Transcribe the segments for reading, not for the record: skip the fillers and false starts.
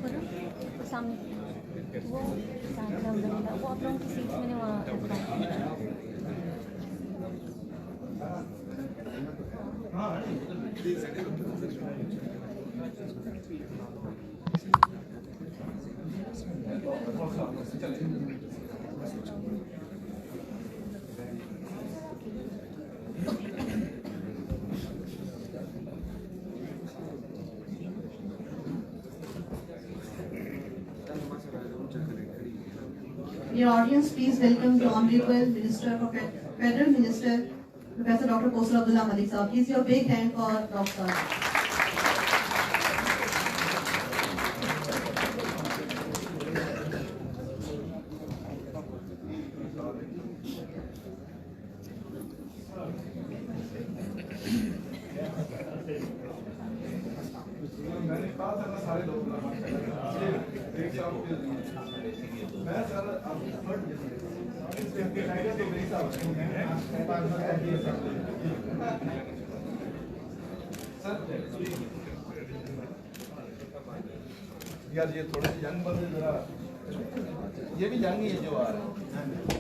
करो और सामने वो वो आप लोगों की सीट मैंने वहाँ Dear audience, please welcome the Honorable Minister for Federal Minister, Professor Dr. Kosar Abdullah Malik Sahab. Please give a big hand for Dr. यार ये थोड़े से यंग बंदे जरा ये भी यंग ही है जो आ रहे हैं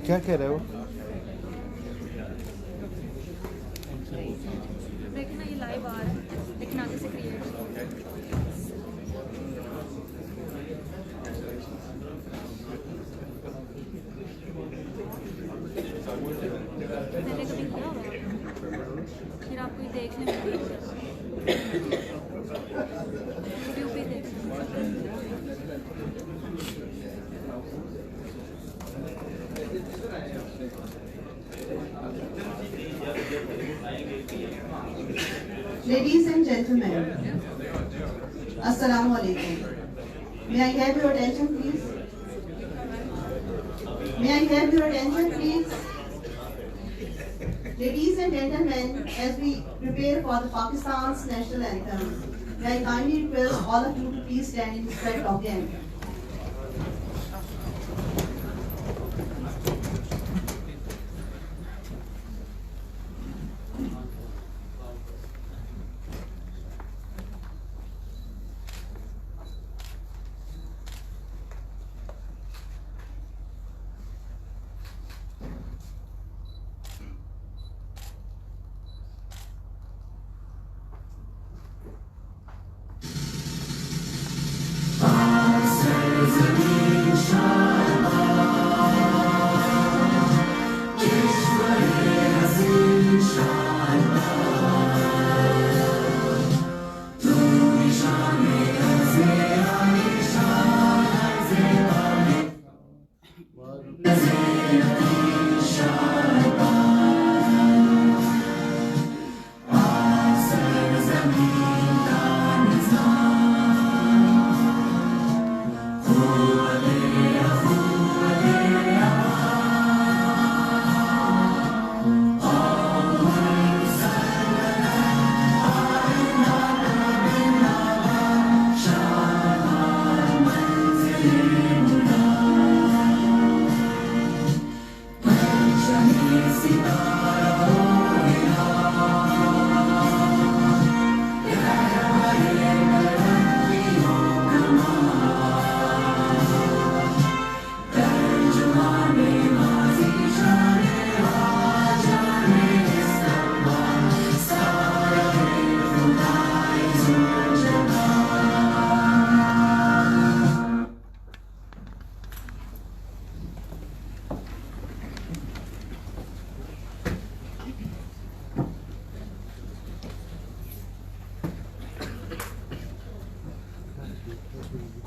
क्या कह रहे हो? देखना ये लाइव आ रहा है लेकिन आगे से क्रिएट पहले कभी किया होगा फिर आपको ये देखने में यूट्यूब पे देखना Ladies and gentlemen, Assalamu alaikum. May I have your attention, please? May I have your attention, please? Ladies and gentlemen, as we prepare for the Pakistan's national anthem, may I kindly request all of you to please stand in respect of the anthem.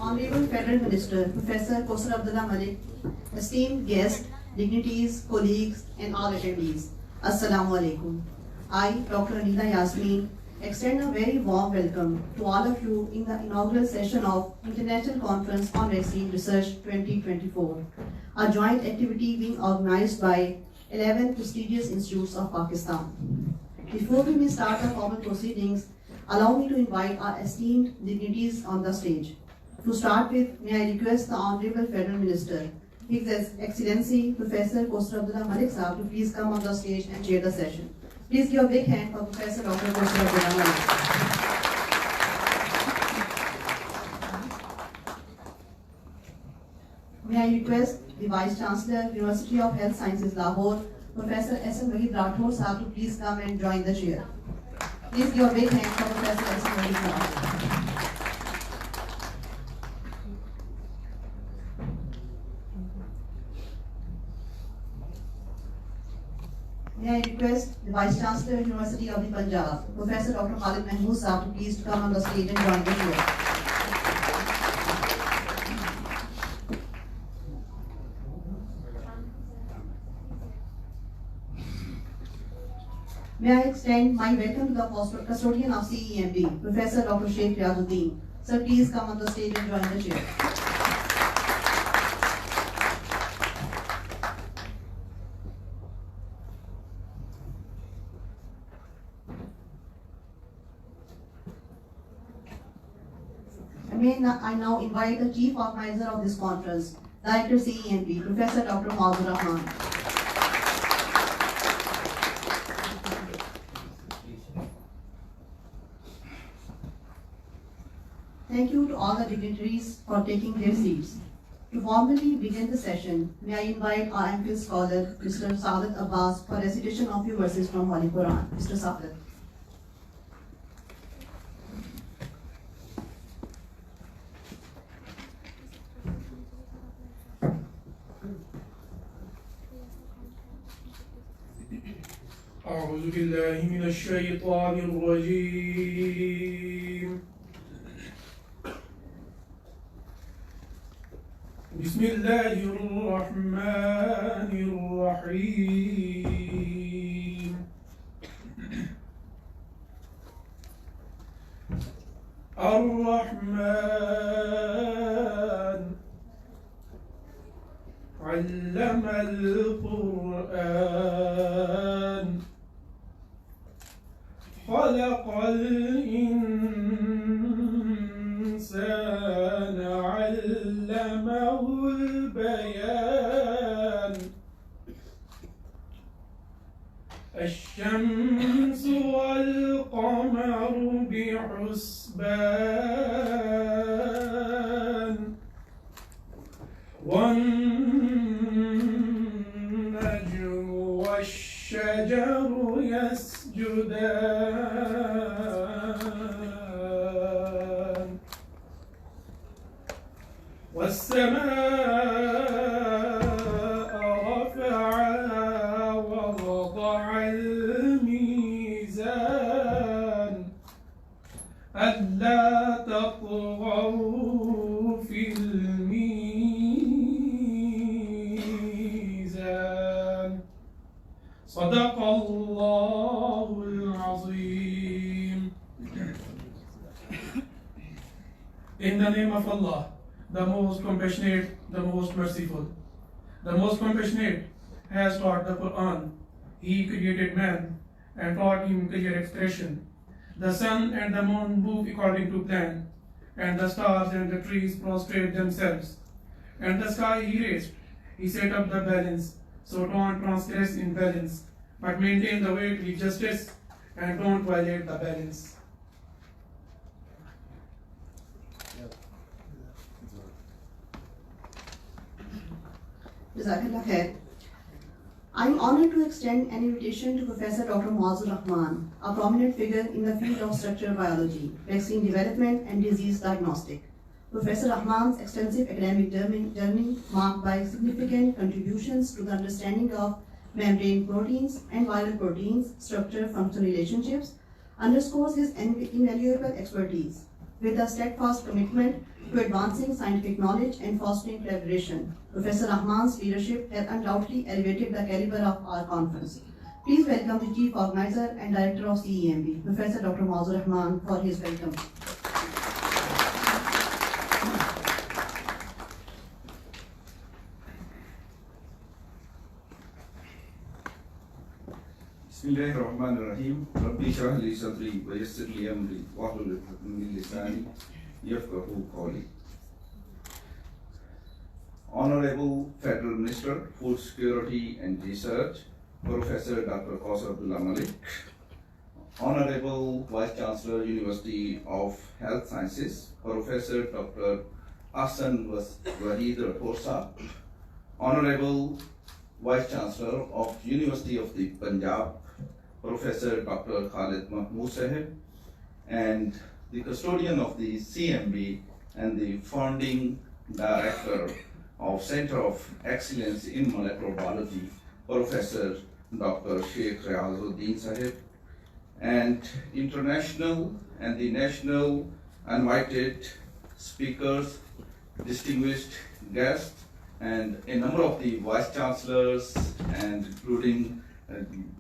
Honorable Federal Minister, Professor Kosar Abdullah Malik, esteemed guests, dignitaries, colleagues, and all attendees, Assalamu alaikum. I, Dr. Anila Yasmin, extend a very warm welcome to all of you in the inaugural session of International Conference on Vaccine Research 2024, a joint activity being organized by 11 prestigious institutes of Pakistan. Before we may start the formal proceedings, allow me to invite our esteemed dignitaries on the stage. To start with, may I request the Honorable Federal Minister, His Excellency Professor Kosar Abdullah Malik Sahab, to please come on the stage and chair the session. Please give a big hand for Professor Dr. Kosar Abdullah Malik. May I request the Vice Chancellor, University of Health Sciences, Lahore, Professor S.M. Wahid Rathore Sahab, to please come and join the chair. Please give a big hand for Professor S.M. Wahid Rathore. May I request the Vice Chancellor, University of the Punjab, Professor Dr. Khalid Mahmood Sahab, to please come on the stage and join the chair. May I extend my welcome to the custodian of CEMB, Professor Dr. Sheikh Riazuddin. Sir, please come on the stage and join the chair. I now invite the Chief Organizer of this conference, Director CEMB, Professor Dr. Mauzur Rahman. Thank you to all the dignitaries for taking their seats. To formally begin the session, may I invite our MPhil scholar, Mr. Saadat Abbas, for recitation of few verses from Holy Quran. Mr. Saadat. أعوذ بالله من الشيطان الرجيم بسم الله الرحمن الرحيم الرحمن علم القرآن خلق الإنسان علمه البيان الشمس والقمر بحسبان والنجم والشجر يسجدان والسماء رفعها ووضع الميزان ألا تطغوا في الميزان صدق الله العظيم. In the name of Allah, the most compassionate, the most merciful. The most compassionate has taught the Quran. He created man and taught him clear expression. The sun and the moon move according to plan, and the stars and the trees prostrate themselves. And the sky he raised, he set up the balance, so don't transgress in balance, but maintain the weight with justice, and don't violate the balance. Jazakallah khair. I am honored to extend an invitation to Professor Dr. Mauzur Rahman, a prominent figure in the field of structural biology, vaccine development, and disease diagnostic. Professor Rahman's extensive academic journey, marked by significant contributions to the understanding of membrane proteins and viral proteins, structure-function relationships, underscores his invaluable expertise. with a steadfast commitment to advancing scientific knowledge and fostering collaboration. Professor Rahman's leadership has undoubtedly elevated the caliber of our conference. Please welcome the Chief Organizer and Director of CEMB, Professor Dr. Mauzur Rahman, for his welcome. Bismillahirrahmanirrahim. Rabbi shrah li sadri wa yassir li amri wahlul 'uqdatan min lisani yafqahu qawli. Honorable Federal Minister, Food Security and Research, Professor Dr. Kausar Abdullah Malik, Honorable Vice Chancellor, University of Health Sciences, Professor Dr. Ahsan Wahid Raposa, Honorable Vice Chancellor of University of the Punjab, Professor Dr. Khalid Mahmood Sahib, and the custodian of the CEMB and the founding director of Center of Excellence in Molecular Biology, Professor Dr. Sheikh Riazuddin Sahib, and international and the national invited speakers, distinguished guests, and a number of the vice chancellors, and including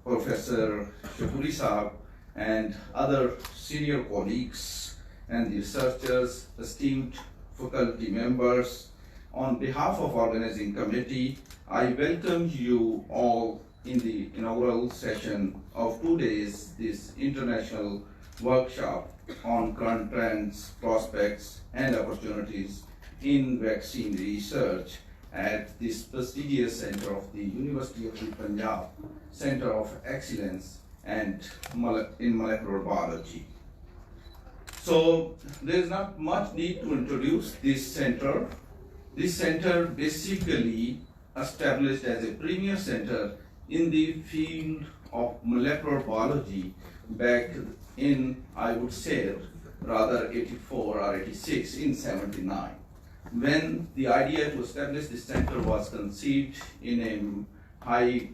Professor Shafuri Saab and other senior colleagues and the researchers, esteemed faculty members. On behalf of organizing committee, I welcome you all in the inaugural session of 2 days, this international workshop on current trends, prospects, and opportunities in vaccine research at this prestigious center of the University of the Punjab, Center of Excellence and in Molecular Biology. So there is not much need to introduce this center. This center basically established as a premier center in the field of molecular biology back in, I would say, rather 84 or 86 in 79. When the idea to establish this center was conceived in a high,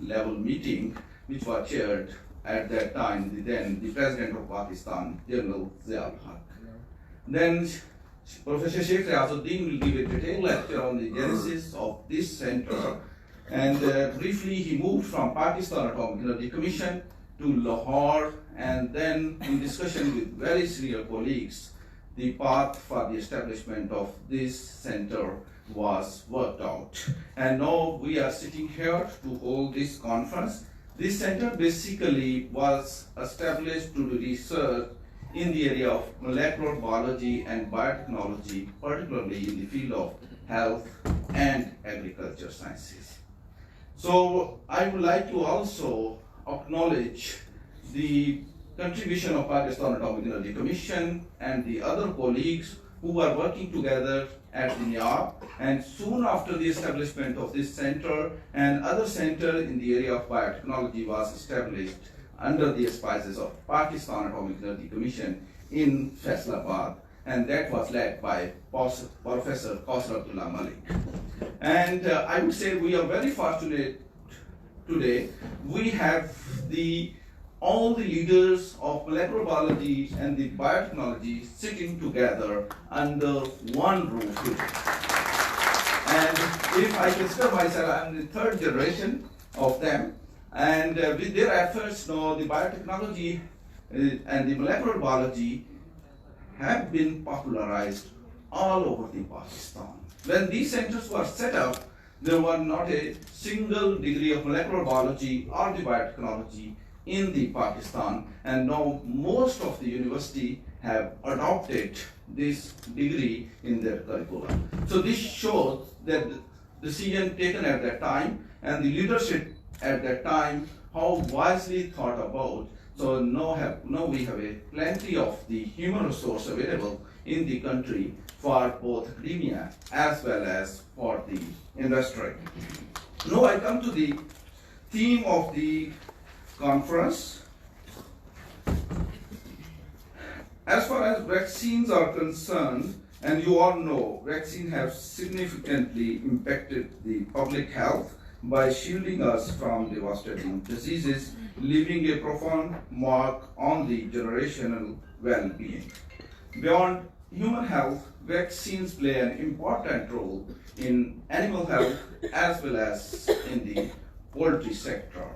level meeting, which was chaired at that time, the President of Pakistan, General Zia-ul Haq. Then Professor Sheikh Riazuddin will give a detailed lecture on the genesis of this center, and briefly he moved from Pakistan Atomic Energy Commission to Lahore, and then in discussion with very senior colleagues, the path for the establishment of this center was worked out. And now we are sitting here to hold this conference. This center basically was established to do research in the area of molecular biology and biotechnology, particularly in the field of health and agriculture sciences. So I would like to also acknowledge the contribution of Pakistan Atomic Energy Commission and the other colleagues who are working together at the NIAB, and soon after the establishment of this center, and other center in the area of biotechnology was established under the auspices of Pakistan Atomic Energy Commission in Faisalabad, and that was led by Professor Kausar Abdullah Malik. And I would say we are very fortunate today. We have all the leaders of molecular biology and the biotechnology sitting together under one roof today. And if I consider myself, I'm the third generation of them, and with their efforts now, the biotechnology and the molecular biology have been popularized all over the Pakistan. When these centers were set up, there was not a single degree of molecular biology or the biotechnology in the Pakistan, and now most of the university have adopted this degree in their curriculum. So this shows that the decision taken at that time and the leadership at that time, how wisely thought about. So now we have a plenty of the human resource available in the country for both academia as well as for the industry. Now I come to the theme of the conference. As far as vaccines are concerned, and you all know, vaccines have significantly impacted the public health by shielding us from devastating diseases, leaving a profound mark on the generational well-being. Beyond human health, vaccines play an important role in animal health as well as in the poultry sector.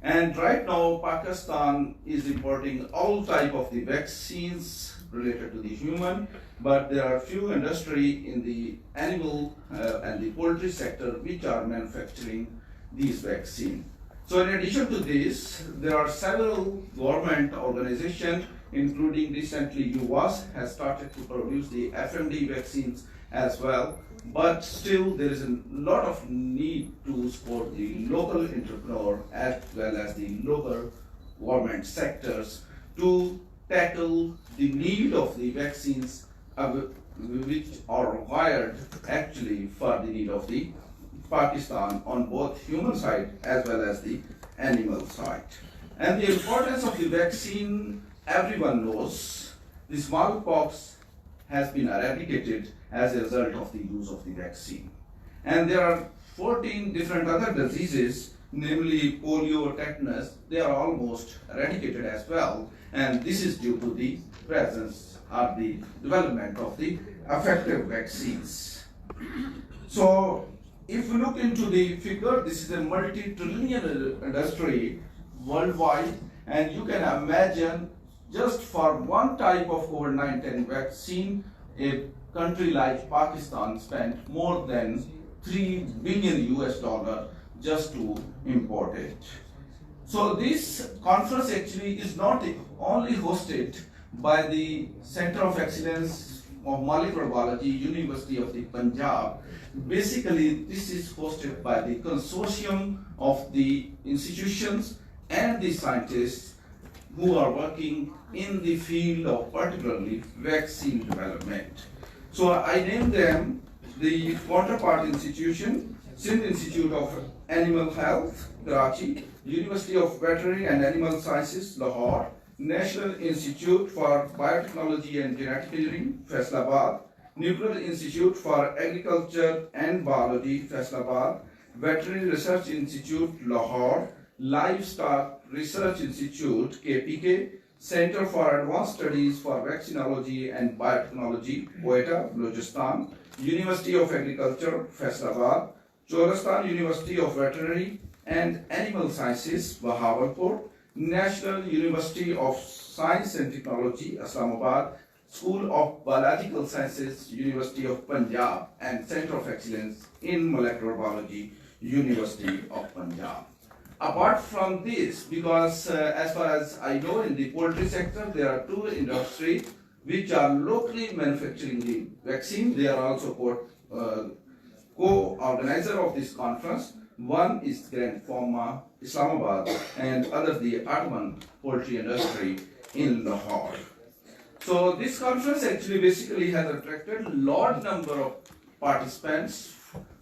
And right now, Pakistan is importing all type of the vaccines related to the human, but there are few industry in the animal and the poultry sector which are manufacturing these vaccines. So in addition to this, there are several government organizations, including recently UVAS has started to produce the FMD vaccines as well, but still there is a lot of need to support the local entrepreneur as well as the local government sectors to tackle the need of the vaccines which are required actually for the need of the Pakistan on both human side as well as the animal side. And the importance of the vaccine, everyone knows. The smallpox has been eradicated as a result of the use of the vaccine. And there are 14 different other diseases, namely polio, tetanus, they are almost eradicated as well. And this is due to the presence or the development of the effective vaccines. So if we look into the figure, this is a multi-trillion industry worldwide, and you can imagine just for one type of COVID-19 vaccine, a country like Pakistan spent more than $3 billion just to import it. So this conference actually is not only hosted by the Center of Excellence of Molecular Biology, University of the Punjab. Basically, this is hosted by the consortium of the institutions and the scientists who are working in the field of particularly vaccine development. So I named them the counterpart institution, CEMB Institute of Animal Health, Karachi, University of Veterinary and Animal Sciences, Lahore, National Institute for Biotechnology and Genetic Engineering, Faisalabad, Nuclear Institute for Agriculture and Biology, Faisalabad, Veterinary Research Institute, Lahore, Livestock Research Institute, KPK, Center for Advanced Studies for Vaccinology and Biotechnology, Quetta, Balochistan, University of Agriculture, Faisalabad, Cholistan University of Veterinary and Animal Sciences, Bahawalpur, National University of Science and Technology, Islamabad, School of Biological Sciences, University of Punjab, and Center of Excellence in Molecular Biology, University of Punjab. Apart from this, because as far as I know, in the poultry sector, there are two industries which are locally manufacturing the vaccine. They are also co-organizer of this conference. One is Grand Pharma, Islamabad, and other the Ottoman poultry industry in Lahore. So this conference actually basically has attracted a large number of participants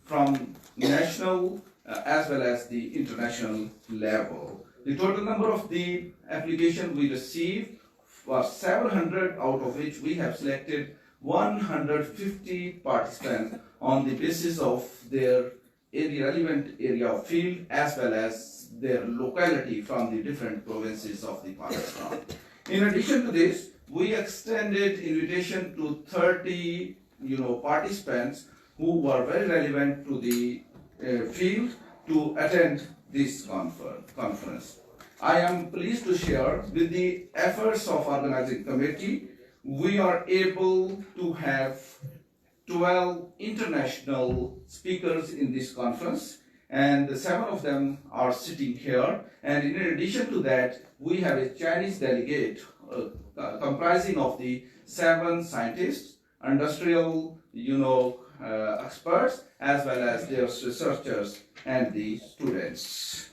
from national as well as the international level. The total number of the applications we received was 700, out of which we have selected 150 participants on the basis of their relevant area of field as well as their locality from the different provinces of the Pakistan. In addition to this, we extended invitation to 30 participants who were very relevant to the field to attend this conference. I am pleased to share with the efforts of organizing committee, we are able to have 12 international speakers in this conference, and 7 of them are sitting here. And in addition to that, we have a Chinese delegate comprising of the 7 scientists, industrial, experts, as well as their researchers and the students.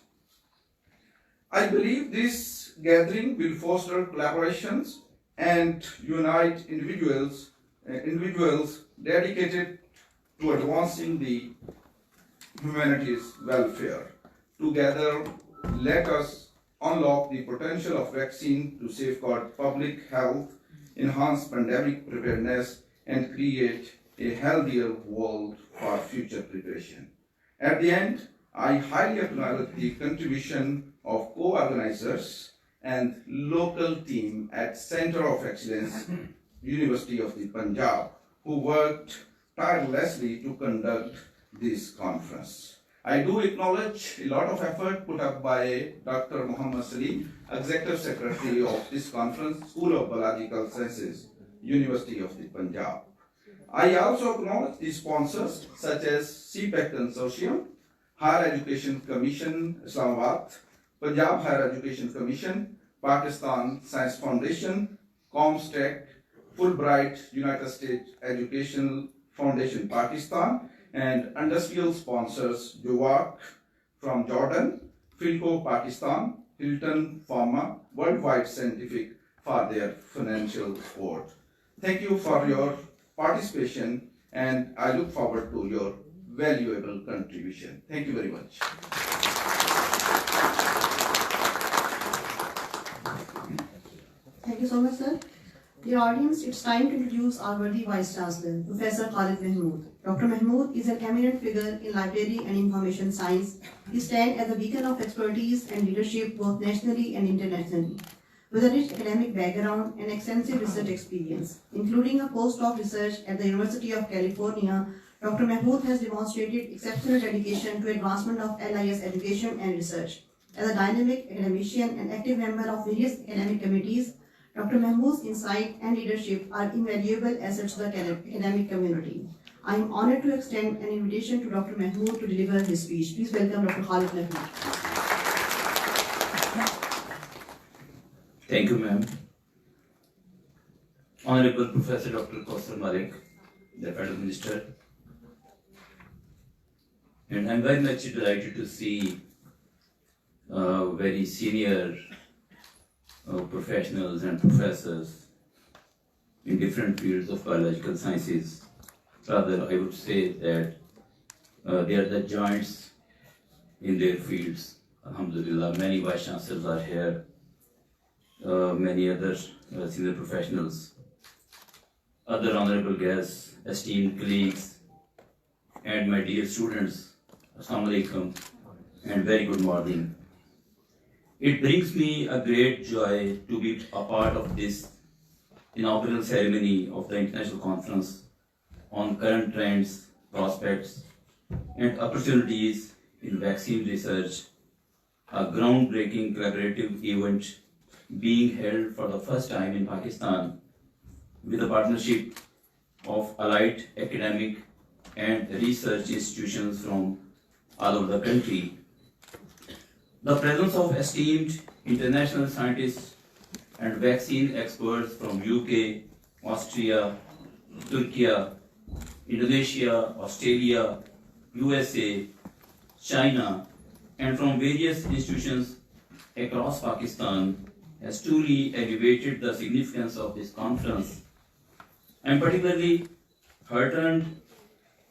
I believe this gathering will foster collaborations and unite individuals dedicated to advancing the humanity's welfare. Together, let us unlock the potential of vaccine to safeguard public health, enhance pandemic preparedness, and create a healthier world for future preparation. At the end, I highly acknowledge the contribution of co-organizers and local team at Center of Excellence University of the Punjab, who worked tirelessly to conduct this conference. I do acknowledge a lot of effort put up by Dr. Muhammad Salim, Executive Secretary of this conference, School of Biological Sciences, University of the Punjab. I also acknowledge the sponsors such as CPEC Consortium, Higher Education Commission, Islamabad, Punjab Higher Education Commission, Pakistan Science Foundation, Comstech, Fulbright, United States Educational Foundation, Pakistan, and industrial sponsors Jawak from Jordan, Philco Pakistan, Hilton Pharma, Worldwide Scientific for their financial support. Thank you for your participation, and I look forward to your valuable contribution. Thank you very much. Thank you so much, sir. Dear audience, it's time to introduce our worthy Vice Chancellor, Professor Khalid Mahmood. Dr. Mahmood is an eminent figure in library and information science. He stands as a beacon of expertise and leadership both nationally and internationally. With a rich academic background and extensive research experience, including a postdoc research at the University of California, Dr. Mahmood has demonstrated exceptional dedication to advancement of LIS education and research. As a dynamic academician and active member of various academic committees, Dr. Mahmood's insight and leadership are invaluable assets to the academic community. I am honored to extend an invitation to Dr. Mahmood to deliver his speech. Please welcome Dr. Khalid Mahmood. Thank you, ma'am. Honorable Professor Dr. Kausar Malik, the Federal Minister, and I'm very much delighted to see very senior professionals and professors in different fields of biological sciences. Rather, I would say that they are the giants in their fields. Alhamdulillah, many vice chancellors are here, many other senior professionals, other honorable guests, esteemed colleagues, and my dear students. Assalamu alaikum and very good morning. It brings me a great joy to be a part of this inaugural ceremony of the International Conference on Current Trends, Prospects, and Opportunities in Vaccine Research, a groundbreaking collaborative event being held for the first time in Pakistan with a partnership of allied academic and research institutions from all over the country. The presence of esteemed international scientists and vaccine experts from UK, Austria, Turkey, Indonesia, Australia, USA, China, and from various institutions across Pakistan has truly elevated the significance of this conference. I am particularly heartened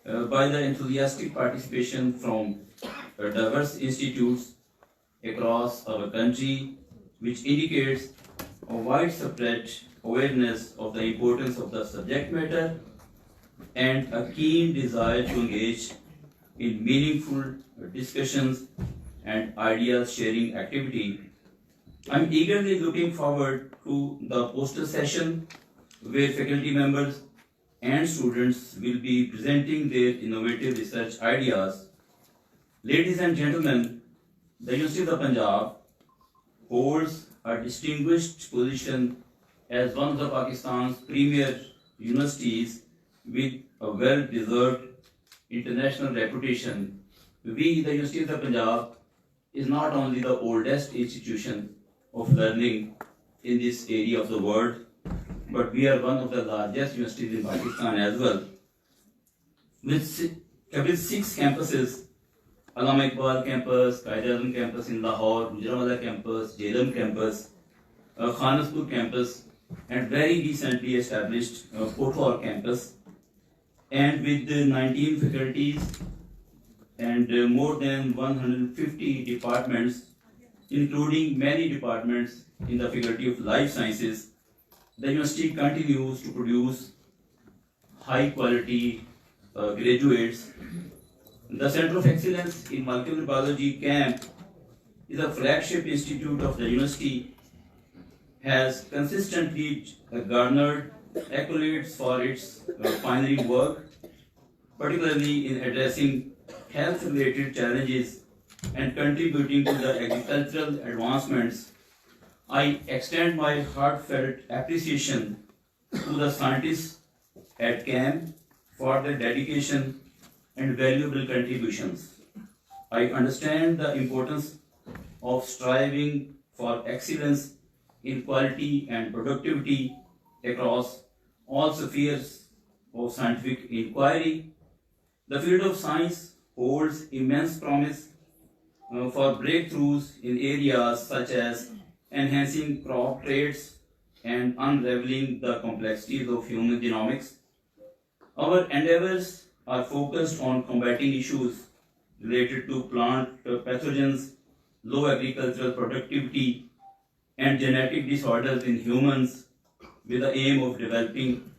by the enthusiastic participation from diverse institutes across our country, which indicates a widespread awareness of the importance of the subject matter and a keen desire to engage in meaningful discussions and ideas sharing activity. I'm eagerly looking forward to the poster session where faculty members and students will be presenting their innovative research ideas. Ladies and gentlemen, the University of the Punjab holds a distinguished position as one of the Pakistan's premier universities with a well-deserved international reputation. We, the University of the Punjab, is not only the oldest institution of learning in this area of the world, but we are one of the largest universities in Pakistan as well. With 6 campuses, Allama Iqbal campus, Qaid-e-Azam campus in Lahore, Gujranwala campus, Jhelum campus, Khanapur campus, and very recently established Kothwal campus, and with 19 faculties and more than 150 departments, including many departments in the Faculty of Life Sciences, the university continues to produce high quality graduates. The Center of Excellence in Molecular Biology, CEMB, is a flagship institute of the university, has consistently garnered accolades for its pioneering work, particularly in addressing health-related challenges and contributing to the agricultural advancements. I extend my heartfelt appreciation to the scientists at CEMB for their dedication and valuable contributions. I understand the importance of striving for excellence in quality and productivity across all spheres of scientific inquiry. The field of science holds immense promise for breakthroughs in areas such as enhancing crop traits and unraveling the complexities of human genomics. Our endeavors are focused on combating issues related to plant pathogens, low agricultural productivity, and genetic disorders in humans with the aim of developing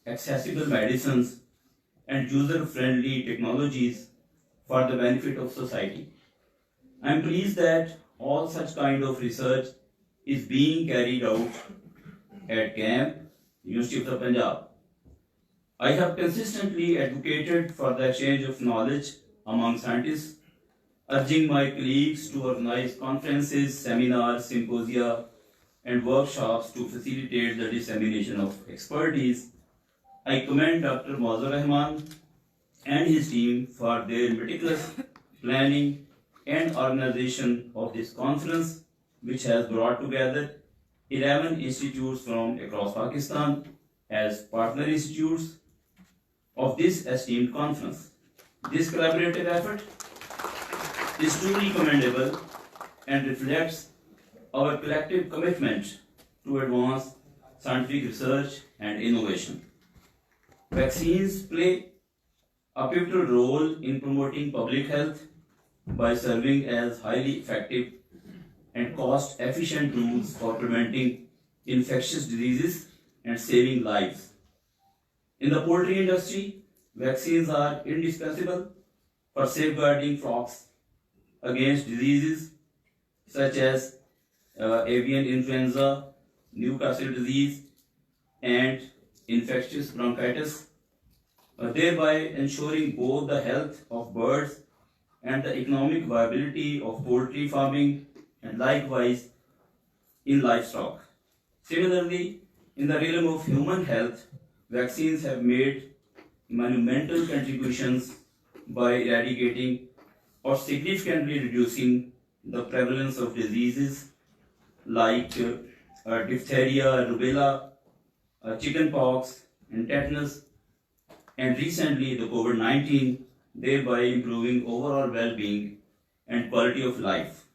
accessible medicines and user-friendly technologies for the benefit of society. I am pleased that all such kind of research is being carried out at CEMB, University of the Punjab. I have consistently advocated for the exchange of knowledge among scientists, urging my colleagues to organize conferences, seminars, symposia, and workshops to facilitate the dissemination of expertise. I commend Dr. Mazur Rahman and his team for their meticulous planning and organization of this conference, which has brought together 11 institutes from across Pakistan as partner institutes of this esteemed conference. This collaborative effort is truly commendable and reflects our collective commitment to advance scientific research and innovation. Vaccines play a pivotal role in promoting public health by serving as highly effective and cost-efficient tools for preventing infectious diseases and saving lives. In the poultry industry, vaccines are indispensable for safeguarding flocks against diseases such as avian influenza, Newcastle disease, and infectious bronchitis, thereby ensuring both the health of birds and the economic viability of poultry farming and likewise in livestock. Similarly, in the realm of human health, vaccines have made monumental contributions by eradicating or significantly reducing the prevalence of diseases like diphtheria, rubella, chickenpox, and tetanus, and recently the COVID-19, thereby improving overall well-being and quality of life.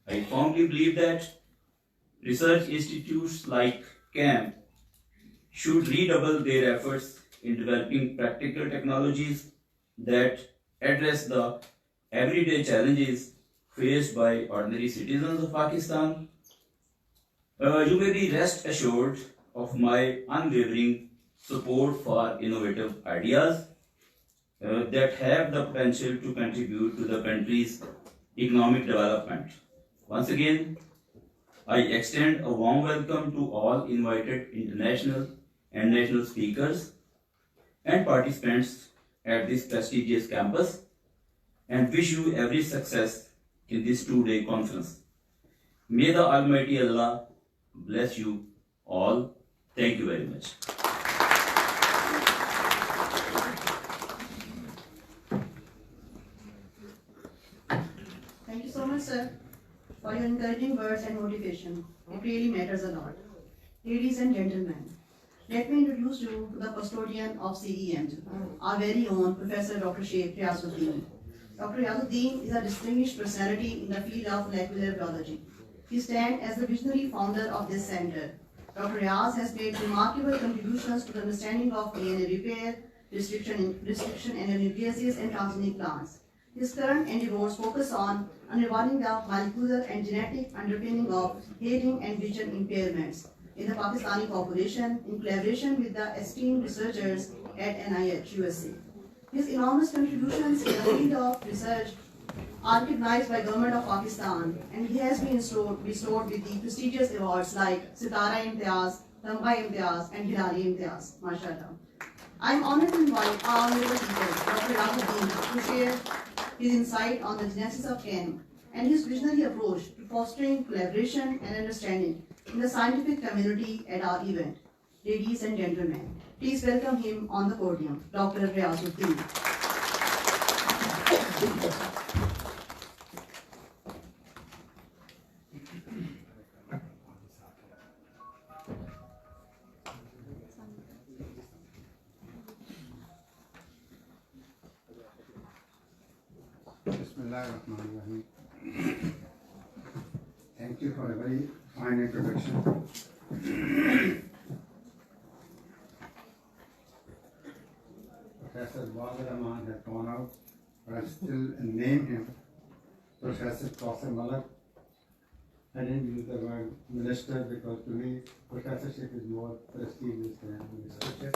I firmly believe that research institutes like CEMB should redouble their efforts in developing practical technologies that address the everyday challenges faced by ordinary citizens of Pakistan. You may be rest assured of my unwavering support for innovative ideas that have the potential to contribute to the country's economic development. Once again, I extend a warm welcome to all invited international and national speakers and participants at this prestigious campus and wish you every success in this two-day conference. May the Almighty Allah bless you all. Thank you very much. Thank you so much, sir, for your encouraging words and motivation. It really matters a lot. Ladies and gentlemen, let me introduce you to the custodian of CEMB, our very own Professor Dr. Sheikh Riazuddin. Dr. Riazuddin is a distinguished personality in the field of molecular biology. He stands as the visionary founder of this center. Dr. Riaz has made remarkable contributions to the understanding of DNA repair, restriction analysis, and transgenic plants. His current endeavors focus on unraveling the molecular and genetic underpinning of hearing and vision impairments in the Pakistani population in collaboration with the esteemed researchers at NIH, USA. His enormous contributions in the field of research are recognized by Government of Pakistan, and he has been bestowed with the prestigious awards like Sitara Imtiaz, Tamghai Imtiaz, and Hilali Imtiaz. MashaAllah. I am honored to invite our university Dr. Rahuddin to share his insight on the genesis of CEMB and his visionary approach to fostering collaboration and understanding in the scientific community at our event. Ladies and gentlemen, please welcome him on the podium, Dr. Riazuddin. Bismillahirrahmanirrahim. Thank you for a very fine introduction. Professor Rahman has gone out, but I still name him Professor Qasim Malak. I didn't use the word minister because to me, professorship is more prestigious than ministership.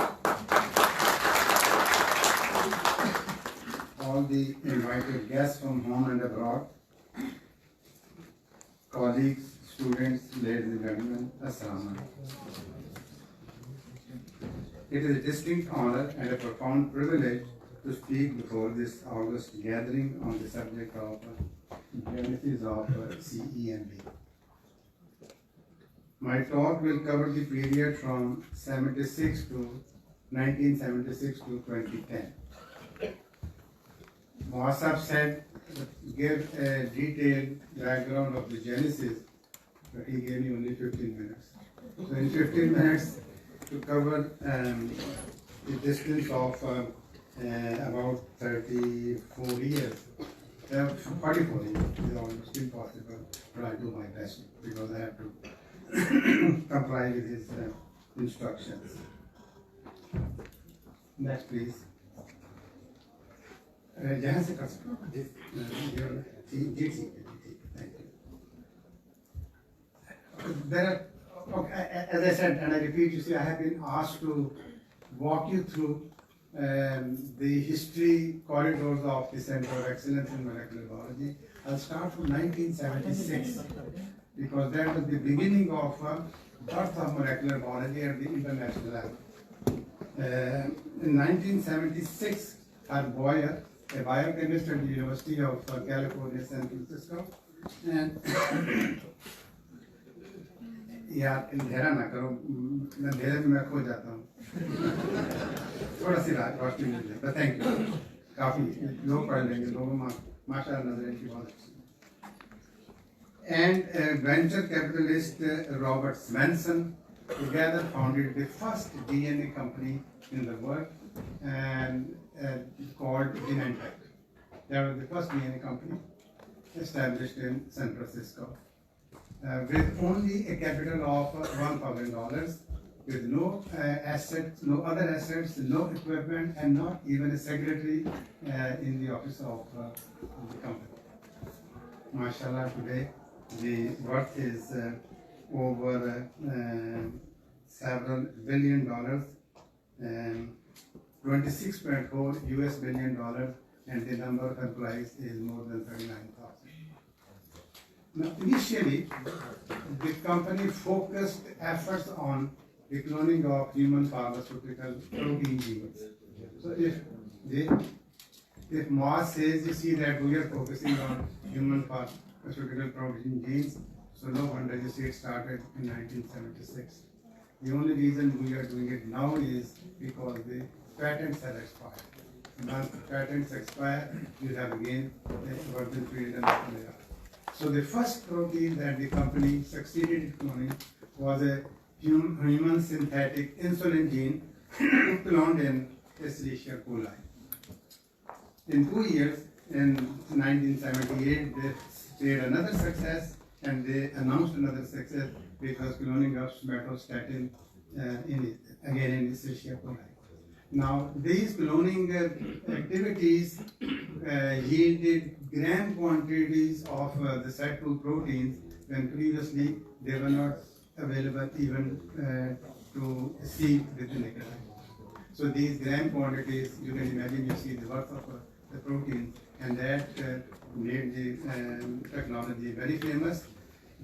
All the invited guests from home and abroad, colleagues, students, ladies and gentlemen, Assalamu alaikum. It is a distinct honor and a profound privilege to speak before this August gathering on the subject of genesis of CEMB. My talk will cover the period from 1976 to 2010. Moasab said, give a detailed background of the genesis, but he gave me only 15 minutes. So in 15 minutes, to cover the distance of about 34 years, 44 years is almost impossible, but I do my best because I have to comply with his instructions. Next, please. Thank you. There are, okay, as I said, and I repeat, you see, I have been asked to walk you through the history corridors of the Center of Excellence in Molecular Biology. I'll start from 1976 because that was the beginning of birth of molecular biology at the international level. In 1976, our Boyer, a biochemist at the University of California, San Francisco, and यार अंधेरा ना करो, अंधेरे में मैं खो जाता हूँ, थोड़ा सी रोशनी मिल जाए, but thank you, काफी लोग पढ़ लेंगे, लोगों माशाअल्लाह नजर इनकी बहुत अच्छी है. And venture capitalist Robert Svensson together founded the first DNA company in the world and called Genentech. That was the first DNA company established in San Francisco with only a capital of $1,000, with no assets, no other assets, no equipment, and not even a secretary in the office of the company. MashaAllah, today the worth is over several $billion, 26.4 US billion dollars, and the number of employees is more than 39,000. Now, initially, the company focused efforts on the cloning of human pharmaceutical protein genes. So if Moss says, you see that we are focusing on human pharmaceutical protein genes, so no wonder you see it started in 1976. The only reason we are doing it now is because the patents have expired. Once the patents expire, you have again a virgin period and later. So the first protein that the company succeeded in cloning was a human synthetic insulin gene cloned in Escherichia coli. In 2 years, in 1978, they made another success, and they announced another success because cloning of somatostatin again in Escherichia coli. Now, these cloning activities yielded gram quantities of the SAT2 proteins when previously they were not available even to see with the naked eye. So these gram quantities, you can imagine, you see the worth of the protein, and that made the technology very famous.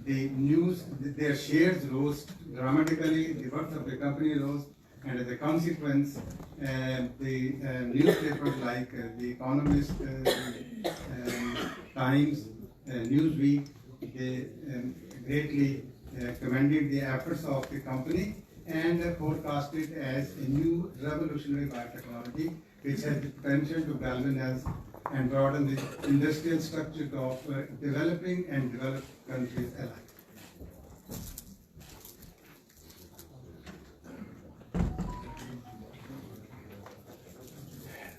their shares rose dramatically, the worth of the company rose, and as a consequence, the newspapers like The Economist, Times, Newsweek, they greatly commended the efforts of the company and forecast it as a new revolutionary biotechnology which has the potential to galvanize and broaden the industrial structure of developing and developed countries alike.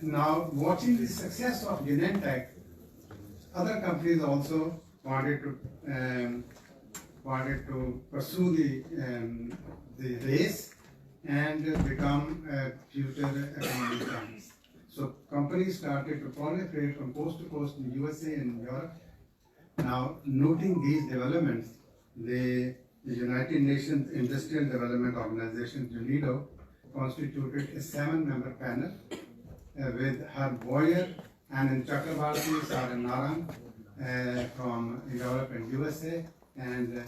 Now, watching the success of Genentech, other companies also wanted to pursue the race and become future economic giants. So companies started to proliferate from coast to coast in USA and Europe. Now, noting these developments, the United Nations Industrial Development Organization, UNIDO, constituted a 7-member panel with Herb Boyer, Anand Chakrabarti, Saran Naran from Europe and USA, and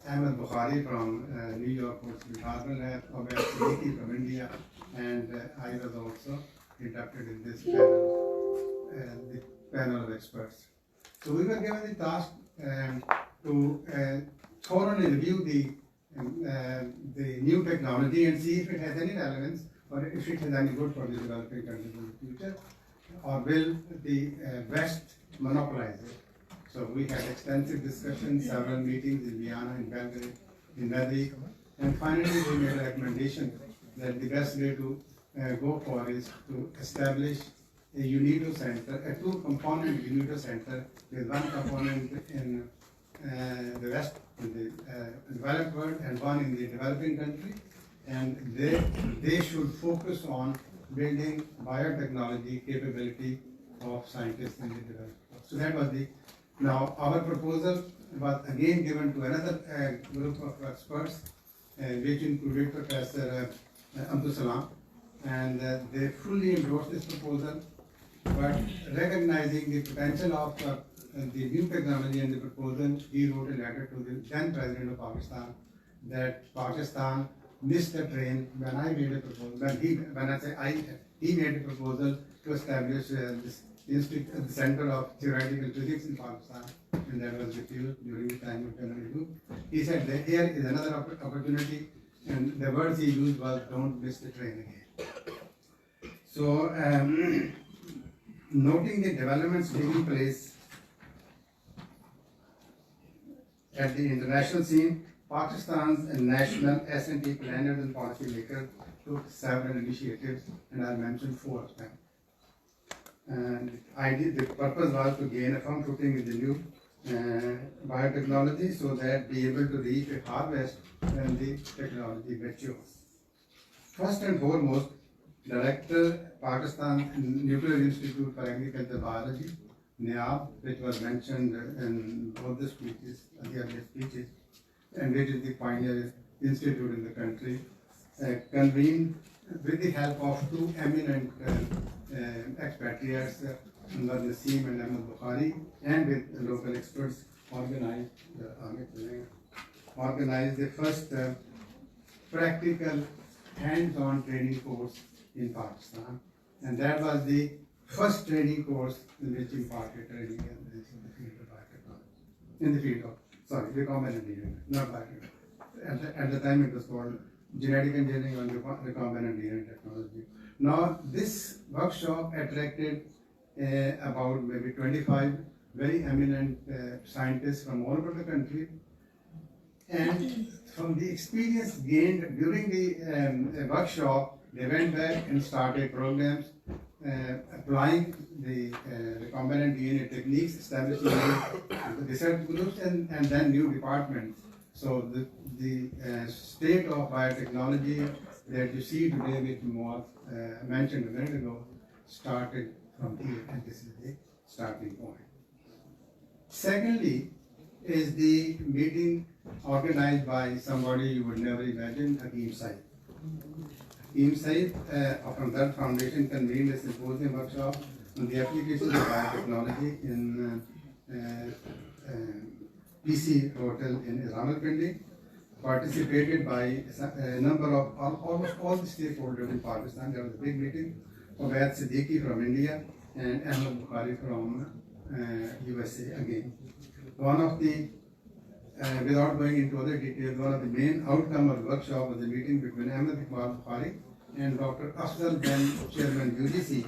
Ahmed Bukhari from New York Hospital Harbor Lab, Abhay Siddiqui from India, and I was also inducted in this panel, the panel of experts. So we were given the task to thoroughly review the new technology and see if it has any relevance or if it has any good for the developing countries in the future, or will the West monopolize it. So we had extensive discussions, several meetings in Vienna, in Belgrade, in Madrid, and finally we made a recommendation that the best way to go for is to establish a UNIDO center, a 2-component UNIDO center with one component in the West, in the developed world, and one in the developing country, and they should focus on building biotechnology capability of scientists in the developed world. So that was the. Now, our proposal was again given to another group of experts, which included Professor Abdul Salam, and they fully endorsed this proposal, but recognizing the potential of the new technology and the proposal, he wrote a letter to the then President of Pakistan that Pakistan missed the train when I made a proposal, he made a proposal to establish this institute, the Center of Theoretical Physics in Pakistan, and that was refused during the time of General Nehru. He said that here is another opportunity, and the words he used was, "Don't miss the train again." So, noting the developments taking place at the international scene, Pakistan's national S&T planners and policymakers took several initiatives, and I'll mention 4 of them. And the purpose was to gain a firm footing in the new biotechnology so that be able to reach a harvest when the technology matures. First and foremost, Director Pakistan Nuclear Institute for Agricultural Biology, NIAB, which was mentioned in both the speeches, the earlier speeches, and which is the pioneer institute in the country, convened with the help of 2 eminent expatriates, Naseem and Ahmed Bukhari, and with local experts, organized the first practical hands-on training course in Pakistan, and that was the first training course in which imparted training in the field of biotechnology, in the field of, recombinant engineering, not biotechnology. At the time it was called genetic engineering and recombinant engineering technology. Now this workshop attracted about maybe 25 very eminent scientists from all over the country, and from the experience gained during the workshop, they went back and started programs applying the recombinant DNA techniques, establishing research groups and then new departments. So the state of biotechnology that you see today, which was mentioned a minute ago, started from here, and this is the starting point. Secondly, is the meeting organized by somebody you would never imagine, Hakeem Saeed. Hakeem Saeed from that foundation convened a symposium workshop on the application of biotechnology in PC Hotel in Rawalpindi, participated by a number of almost all the stakeholders in Pakistan. There was a big meeting. Obaid Siddiqui from India and Ahmed Bukhari from USA again. One of the, without going into other details, one of the main outcome of the workshop was the meeting between Ahmed Bukhari and Dr. Afzal, then Chairman UGC,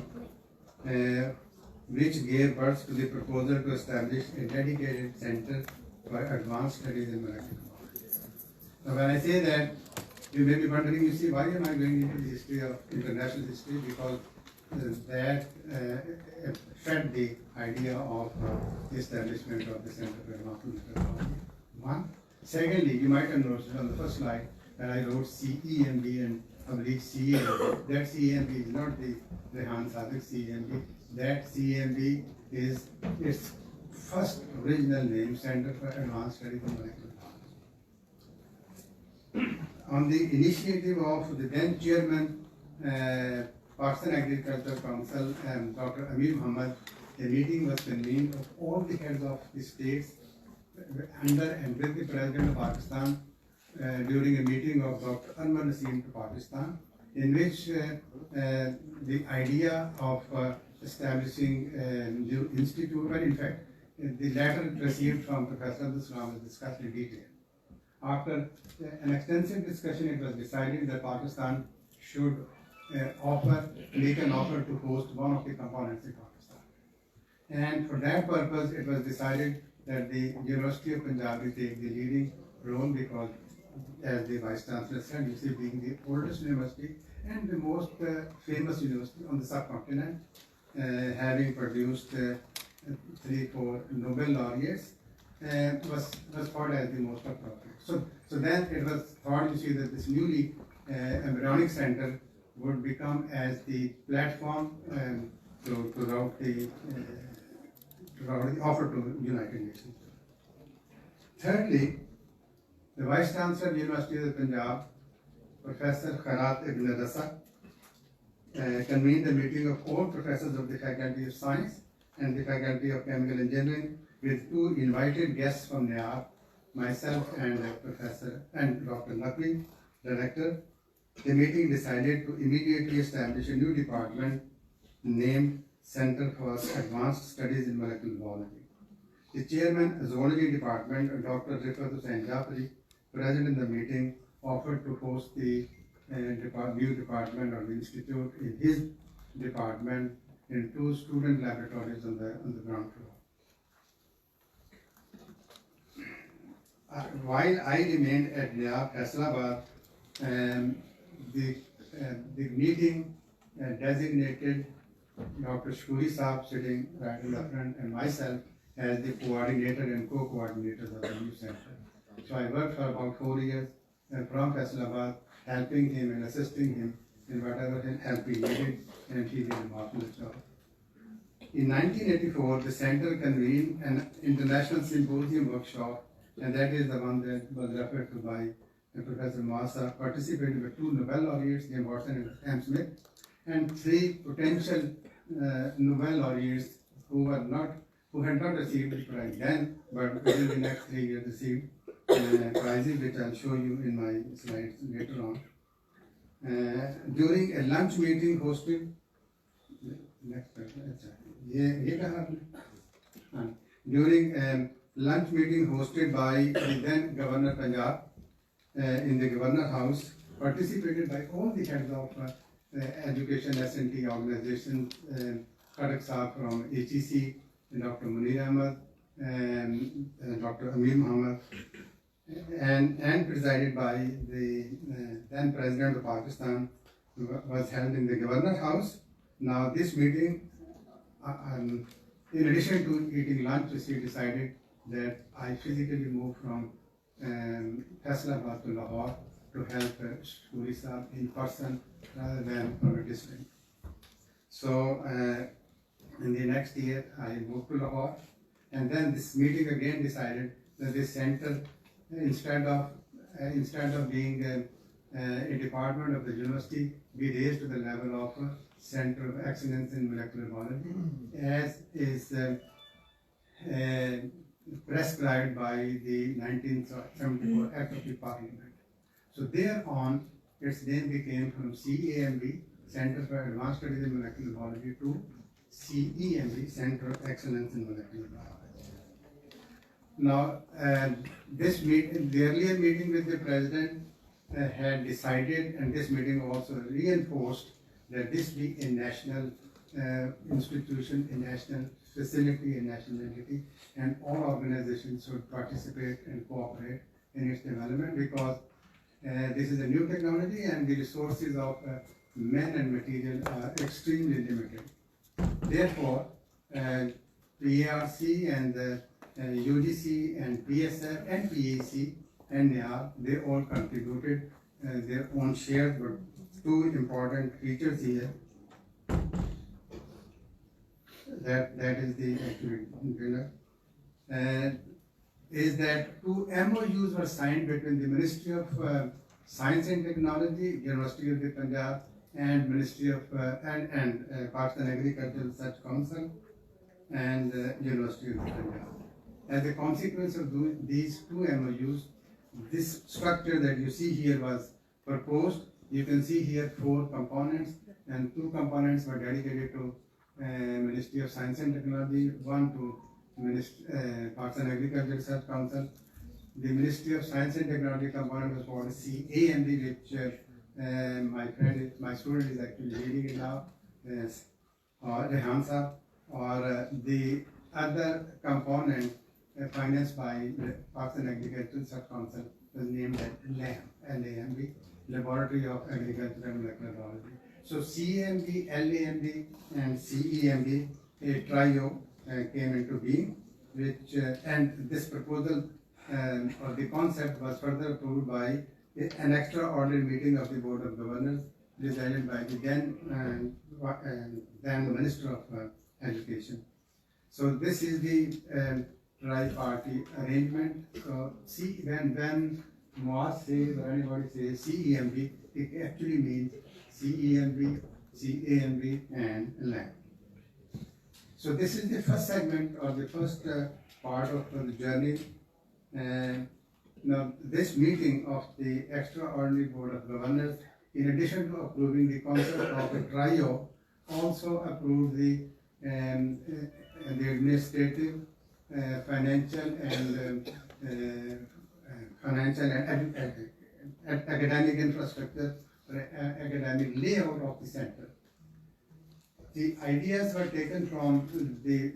which gave birth to the proposal to establish a dedicated center for advanced studies in molecular biology. Now, when I say that, you may be wondering, you see, why am I going into the history of international history? Because that fed the idea of the establishment of the Center for Advanced Molecular Biology. One. Secondly, you might have noticed on the first slide that I wrote CEMB and public CEMB. That CEMB is not the Rehan Sadiq CEMB. That CEMB is its first original name, Center for Advanced Studies in Molecular Biology. On the initiative of the then chairman, Pakistan Agricultural Council, Dr. Amir Muhammad, a meeting was convened of all the heads of the states under and with the President of Pakistan during a meeting of Dr. Anwar Naseem to Pakistan, in which the idea of establishing a new institute, well, in fact, the letter received from Professor Abdul Salam was discussed in detail. After an extensive discussion, it was decided that Pakistan should make an offer to host one of the components in Pakistan. And for that purpose, it was decided that the University of Punjab will take the leading role because, as the Vice Chancellor said, UC being the oldest university and the most famous university on the subcontinent, having produced 3-4 Nobel laureates, was thought as the most appropriate. So then it was thought, you see, that this newly embryonic center would become as the platform to route the offer to United Nations. Thirdly, the Vice Chancellor of the University of Punjab, Professor Kharat Ibn Rasa, convened a meeting of all professors of the Faculty of Science and the Faculty of Chemical Engineering with 2 invited guests from NIAB, myself and Professor and Dr. Naqvi, Director. The meeting decided to immediately establish a new department named Center for Advanced Studies in Molecular Biology. The chairman of the Zoology Department, Dr. Rifat Hussain Jafri, present in the meeting, offered to host the new department or the institute in his department in 2 student laboratories on the ground floor. While I remained at NIAB, Faisalabad, the meeting designated Dr. Shkuri Saab, sitting right in the front, and myself as the coordinator and co-coordinators of the new center. So I worked for about 4 years from Faisalabad, helping him and assisting him in whatever help he needed, and he did a marvelous job. In 1984, the center convened an international symposium workshop, and that is the one that was referred to by Professor Massa, participated with 2 Nobel laureates, James Watson and M. Smith, and 3 potential Nobel laureates who had not received the prize then, but within the next 3 years received prizes, which I'll show you in my slides later on. During a lunch meeting hosted, during a lunch meeting hosted by the then Governor Punjab in the Governor House, participated by all the heads of education S&T organizations, Khadak Saab from HEC, Dr. Munir Ahmad, and Dr. Amir Muhammad, and presided by the then President of Pakistan, was held in the Governor House. Now this meeting, in addition to eating lunch, we decided that I physically moved from Faisalabad to Lahore to help Shkuri Saab in person rather than from a distance. So in the next year, I moved to Lahore, and then this meeting again decided that this center, instead of being a department of the university, be raised to the level of a Center of Excellence in Molecular Biology, as is prescribed by the 1974 Act of the Parliament. So thereon, its name became from CEMB, Center for Advanced Studies in Molecular Biology, to CEMB, Center of Excellence in Molecular Biology. Now, the earlier meeting with the President had decided, and this meeting also reinforced, that this be a national institution, a national facility, a national entity, and all organizations should participate and cooperate in its development, because this is a new technology and the resources of men and material are extremely limited. Therefore, PARC and UGC and PSF and PAC and NAR, they all contributed their own shares, but two important features here. That is the actual winner. Is that two MOUs were signed between the Ministry of Science and Technology, University of the Punjab, and Ministry of Parks and Agricultural Research Council, and University of the Punjab. As a consequence of these two MOUs, this structure that you see here was proposed. You can see here 4 components, and 2 components were dedicated to Ministry of Science and Technology, 1 to Parks and Agricultural Research Council. The Ministry of Science and Technology component was called CEMB, which my student is actually leading it now, or Rehan Sahab, or the other component financed by the Parks and Agricultural Research Council was named as LAMB, Laboratory of Agricultural and Molecular Biology. So CEMB, LAMB, and CEMB, a trio came into being, which and this proposal or the concept was further approved by an extraordinary meeting of the Board of Governors, presided by the then Minister of Education. So this is the tri-party arrangement. So when Moaz says or anybody says CEMB, it actually means CEMB, CAMB, and LAMB. So this is the first segment or the first part of the journey. Now this meeting of the Extraordinary Board of Governors, in addition to approving the concept of a trio, also approved the administrative, financial and academic infrastructure, academic layout of the center. The ideas were taken from the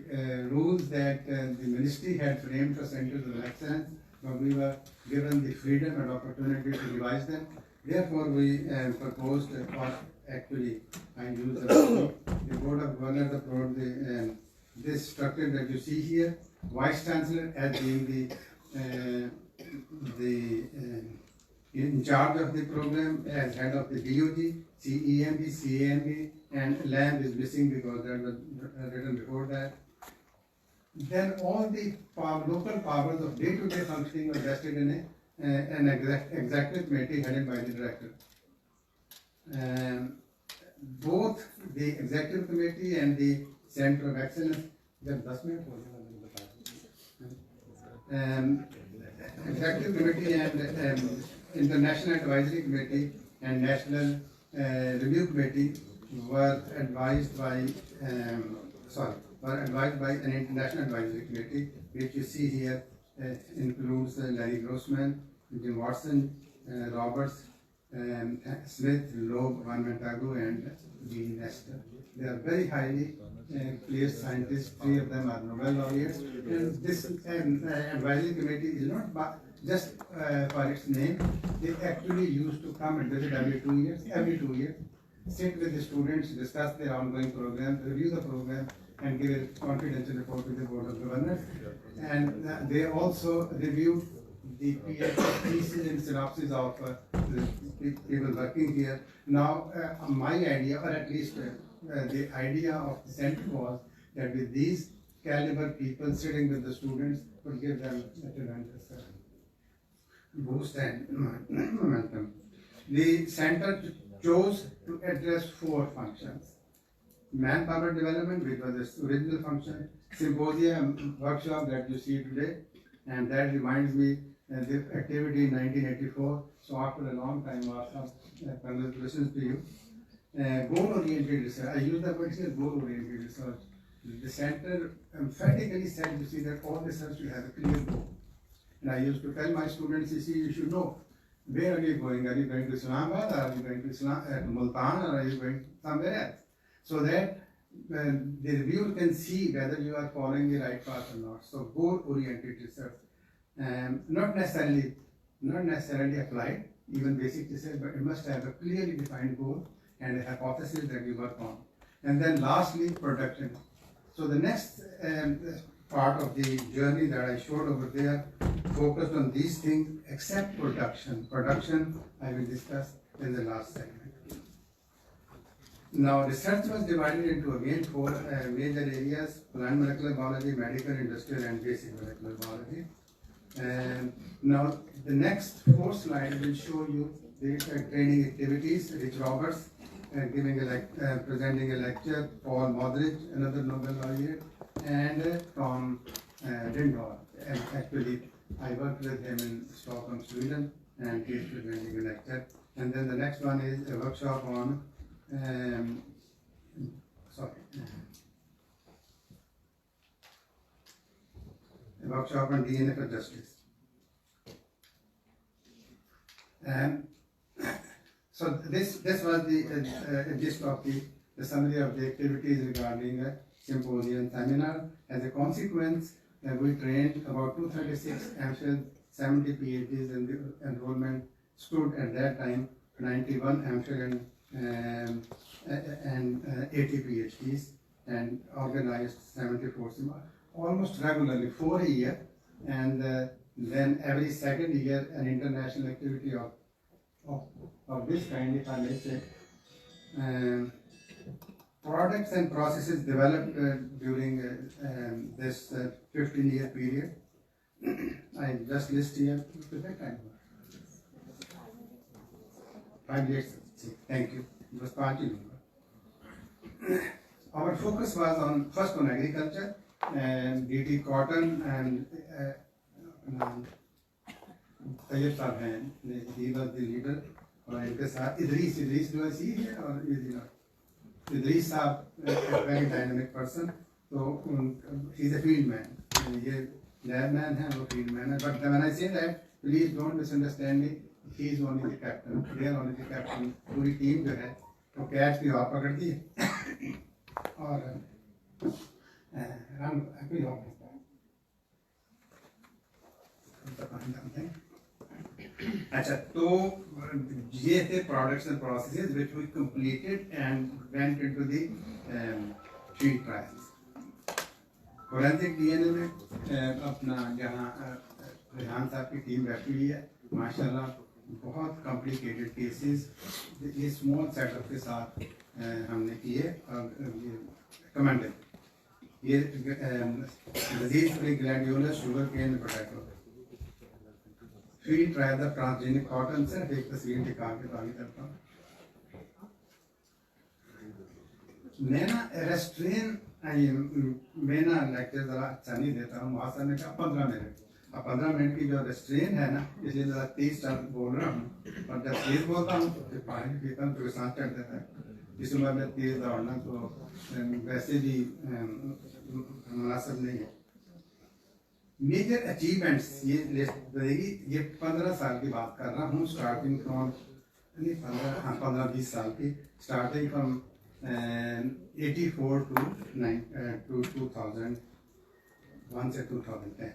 rules that the ministry had framed for centers of excellence, but we were given the freedom and opportunity to revise them. Therefore, we proposed, or actually, I use the Board of Governors approved this structure that you see here. Vice Chancellor as being in charge of the program as head of the DOG, CEMB, CAMB, and LAMB is missing because that was written before that. Then all the local powers of day-to-day functioning were vested in an executive committee headed by the director. Both the executive committee and the Center of Excellence, executive committee and International Advisory Committee and National Review Committee were advised by an International Advisory Committee, which you see here includes Larry Grossman, Jim Watson, Roberts, Smith, Loeb, Van Montagu, and Jean Nestor. They are very highly placed scientists. 3 of them are Nobel laureates. And this advisory committee is not just for its name. They actually used to come and visit every 2 years, sit with the students, discuss their ongoing program, review the program, and give a confidential report to the Board of Governors. And they also reviewed the thesis and synopsis of the people working here. Now, my idea, or at least the idea of the center was that with these caliber people sitting with the students would give them a tremendous boost and momentum. The center chose to address 4 functions. manpower development, which was its original function, symposium workshop that you see today, and that reminds me the activity in 1984. So after a long time, congratulations to you. Goal-oriented research. I use the word here, goal-oriented research. The center emphatically said, you see, that all research should have a clear goal. And I used to tell my students, you see, you should know, where are you going? Are you going to Islamabad? Are you going to Multan? Or are you going somewhere else? So that the reviewer can see whether you are following the right path or not. So goal-oriented research. Not necessarily applied, even basic research, but it must have a clearly defined goal and a hypothesis that you work on. And then lastly, production. So the next part of the journey that I showed over there focused on these things except production. Production I will discuss in the last segment. Now research was divided into again 4 major areas: plant molecular biology, medical, industrial, and basic molecular biology. And now the next 4 slides will show you the training activities. Rich Roberts presenting a lecture, Paul Modric, another Nobel laureate, and Tom Lindor. And actually, I worked with him in Stockholm, Sweden, and he's presenting a lecture. And then the next one is a workshop on, a workshop on DNA for justice. And so this was the gist of the summary of the activities regarding a symposium seminar. As a consequence, we trained about 236 MPhil, 70 PhDs, and the enrollment stood at that time 91 MPhil and 80 PhDs, and organized 74 seminars, almost regularly, 4 a year, and then every second year an international activity of this kind, if I may say. Products and processes developed during this 15-year period. I just list here. 5 years. Thank you. It was party number. Our focus was on first on agriculture and DT cotton and Tayyib Sahab हैं, he was the leader. और इनके साथ Idris do I see here or is he not? Idris Sahab, a very dynamic person. So he's a field man. ये lab man है, वो field man है. But when I say that, please don't misunderstand me. He is only the captain. They are only the captain. पूरी team जो है, वो catch भी आप पकड़ती है. और हम कोई और अच्छा, तो ये थे products and processes which we completed and went into the field trials. Forensic DNA में अपना जहाँ रेहान साहब की टीम बैठी हुई है, माशाल्लाह बहुत complicated cases ये small setup के साथ हमने किए और commended. ये disease-free glandular sugarcane potato. Field trial of transgenic cotton से एक तस्वीर निकाल के आगे करता हूँ. मैं ना रेस्ट्रेन मैं ना लेक्चर जरा अच्छा नहीं देता हूँ. वहाँ ने कहा 15 मिनट. अब 15 मिनट की जो रेस्ट्रेन है ना, इसलिए जरा 30 साल बोल रहा हूँ. और जब तेज बोलता हूँ तो पानी पीता हूँ तो सांस चढ़ जाता है. इस उम्र में तेज दौड़ना तो वैसे भी मुनासिब नहीं है. मेजर अचीवमेंट्स ये लिस्ट रहेगी. ये 15 साल की बात कर रहा हूँ, स्टार्टिंग फ्रॉम 15-20 साल की, स्टार्टिंग फ्रॉम 84 to 2001 से 2010.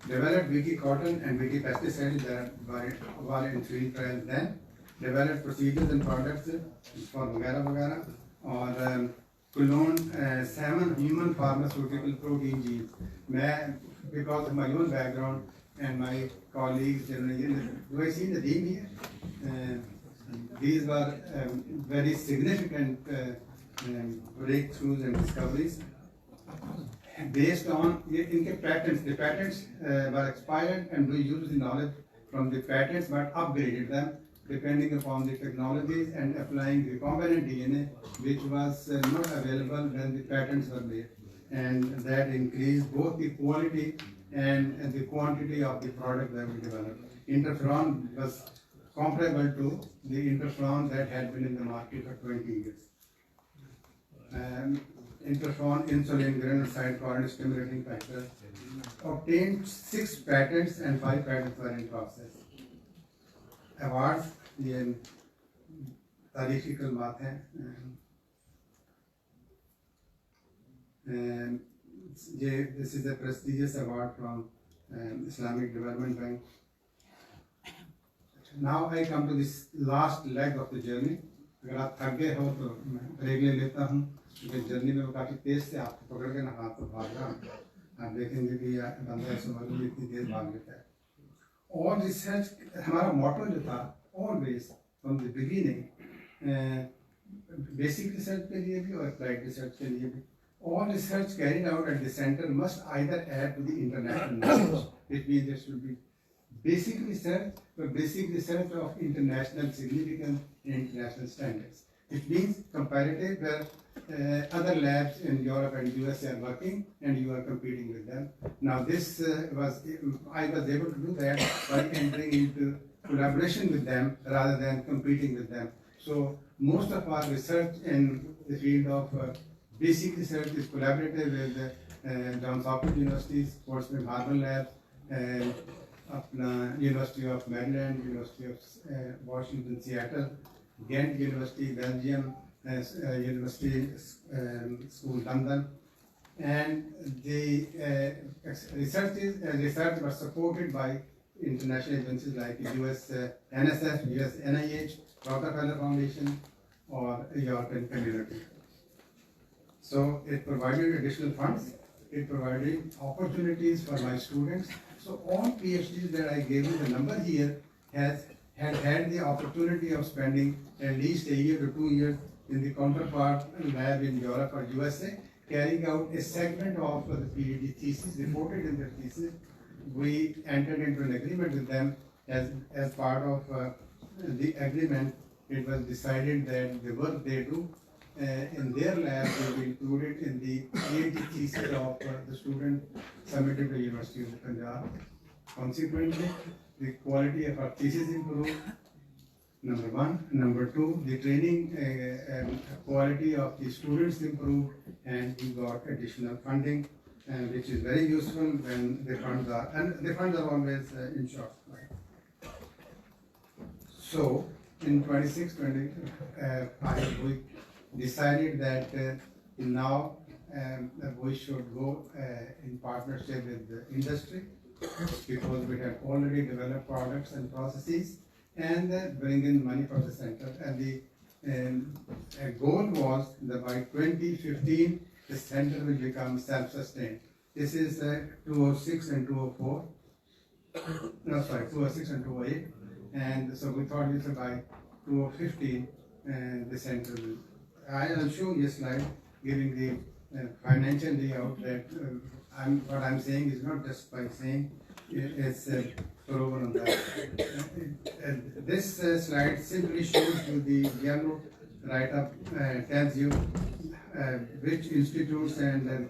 Developed BT cotton and BT pesticides that were in field trials then. Developed procedures and products for वगैरह और cloned 7 human pharmaceutical protein genes. Because of my own background and my colleagues, do I see the theme here? These were very significant breakthroughs and discoveries based on इनके patents. The patents were expired and we used the knowledge from the patents but upgraded them depending upon the technologies and applying recombinant DNA, which was not available when the patents were made. And that increased both the quality and the quantity of the product that we developed. Interferon was comparable to the interferon that had been in the market for 20 years. Interferon, insulin, granulocyte, colony stimulating factor, obtained 6 patents and 5 patents were in process. Awards, ये तारीखी कलमात हैं. This is a prestigious award from Islamic Development Bank. Now I come to this last leg of the journey. अगर आप थक गए हो तो मैं ब्रेक ले लेता हूँ, क्योंकि जर्नी में वो काफ़ी तेज से आपको पकड़ के ना हाथ तो भाग रहा हूँ. आप देखेंगे कि बंदा ऐसे मालूम इतनी तेज भाग लेता है. और रिसर्च हमारा मोटो जो था, always from the beginning, basic research के लिए भी और applied research के लिए भी, all research carried out at the center must either add to the international knowledge, which means there should be basic research, but basic research of international significance and international standards. It means comparative where other labs in Europe and US are working and you are competing with them. Now this I was able to do that by entering into collaboration with them rather than competing with them. So most of our research in the field of basic research is collaborative with Johns Hopkins University, Portsmouth Harbour Lab, University of Maryland, University of Washington, Seattle, Ghent University, Belgium, University School, London, and the research was supported by international agencies like US NSF, US NIH, Rockefeller Foundation, or European Community. So it provided additional funds, it provided opportunities for my students. So all PhDs that I gave you the number here had the opportunity of spending at least a year to 2 years in the counterpart lab in Europe or USA, carrying out a segment of the PhD thesis, reported in their thesis. We entered into an agreement with them. As part of the agreement, it was decided that the work they do in their lab will be included in the PhD thesis of the student submitted to the University of Punjab. Consequently, the quality of our thesis improved, number one. Number two, the training quality of the students improved, and we got additional funding, which is very useful when the funds are always in short supply. So in 26-25, we decided that now we should go in partnership with the industry, because we have already developed products and processes, and bring in money from the center. And the goal was that by 2015, the center will become self-sustained. This is 206 and 204. No, sorry, 206 and 208. And so we thought this by 2015, the center will. I'll show you a slide giving the financial layout that what I'm saying is not just by saying, it's proven on that. This slide simply shows you the yellow write-up, tells you which institutes and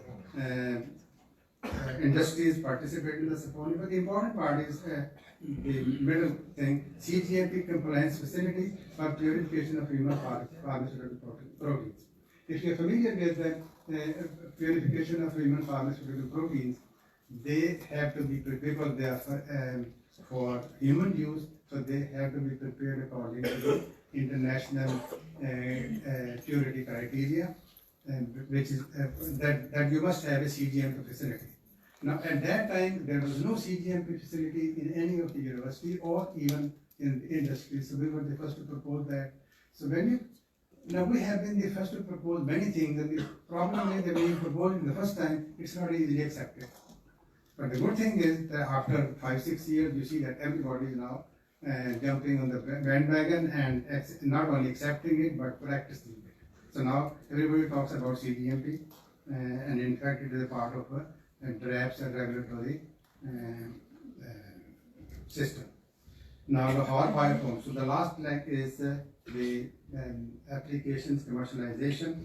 industries participate in the Saponi. But the important part is the middle thing, CGMP compliance facility for purification of human pharmaceutical proteins. If you're familiar with the purification of human pharmaceutical proteins, they have to be prepared, because they are for human use, so they have to be prepared according to the international purity criteria, which is that you must have a CGMP facility. Now at that time there was no CGMP facility in any of the university or even in the industry, so we were the first to propose that. So now we have been the first to propose many things, and the problem is that when you propose it the first time, it's not easily accepted. But the good thing is that after 5-6 years, you see that everybody is now jumping on the bandwagon and not only accepting it, but practicing it. So now everybody talks about CGMP, and in fact it is a part of a DRAPS and regulatory system. Now Lahore Biofoam. So the last leg is the applications commercialization.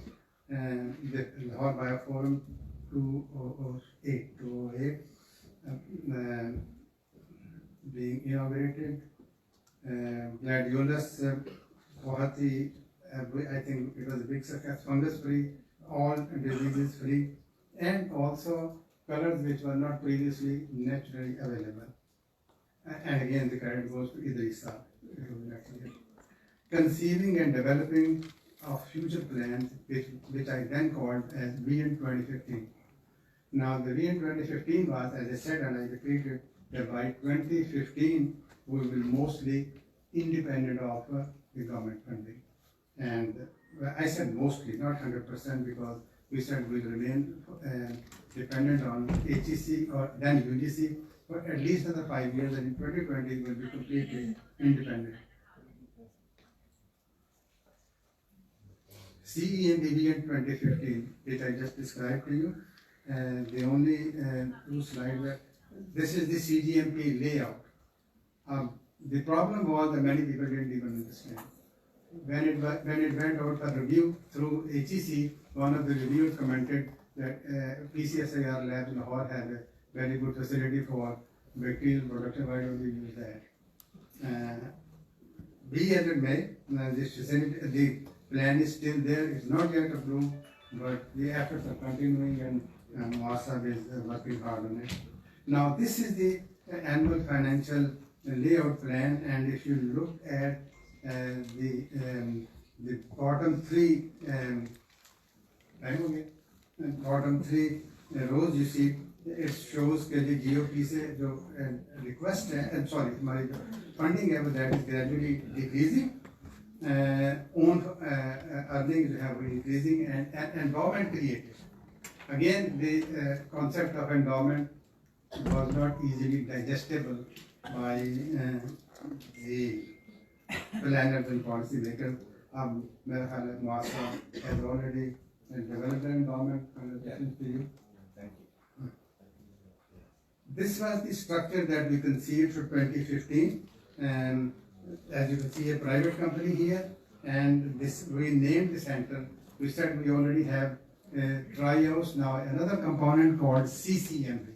The Lahore Biofoam 2008 being inaugurated. Gladiolus, I think it was a big success. Fungus free, all diseases free, and also colors which were not previously naturally available. And again, the credit goes to Idrisa. Conceiving and developing of future plans, which I then called as Vision 2015. Now, the Vision 2015 was, as I said, and I repeated, that by 2015, we will mostly independent of the government funding. And I said mostly, not 100%, because we said we'll remain dependent on HEC or then UGC for at least another 5 years, and in 2020 we'll be completely independent. CEMB Vision 2015, which I just described to you, the only two slides were, this is the CGMP layout. The problem was that many people didn't even understand. When it went out for review through HEC, one of the reviewers commented that PCSIR lab in Lahore had a very good facility for bacterial production. Why don't we use that? Be as it may, this facility, the plan is still there. It's not yet approved, but the efforts are continuing, and MASAB is working hard on it. Now, this is the annual financial layout plan, and if you look at the bottom three rows, you see it shows that the GOP se jo request hai, sorry, my funding level that is gradually decreasing, own earnings have been increasing, and endowment created. Again, the concept of endowment was not easily digestible by the planners and policy makers. MASA has already developed an endowment. Congratulations to you. Thank you. This was the structure that we conceived for 2015. As you can see, a private company here, and this we named the center. We said we already have trios. Now another component called CCMB.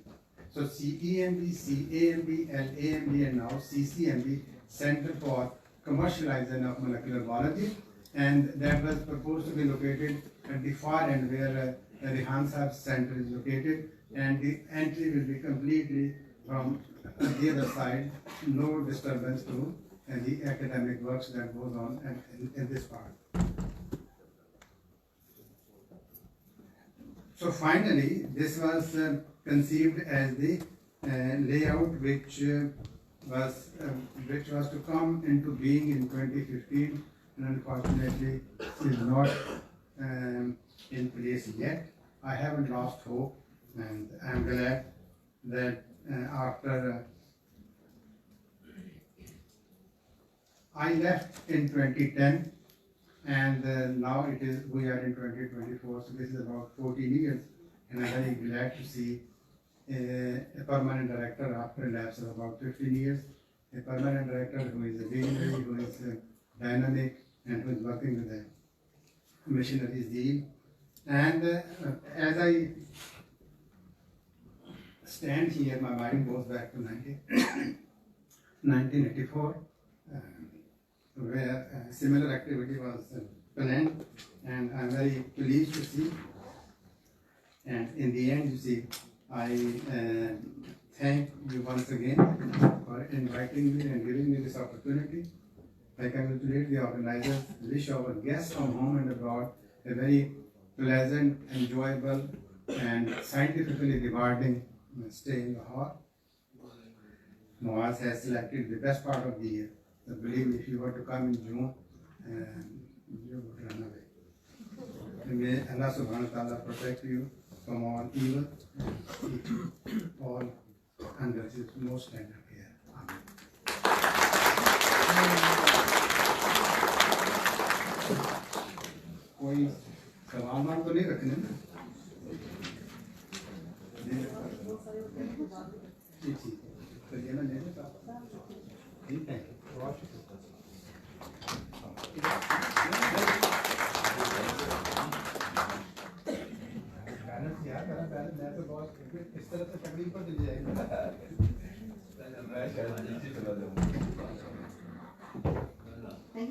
So CEMB, CAMB, LAMB, and now CCMB, Center for Commercialization of Molecular Biology, and that was proposed to be located at the far end where the Rehan Saab Center is located, and the entry will be completely from the other side, no disturbance to the academic works that goes on in this part. So finally, this was conceived as the layout which was to come into being in 2015, and unfortunately is not in place yet. I haven't lost hope, and I'm glad that after I left in 2010, and now we are in 2024, so this is about 14 years, and I'm very glad to see a permanent director after a lapse of about 15 years, a permanent director who is a visionary, who is dynamic, and who is working with the missionary zeal. And as I stand here, my mind goes back to 1984, where similar activity was planned, and I'm very pleased to see. And in the end, you see, I thank you once again for inviting me and giving me this opportunity. I congratulate the organizers, wish our guests from home and abroad a very pleasant, enjoyable, and scientifically rewarding stay in Lahore. Nawaz has selected the best part of the year. I believe if you were to come in June, you would run away. May Allah subhanahu wa ta'ala protect you from all evil, and keep all under His most tender care. Amen. कोई सवाल तो नहीं रखने ना? ठीक है, तो ये ना ठीक है। Thank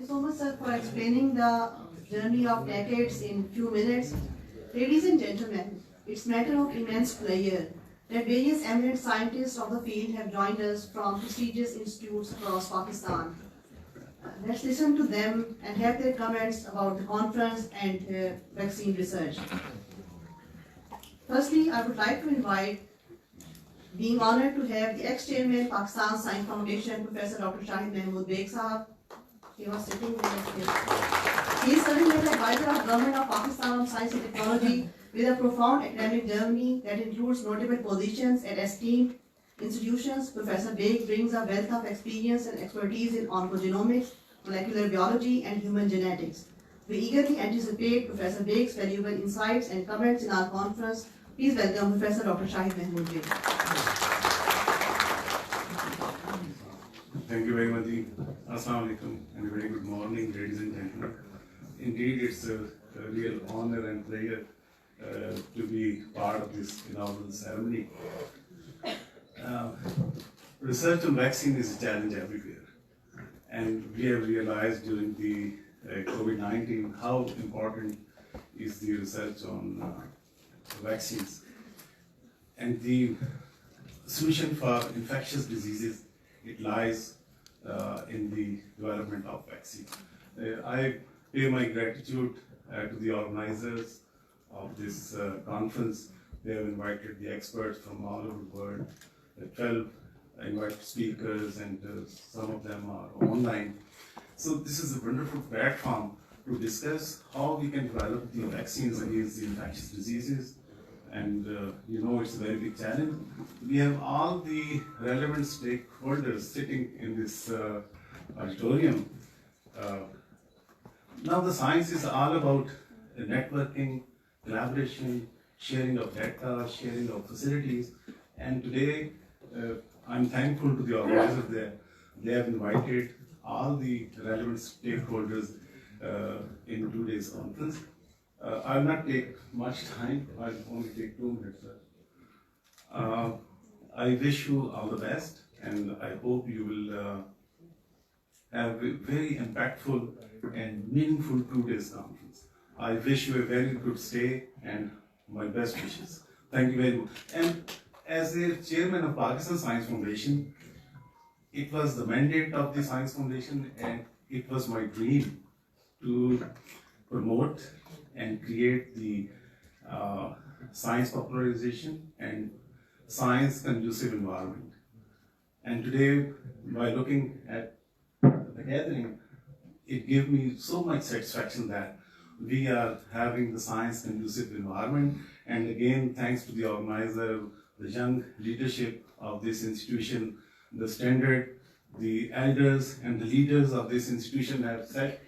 you so much, sir, for explaining the journey of decades in few minutes. Ladies and gentlemen, it's matter of immense pleasure that various eminent scientists of the field have joined us from prestigious institutes across Pakistan. Let's listen to them and have their comments about the conference and vaccine research. Firstly, I would like to invite, being honored to have the ex-chairman Pakistan Science Foundation, Professor Dr. Shahid Mahmood Beg Sahab. He was sitting with us here. He is serving as advisor of Government of Pakistan on Science and Technology with a profound academic journey that includes notable positions at esteemed institutions. Professor Beg brings a wealth of experience and expertise in oncogenomics, molecular biology, and human genetics. We eagerly anticipate Professor Beg's valuable insights and comments in our conference. Please welcome Professor Dr. Shahid Mahmood Beg. Thank you very much. Assalamu alaikum and a very good morning, ladies and gentlemen. Indeed, it's a real honor and pleasure to be part of this inaugural ceremony. Research on vaccine is a challenge everywhere, and we have realized during the COVID-19 how important is the research on vaccines. And the solution for infectious diseases, it lies in the development of vaccines. I pay my gratitude to the organizers of this conference. They have invited the experts from all over the world, 12 invited speakers, and some of them are online. So this is a wonderful platform to discuss how we can develop the vaccines against the infectious diseases. And you know, it's a very big challenge. We have all the relevant stakeholders sitting in this auditorium. Now the science is all about networking, collaboration, sharing of data, sharing of facilities. And today, I'm thankful to the organizers there. They have invited all the relevant stakeholders in today's conference. I will not take much time, I'll only take 2 minutes. I wish you all the best, and I hope you will have a very impactful and meaningful 2 days conference. I wish you a very good stay and my best wishes. Thank you very much. And as a chairman of Pakistan Science Foundation, it was the mandate of the Science Foundation, and it was my dream to promote and create the science popularization and science conducive environment. And today, by looking at the gathering, it gave me so much satisfaction that we are having the science conducive environment. And again, thanks to the organizer, the young leadership of this institution, the standard, the elders and the leaders of this institution have set.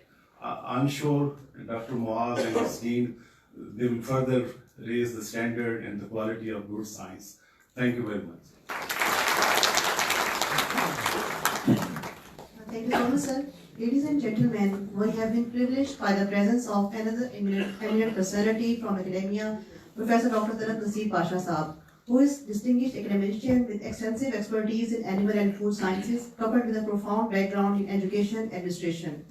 I'm sure Dr. Moaz and his team, they will further raise the standard and the quality of good science. Thank you very much. Thank you so much, sir. Ladies and gentlemen, we have been privileged by the presence of another eminent personality from academia, Professor Dr. Talat Nasir Pasha Saab, who is distinguished academician with extensive expertise in animal and food sciences, coupled with a profound background in education administration.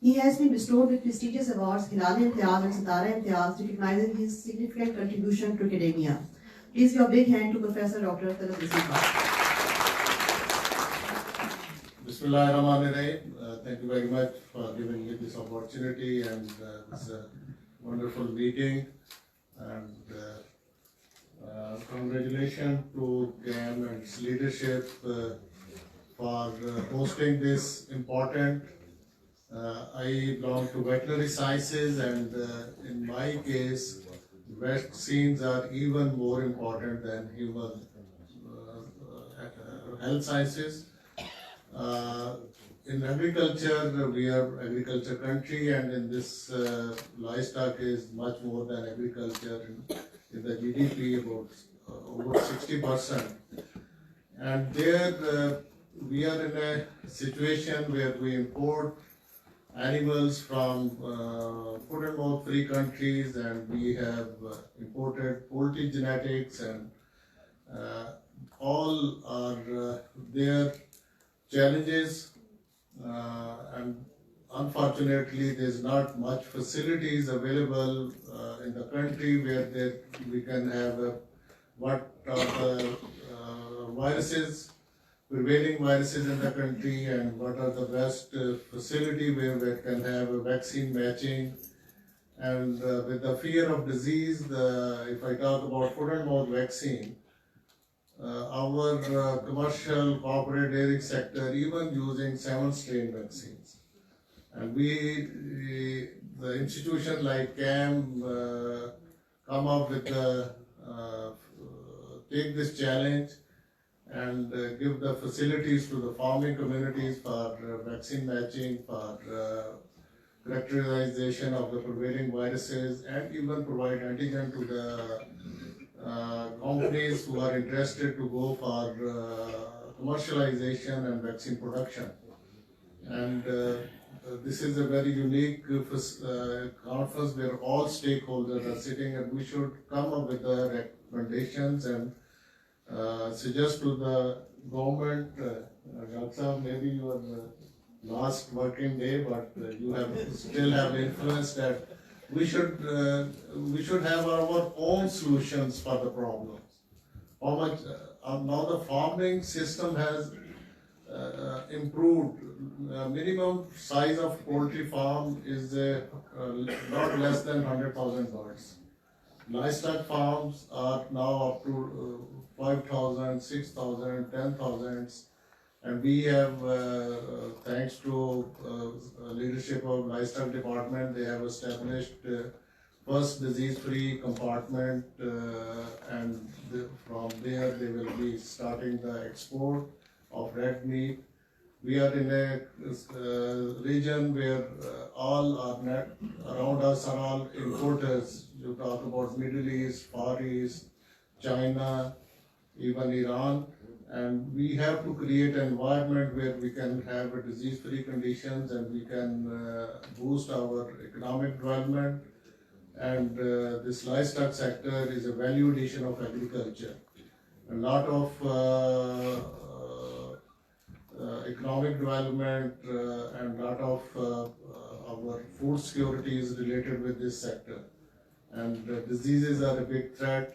He has been bestowed with prestigious awards, Hilal-e-Imtiaz and Sitara-e-Imtiaz, recognizing his significant contribution to academia. Please give a big hand to Professor Dr. Talat Nasir Pasha. Bismillahirrahmanirrahim. Thank you very much for giving me this opportunity and this wonderful meeting. And congratulations to GAM and its leadership for hosting this important. I belong to veterinary sciences, and in my case, vaccines are even more important than human health sciences. In agriculture, we are agriculture country, and in this livestock is much more than agriculture. In the GDP, about over 60%. And there, we are in a situation where we import animals from foot and mouth free countries, and we have imported poultry genetics, and all are their challenges, and unfortunately there's not much facilities available in the country where we can have what are the viruses, prevailing viruses in the country, and what are the best facility where we can have a vaccine matching. And with the fear of disease, if I talk about foot and mouth vaccine, our commercial corporate dairy sector even using 7 strain vaccines. And the institution like CEMB come up with take this challenge and give the facilities to the farming communities for vaccine matching, for characterization of the prevailing viruses, and even provide antigen to the companies who are interested to go for commercialization and vaccine production. And this is a very unique conference where all stakeholders are sitting, and we should come up with the recommendations and suggest to the government. Dr. Saab, maybe your last working day, but you still have influence that we should have our own solutions for the problems. How much now the farming system has improved. Minimum size of poultry farm is not less than 100,000 birds. Livestock farms are now up to 5,000, 6,000, 10,000, and we have, thanks to leadership of livestock department, they have established first disease-free compartment, and from there they will be starting the export of red meat. We are in a region where all are around us are all importers. You talk about Middle East, Far East, China, even Iran, and we have to create an environment where we can have a disease-free conditions, and we can boost our economic development. And this livestock sector is a value addition of agriculture. A lot of economic development and lot of our food security is related with this sector. And diseases are a big threat,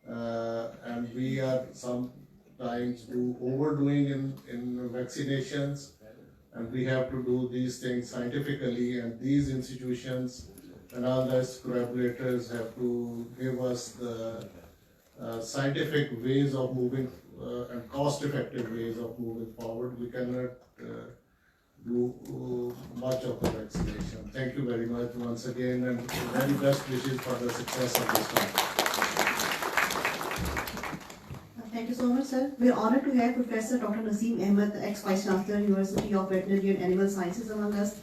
and we are sometimes overdoing in vaccinations, and we have to do these things scientifically, and these institutions and all those collaborators have to give us the scientific ways of moving and cost-effective ways of moving forward. We cannot do much of the vaccination. Thank you very much once again, and very best wishes for the success of this conference. Thank you so much, sir. We are honored to have Professor Dr. Naseem Ahmed, ex-Vice Chancellor, University of Veterinary and Animal Sciences, among us.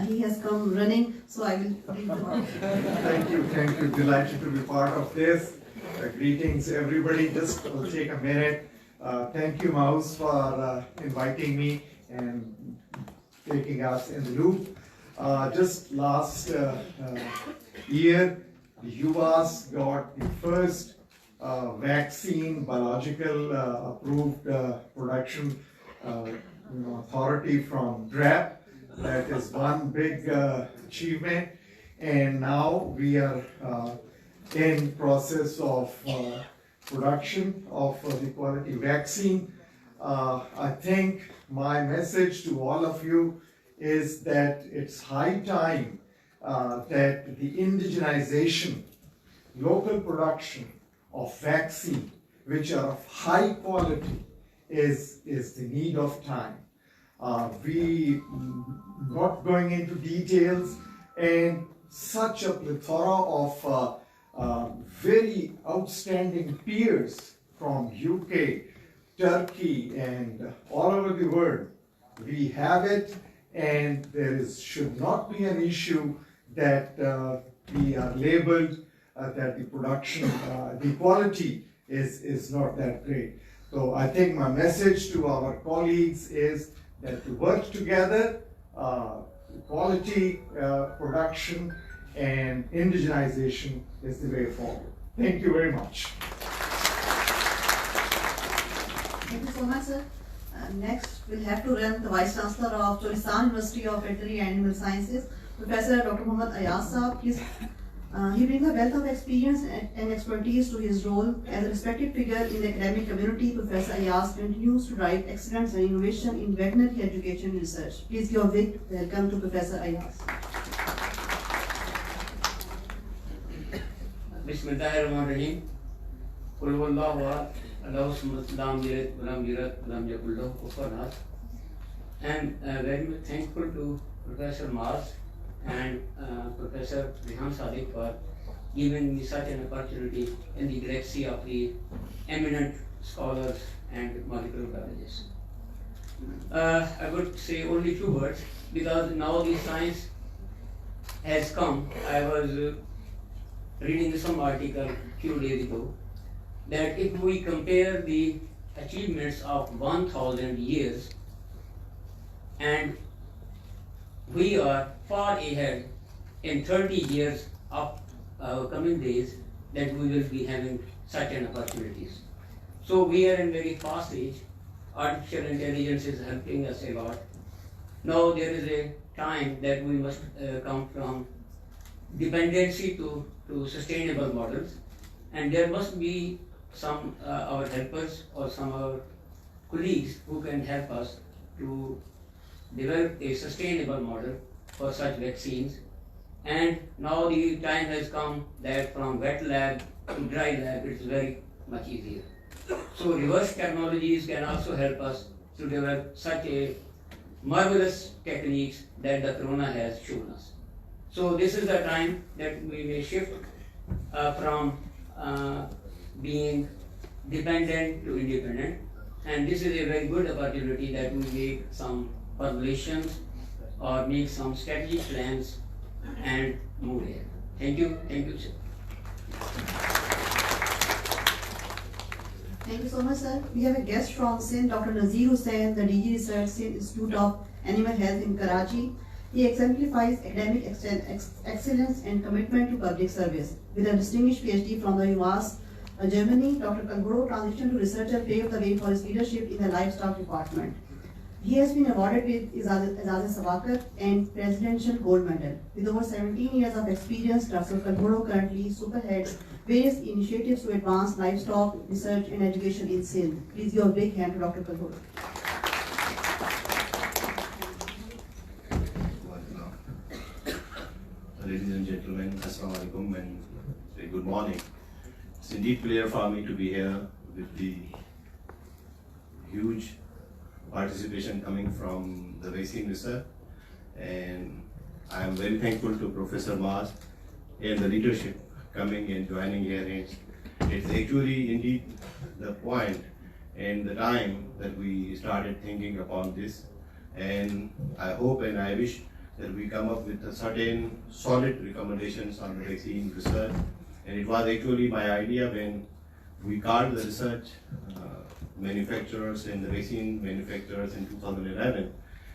He has come running, so I will leave the mic. Thank you. Delighted to be part of this. Greetings, everybody. Just will take a minute. Thank you, Maus, for inviting me and taking us in the loop. Just last year, the U.S. got the first vaccine biological approved production authority from DRAP. That is one big achievement, and now we are in process of production of the quality vaccine. I think my message to all of you is that it's high time that the indigenization, local production of vaccine, which are of high quality, is the need of time. We not going into details, and such a plethora of very outstanding peers from UK, Turkey, and all over the world. We have it, and there should not be an issue that we are labeled that the production, the quality is not that great. So I think my message to our colleagues is that to work together, quality production and indigenization is the way forward. Thank you very much. Thank you so much, sir. Next, we'll have to run the Vice Chancellor of Cholistan University of Veterinary and Animal Sciences, Professor Dr. Muhammad Ayaz Saab. Please, he brings a wealth of experience and expertise to his role as a respected figure in the academic community. Professor Ayaz continues to drive excellence and innovation in veterinary education and research. Please give a big welcome to Professor Ayaz. Bismillahirrahmanirrahim. Qul huwallahu ahad, Allahu samad, lam yalid walam yulad walam yakul lahu kufuwan ahad. I am very much thankful to Professor Mars and Professor Rehan Sadiq for giving me such an opportunity in the galaxy of the eminent scholars and molecular biologists. I would say only few words because now the science has come. I was reading some article few days ago that if we compare the achievements of 1,000 years and we are far ahead in 30 years of coming days that we will be having such an opportunities. So we are in very fast age. Artificial intelligence is helping us a lot. Now there is a time that we must come from dependency to sustainable models, and there must be some our helpers or some our colleagues who can help us to develop a sustainable model for such vaccines. And now the time has come that from wet lab to dry lab it's very much easier. So reverse technologies can also help us to develop such a marvelous techniques that the corona has shown us. So this is the time that we may shift from being dependent to independent, and this is a very good opportunity that we make some formulations or make some strategic plans and move ahead. Thank you, sir. Thank you so much, sir. We have a guest from CEMB, Dr. Nazir Hussain, the DG Research CEMB Institute of Animal Health in Karachi. He exemplifies academic excellence and commitment to public service. With a distinguished PhD from the US, Germany, Dr. Kanguro transitioned to researcher paved the way for his leadership in the livestock department. He has been awarded with Izaz Sabakar and Presidential Gold Medal. With over 17 years of experience, Dr. Kanguro currently superheads various initiatives to advance livestock research and education in CEMB. Please give a big hand to Dr. Kanguro. Ladies and gentlemen, Assalamu alaikum and very good morning. It's indeed a pleasure for me to be here with the huge participation coming from the vaccine research, and I am very thankful to Professor Mars and the leadership coming and joining here. It's actually indeed the point and the time that we started thinking upon this, and I hope and I wish that we come up with a certain solid recommendations on the vaccine research. And it was actually my idea when we called the research manufacturers and the vaccine manufacturers in 2011.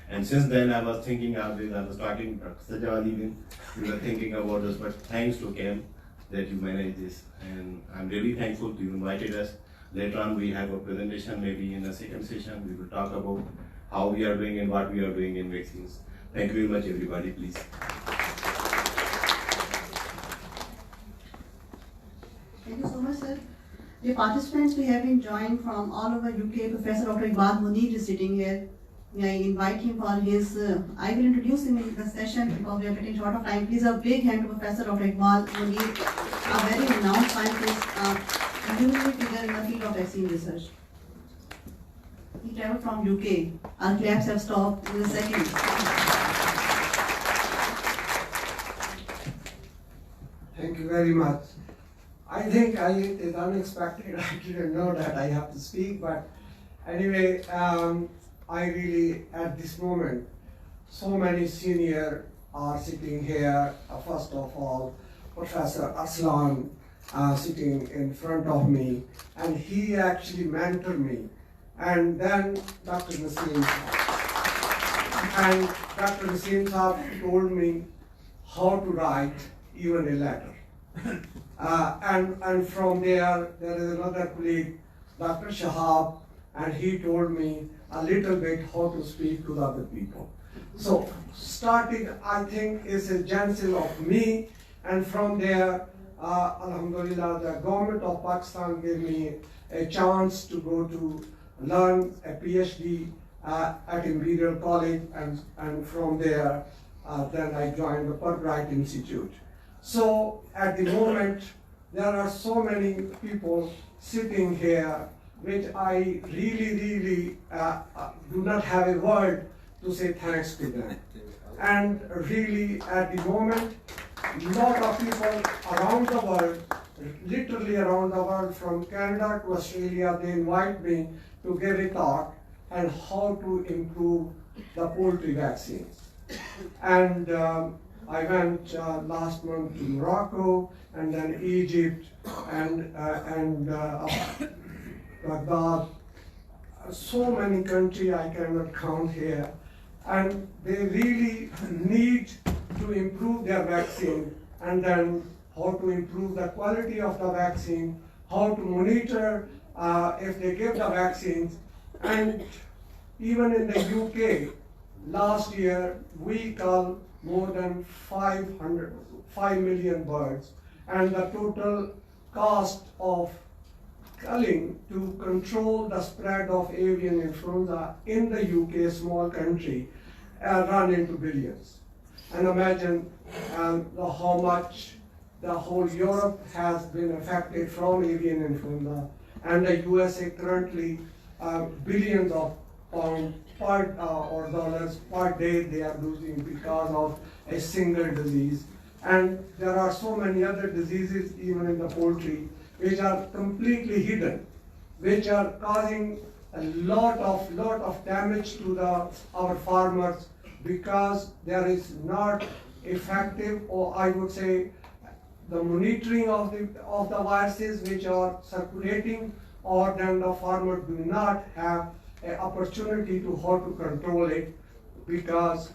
And since then I was thinking of this, I was talking to Sajjad even, we were thinking about this, but thanks to CEMB that you manage this. And I'm really thankful you invited us. Later on we have a presentation, maybe in the second session, we will talk about how we are doing and what we are doing in vaccines. Thank you very much, everybody, please. Thank you so much, sir. The participants we have been joined from all over UK. Professor Dr. Iqbal Munir is sitting here. May I invite him for his, I will introduce him in the session because we are getting short of time. Please a big hand to Professor Dr. Iqbal Munir, a very renowned scientist, a luminary figure in the field of vaccine research. He traveled from UK. Our claps have stopped in a second. Thank you very much. I think it is unexpected. I didn't know that I have to speak, but anyway, I really, at this moment, so many senior are sitting here. First of all, Professor Aslan, sitting in front of me, and he actually mentored me. And then Dr. Naseem Saab. And Dr. Naseem Saab told me how to write even a letter. And from there is another colleague, Dr. Shahab, and he told me a little bit how to speak to the other people. So starting, I think, is a genesis of me, and from there, Alhamdulillah, the government of Pakistan gave me a chance to go to learn a PhD at Imperial College, and from there, then I joined the Fulbright Institute. So at the moment, there are so many people sitting here which I really do not have a word to say thanks to them. And really at the moment, a lot of people around the world, literally around the world, from Canada to Australia, they invite me to give a talk on how to improve the poultry vaccines. And I went last month to Morocco, and then Egypt, and Baghdad. So many countries I cannot count here. And they really need to improve their vaccine, and then how to improve the quality of the vaccine, how to monitor if they give the vaccines. And even in the UK, last year we culled more than 5 million birds, and the total cost of culling to control the spread of avian influenza in the UK, small country, run into billions. And imagine how much the whole Europe has been affected from avian influenza, and the USA currently billions of pounds or dollars per day they are losing because of a single disease. And there are so many other diseases even in the poultry which are completely hidden, which are causing a lot of damage to our farmers, because there is not effective, or I would say, the monitoring of the viruses which are circulating, or then the farmers do not have an opportunity to how to control it, because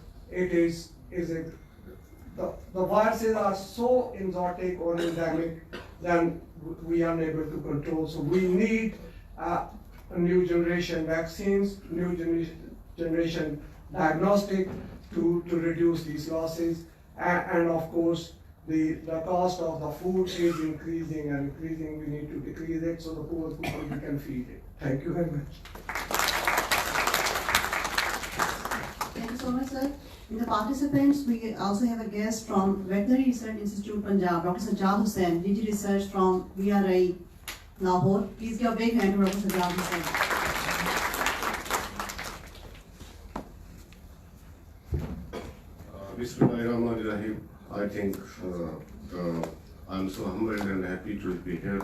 the viruses are so exotic or endemic, then we are unable to control. So we need a new generation vaccines, new generation diagnostic to reduce these losses. And of course, the cost of the food is increasing and increasing. We need to decrease it so the poor people can feed it. Thank you very much. Thank you so much, sir. In the participants, we also have a guest from Veterinary Research Institute, Punjab, Dr. Sajjad Hussain, DG Research from VRI, Lahore. Please give a big hand to Dr. Sajjad Hussain. Bismillahirrahmanirrahim. I think I'm so humbled and happy to be here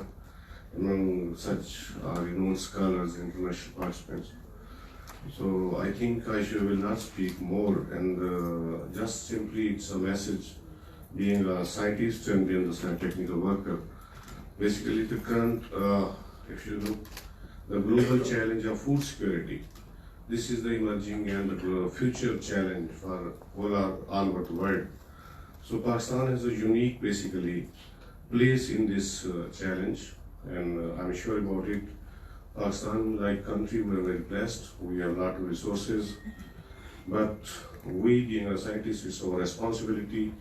among such renowned scholars and international participants. So I think I will not speak more, and just simply it's a message, being a scientist and being a technical worker. Basically the current, if you look, the global challenge of food security, this is the emerging and the future challenge for all over the world. So Pakistan has a unique, basically, place in this challenge, and I'm sure about it. Pakistan, like country, we are very blessed. We have a lot of resources, but we, being a scientist, it's our responsibility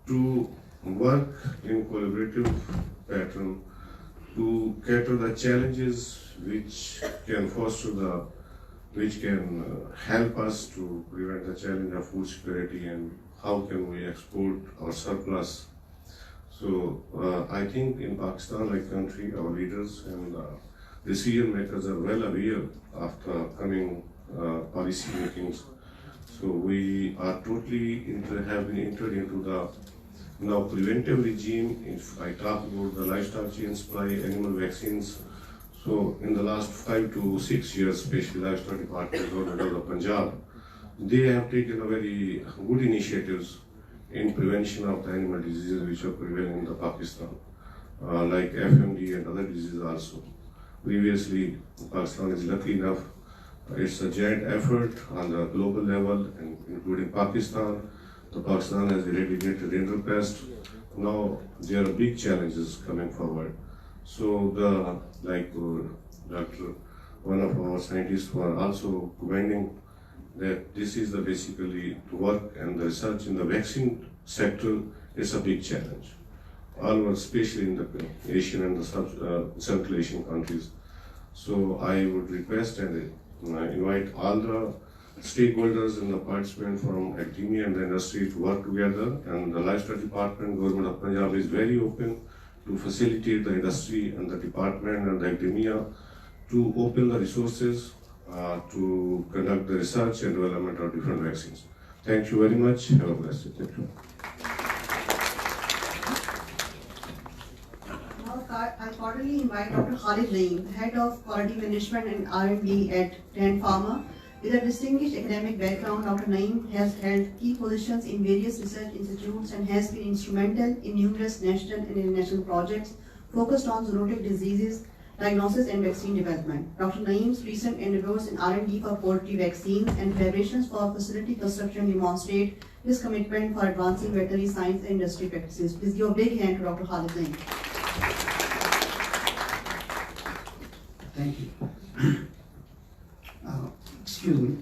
to work in collaborative pattern to cater the challenges which can foster which can help us to prevent the challenge of food security, and how can we export our surplus. So I think in Pakistan, like country, our leaders and decision makers are well aware of the coming policy makings. So we are totally have been entered into the now preventive regime. If I talk about the livestock chain supply, animal vaccines, so in the last 5 to 6 years, especially livestock department, government of Punjab, they have taken a very good initiatives in prevention of the animal diseases which are prevailing in the Pakistan. like FMD and other diseases also. Previously, Pakistan is lucky enough. It's a joint effort on the global level, and including Pakistan. Pakistan has eradicated rinderpest. Now there are big challenges coming forward. So Dr. One of our scientists were also commending that this is the basically work and the research in the vaccine sector is a big challenge. All especially in the Asian and the Central Asian countries. So I would request and invite all the stakeholders and the participants from academia and the industry to work together, and the Livestock Department, Government of Punjab is very open to facilitate the industry and the department and the academia to open the resources to conduct the research and development of different vaccines. Thank you very much. Have a blessed day. I cordially invite Dr. Khalid Naeem, Head of Quality Management and R&D at Grand Pharma. With a distinguished academic background, Dr. Naeem has held key positions in various research institutes and has been instrumental in numerous national and international projects focused on zoonotic diseases, diagnosis and vaccine development. Dr. Naeem's recent endeavors in R&D for poultry vaccines and collaborations for facility construction demonstrate his commitment for advancing veterinary science and industry practices. Please give a big hand to Dr. Khalid Naeem. Thank you. Excuse me.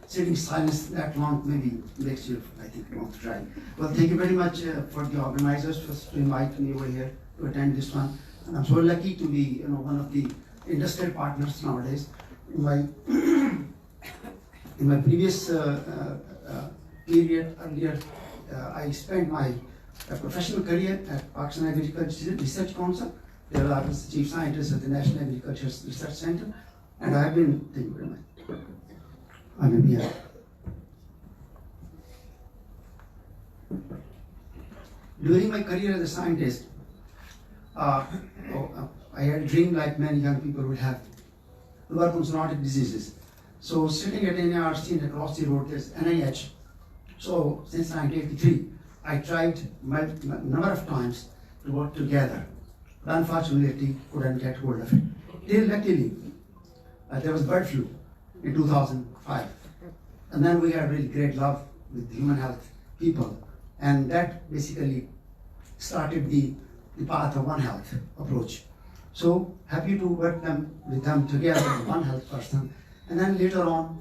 Sitting silence that long maybe makes you, I think, want to try. Well, thank you very much for the organizers for inviting me over here to attend this one. And I'm so lucky to be, one of the industrial partners nowadays. In my previous period earlier, I spent my professional career at Pakistan Agriculture Research Council. There I was the chief scientist at the National Agriculture Research Center, and I have been, thank you very much. I mean, yeah. During my career as a scientist, I had a dream like many young people would have to work on zoonotic diseases. So sitting at NIRC and across the road there's NIH. So since 1983, I tried a number of times to work together, but unfortunately couldn't get hold of it. Till luckily, there was bird flu in 2005. And then we had really great love with the human health people. And that basically started the path of One Health approach. So happy to work with them together, One Health person. And then later on,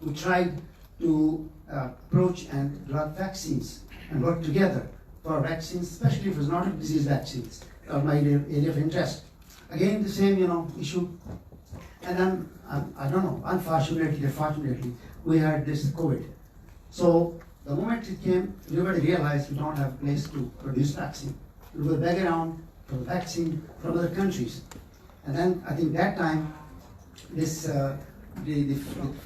we tried to approach and develop vaccines and work together for vaccines, especially for zoonotic disease vaccines, my area of interest. Again, the same, issue. And then, I don't know, unfortunately or fortunately, we had this COVID. So the moment it came, everybody realized we don't have a place to produce vaccine. We were begging around for vaccine from other countries. And then I think that time, this the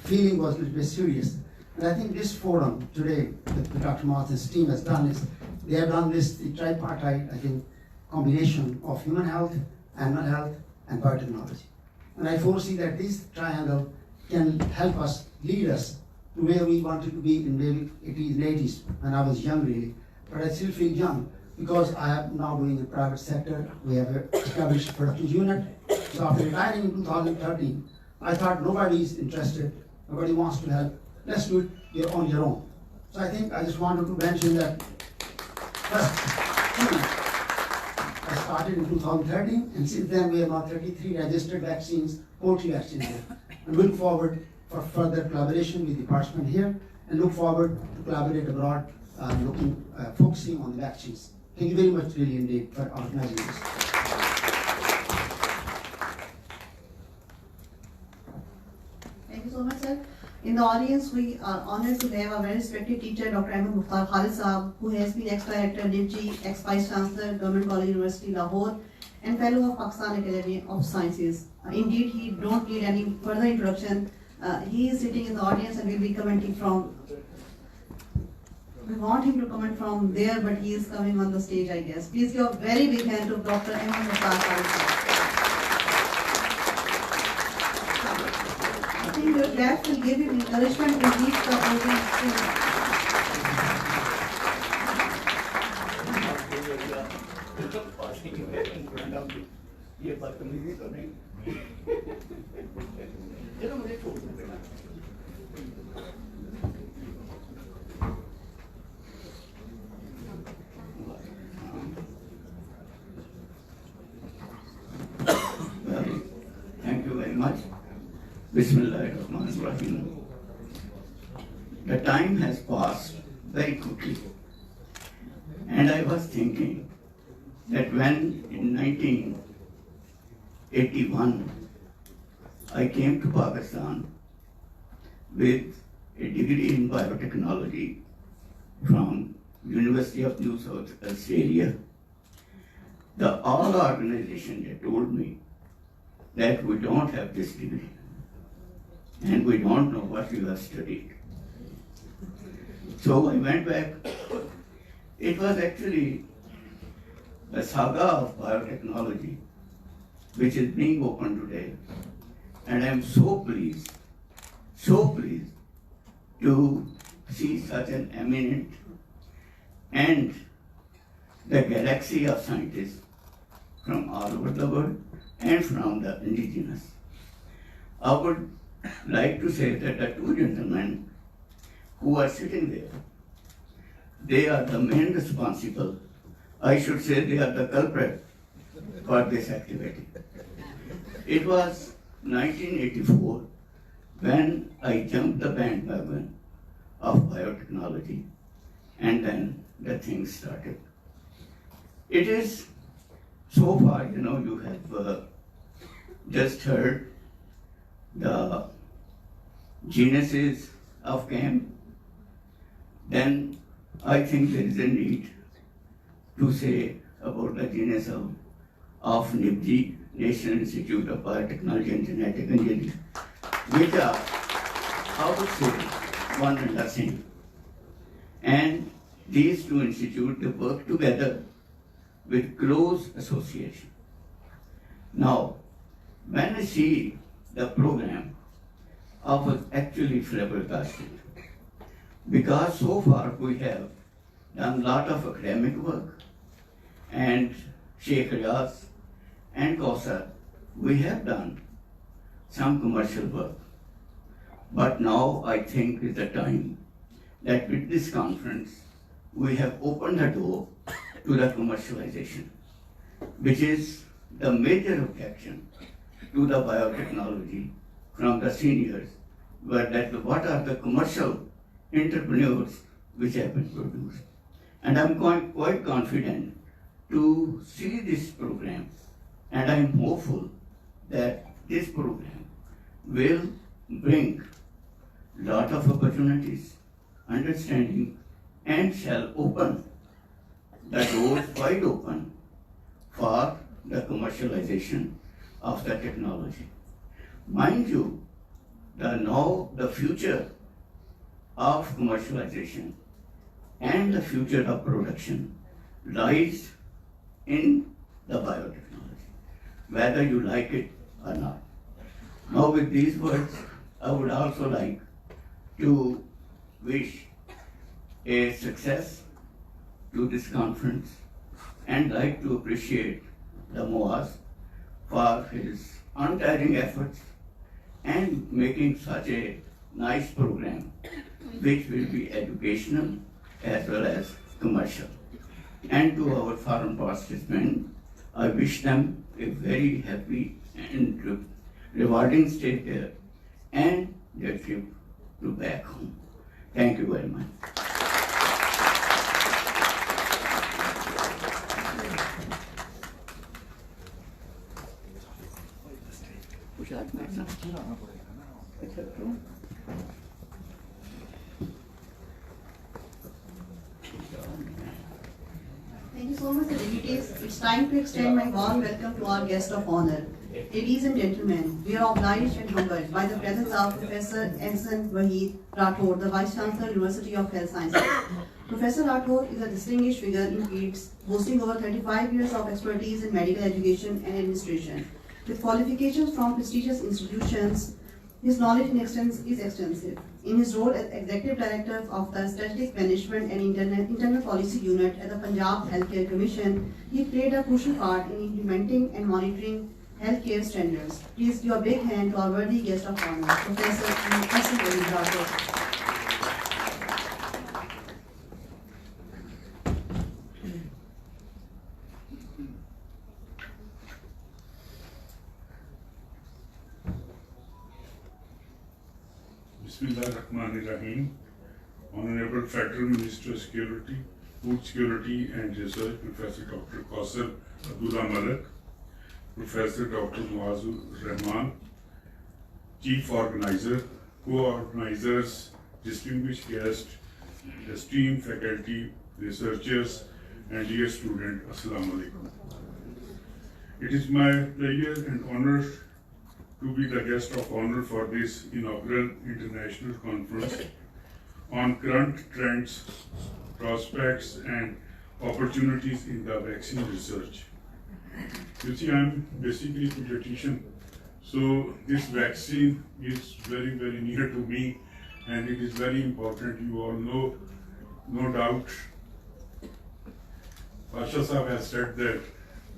feeling was a little bit serious. And I think this forum today that Dr. Martin's team has done is, they have done this the tripartite, I think, combination of human health, animal health, and biotechnology. And I foresee that this triangle can help us, lead us to where we wanted to be in maybe 80s and 80s, when I was young really. But I still feel young because I am now doing the private sector. We have established a production unit. So after retiring in 2013, I thought nobody is interested, nobody wants to help. Let's do it on your own. So I think I just wanted to mention that first, I started in 2013, and since then we have now 33 registered vaccines, poultry vaccines here. And we look forward for further collaboration with the department here, and look forward to collaborate abroad, focusing on the vaccines. Thank you very much, really indeed, for organizing this. Thank you so much, sir. In the audience, we are honored to have a very respected teacher, Dr. Ahmed Mukhtar Khalid Saab, who has been ex-director, NIFG, ex-vice chancellor, Government College University, Lahore, and fellow of Pakistan Academy of Sciences. Indeed, he don't need any further introduction. He is sitting in the audience and will be commenting from. We want him to comment from there, but he is coming on the stage, I guess. Please give a very big hand to Dr. Ahmed Mukhtar Khalid Saab. I think your clap will give him encouragement to reach the audience. ये बदतमीजी तो नहीं चलो मुझे छोड़ दो बेटा Thank you very much. Bismillahirrahmanirrahim. The time has passed very quickly. And I was thinking that when in 1981 I came to Pakistan with a degree in biotechnology from University of New South Australia, the all organization they told me that we don't have this degree and we don't know what you have studied. So I went back. It was actually the saga of biotechnology which is being opened today, and I am so pleased to see such an eminent and the galaxy of scientists from all over the world and from the indigenous. I would like to say that the two gentlemen who are sitting there, they are the main responsible. I should say they are the culprit for this activity. It was 1984 when I jumped the bandwagon of biotechnology, and then the thing started. It is so far, you have just heard the genesis of CEMB. Then I think there is a need to say about the genesis of NIBG, National Institute of Biotechnology and Genetic Engineering, which are, I would say, one and the same. And these two institutes, they work together with close association. Now, when I see the program, I was actually flabbergasted, because so far we have done a lot of academic work, and Sheikh Riaz and Kausar, we have done some commercial work. But now I think is the time that with this conference, we have opened the door to the commercialization, which is the major objection to the biotechnology from the seniors, were that what are the commercial entrepreneurs which have been produced. And I'm quite confident to see this program, and I'm hopeful that this program will bring lot of opportunities, understanding, and shall open the doors wide open for the commercialization of the technology. Mind you, the future of commercialization and the future of production lies in the biotechnology, whether you like it or not. Now with these words, I would also like to wish a success to this conference and like to appreciate the Moaz for his untiring efforts and making such a nice program which will be educational as well as commercial. And to our foreign participants, I wish them a very happy and rewarding stay there and their trip to back home. Thank you very much. Thank you so much, delegates. It's time to extend my warm welcome to our guest of honor. Ladies and gentlemen, we are obliged and humbled by the presence of Professor Ehsan Wahid Rathod, the Vice Chancellor, University of Health Sciences. Professor Rathod is a distinguished figure in fields boasting over 35 years of expertise in medical education and administration. With qualifications from prestigious institutions, his knowledge is extensive. In his role as Executive Director of the Strategic Management and Internal Policy Unit at the Punjab Healthcare Commission, he played a crucial part in implementing and monitoring healthcare standards. Please give a big hand to our worthy guest of honor, Professor Inaugration. Bismillahirrahmanirrahim. Honorable Federal Minister of Security, Food Security and Research, Professor Dr. Kausar Abdullah Malik, Professor Dr. Muazur Rahman, Chief Organizer, co-organizers, distinguished guests, esteemed faculty, researchers, and dear students, Assalamu alaikum. It is my pleasure and honor to be the guest of honor for this inaugural international conference on current trends, prospects, and opportunities in the vaccine research. You see, I'm basically a pediatrician, so this vaccine is very, very near to me, and it is very important. You all know, no doubt, Pasha Sahab has said that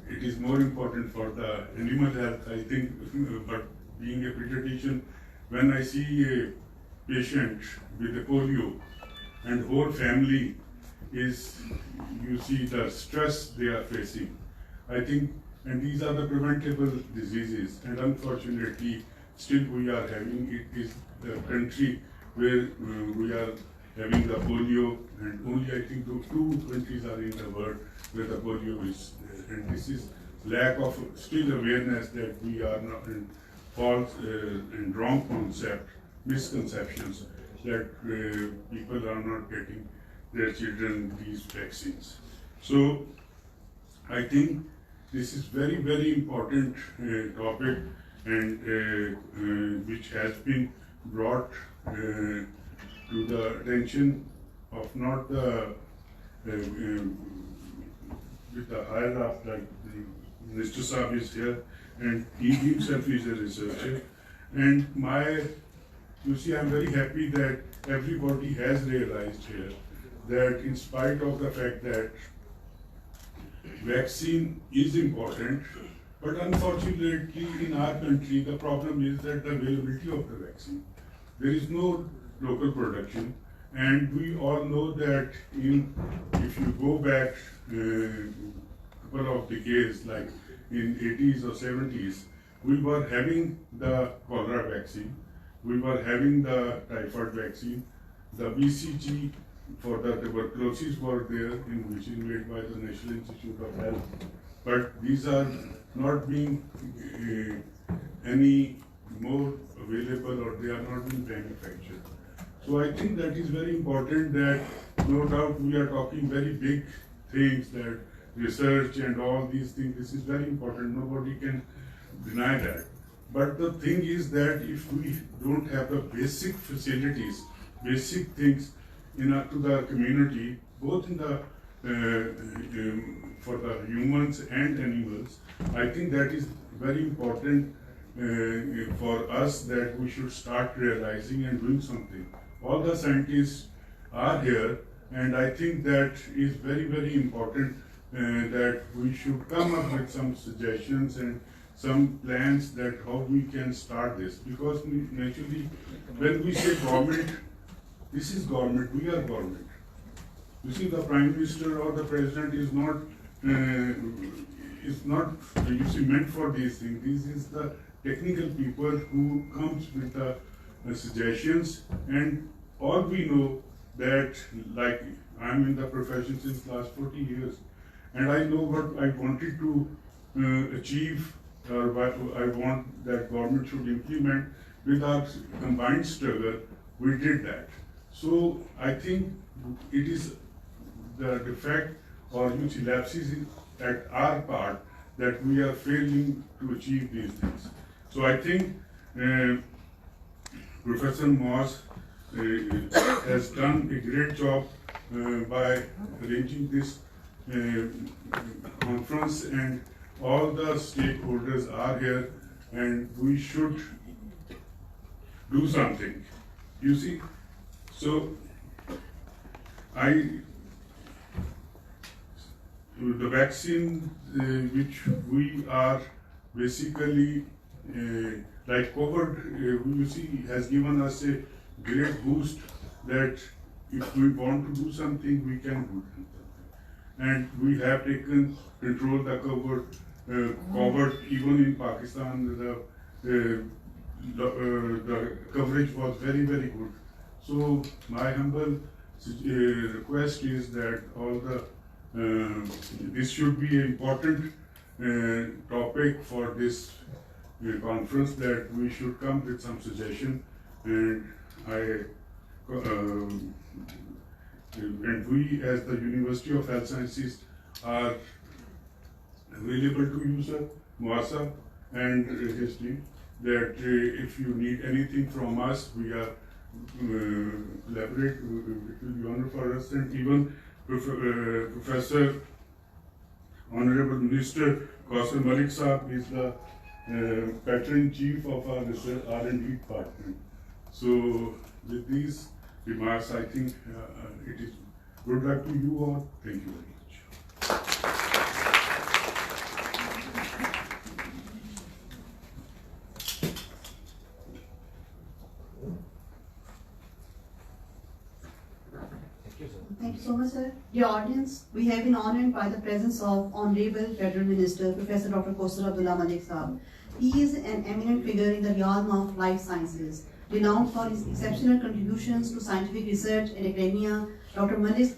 it is more important for the animal health, I think, but being a pediatrician, when I see a patient with a polio and whole family is, you see the stress they are facing, I think, and these are the preventable diseases, and unfortunately, still we are having, it is the country where we are having the polio, and only I think two countries are in the world where the polio is, and this is lack of still awareness that we are not in false and wrong concept, misconceptions that people are not getting their children these vaccines. So I think this is very, very important topic, and which has been brought to the attention of not the with the higher up, like the Minister Saab is here, and he himself is a researcher. And you see, I'm very happy that everybody has realized here that in spite of the fact that vaccine is important, but unfortunately in our country the problem is that the availability of the vaccine. There is no local production, and we all know that if you go back a couple of decades, like in 80s or 70s, we were having the cholera vaccine, we were having the typhoid vaccine, the BCG for the tuberculosis were there, which is made by the National Institute of Health, but these are not being any more available, or they are not being manufactured. So I think that is very important, that no doubt we are talking very big things, that research and all these things, this is very important, nobody can deny that. But the thing is that if we don't have the basic facilities, basic things to the community, both in the for the humans and animals, I think that is very important for us, that we should start realizing and doing something. All the scientists are here, and I think that is very, very important that we should come up with some suggestions and some plans that how we can start this. Because naturally, when we say government, this is government, we are government. You see, the Prime Minister or the President is not you see, meant for these things. This is the technical people who comes with the suggestions, and all we know that, like, I'm in the profession since last 40 years, and I know what I wanted to achieve, or what I want that government should implement. With our combined struggle, we did that. So I think it is the defect or which lapses at our part that we are failing to achieve these things. So I think Professor Moss has done a great job by arranging this conference, and all the stakeholders are here, and we should do something. You see, So, the vaccine which we are basically like covered, you see, has given us a great boost that if we want to do something, we can do something. And we have taken control the covered even in Pakistan, the coverage was very, very good. So my humble request is that all the this should be an important topic for this conference, that we should come with some suggestion, and we as the University of Health Sciences are available to use Muasa and his team, that if you need anything from us, we are collaborate. It will be honor for us, and even Professor Honorable Minister Qasim Malik Saab is the patron chief of our R&D department. So with these remarks, I think it is good luck to you all. Thank you very much. Thank you so much, sir. Dear audience, we have been honored by the presence of Honorable Federal Minister, Professor Dr. Qasar Abdullah Malik Saab. He is an eminent figure in the realm of life sciences. Renowned for his exceptional contributions to scientific research and academia, Dr. Malik's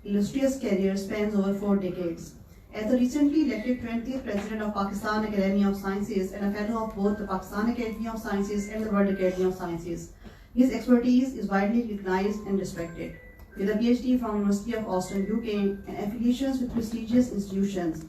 illustrious career spans over 4 decades. As the recently elected 20th President of Pakistan Academy of Sciences and a fellow of both the Pakistan Academy of Sciences and the World Academy of Sciences, his expertise is widely recognized and respected. With a PhD from University of Austin, UK, and affiliations with prestigious institutions,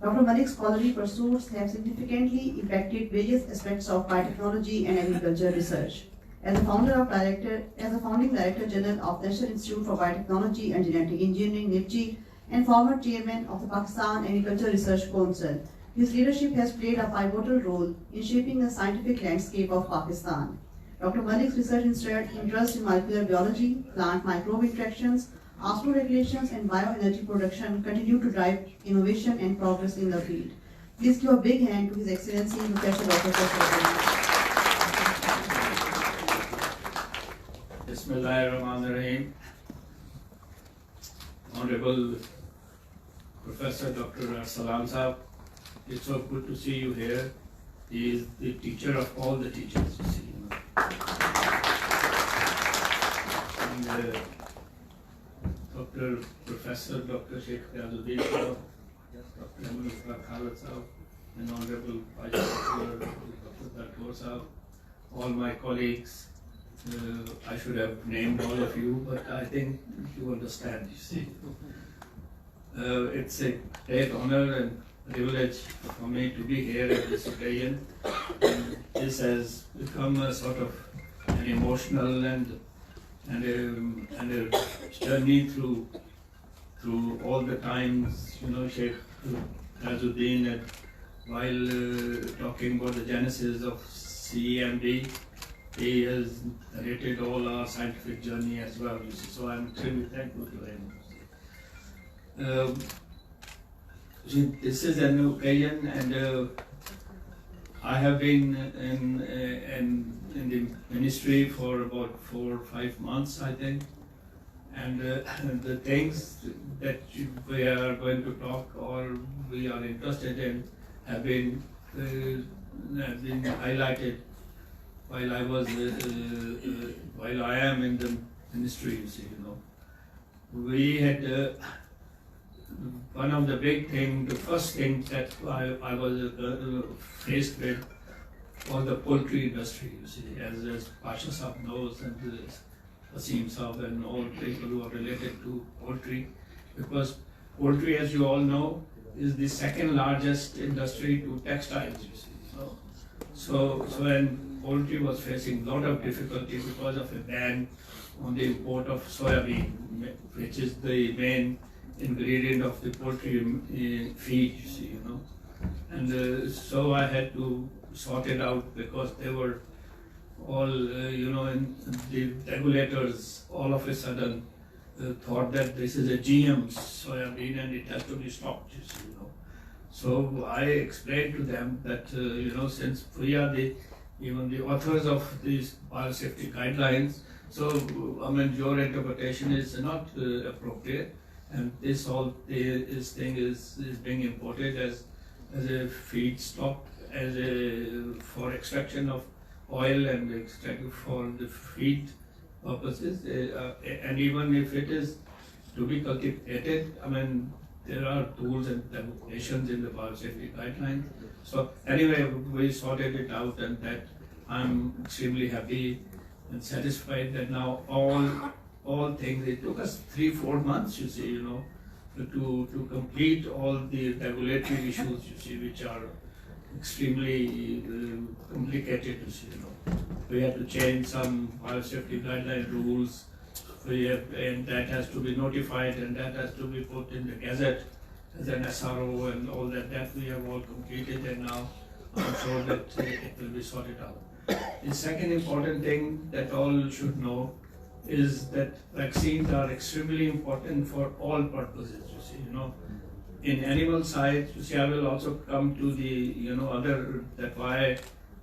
Dr. Malik's scholarly pursuits have significantly impacted various aspects of biotechnology and agriculture research. As a founding Director General of National Institute for Biotechnology and Genetic Engineering, NIPGE, and former Chairman of the Pakistan Agriculture Research Council, his leadership has played a pivotal role in shaping the scientific landscape of Pakistan. Dr. Malik's research interest in molecular biology, plant microbe interactions, osmoregulations, and bioenergy production continue to drive innovation and progress in the field. Please give a big hand to His Excellency Professor Dr. Qasar. Bismillahirrahmanirrahim. Honorable Professor Dr. Salam Saab, it's so good to see you here. He is the teacher of all the teachers, you see. And Professor Dr. Sheikh Riazuddin Saab, Dr. Ahmed Khalid Saab, and Honorable Vice Chancellor Dr. Darkor Saab, all my colleagues. I should have named all of you, but I think you understand, you see. It's a great honor and privilege for me to be here at this occasion. And this has become a sort of an emotional and a journey through all the times, you know, Sheikh Riazuddin, and while talking about the genesis of CEMB, he has narrated all our scientific journey as well, you see. So I'm extremely thankful to him. This is an occasion, and I have been in the ministry for about 4 or 5 months, I think, and the things that we are going to talk or we are interested in have been highlighted while I was while I am in the ministry, you see. You know, we had. One of the big things, the first thing that I was faced with was the poultry industry, you see, as Pasha Saab knows, and Wasim Saab and all people who are related to poultry, because poultry, as you all know, is the second largest industry to textiles, you see. So when poultry was facing a lot of difficulty because of a ban on the import of soybean, which is the main ingredient of the poultry feed, you see, you know. And so I had to sort it out, because they were and the regulators all of a sudden thought that this is a GM soybean and it has to be stopped, you see, So I explained to them that, since we are even the authors of these biosafety guidelines, so, your interpretation is not appropriate, and this whole thing is being imported as a feedstock, for extraction of oil and extraction for the feed purposes, and even if it is to be cultivated, there are tools and regulations in the biosafety guidelines. So anyway, we sorted it out, and that I'm extremely happy and satisfied that now all things, it took us 3-4 months, you see, to complete all the regulatory issues, you see, which are extremely complicated, you see, We had to change some biosafety guideline rules, and that has to be notified, and that has to be put in the Gazette as an SRO, and all that we have all completed, and now I'm sure that it will be sorted out. The second important thing that all should know is that vaccines are extremely important for all purposes, you see, In animal side, you see, I will also come to the, other, that why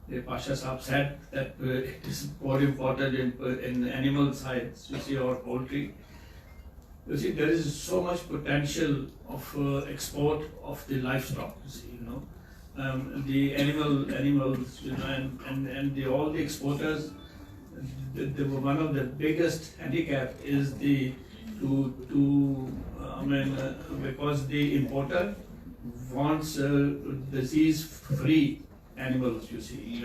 the Pasha Saab said that it is more important in animal side, you see, or poultry. You see, there is so much potential of export of the livestock, you see, the animals, and all the exporters. One of the biggest handicap is because the importer wants disease-free animals, you see,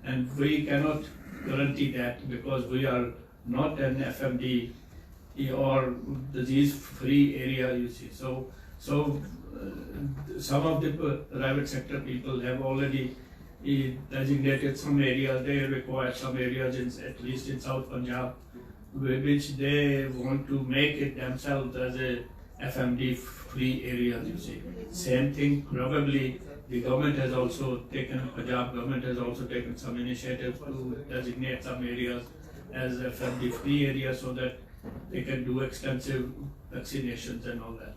and we cannot guarantee that because we are not an FMD or disease-free area, you see. So some of the private sector people have already designated some areas. They require some areas, at least in South Punjab, which they want to make it themselves as a FMD-free area, you see. Same thing, probably the government has also taken, Punjab government has also taken some initiatives to designate some areas as FMD-free areas so that they can do extensive vaccinations and all that.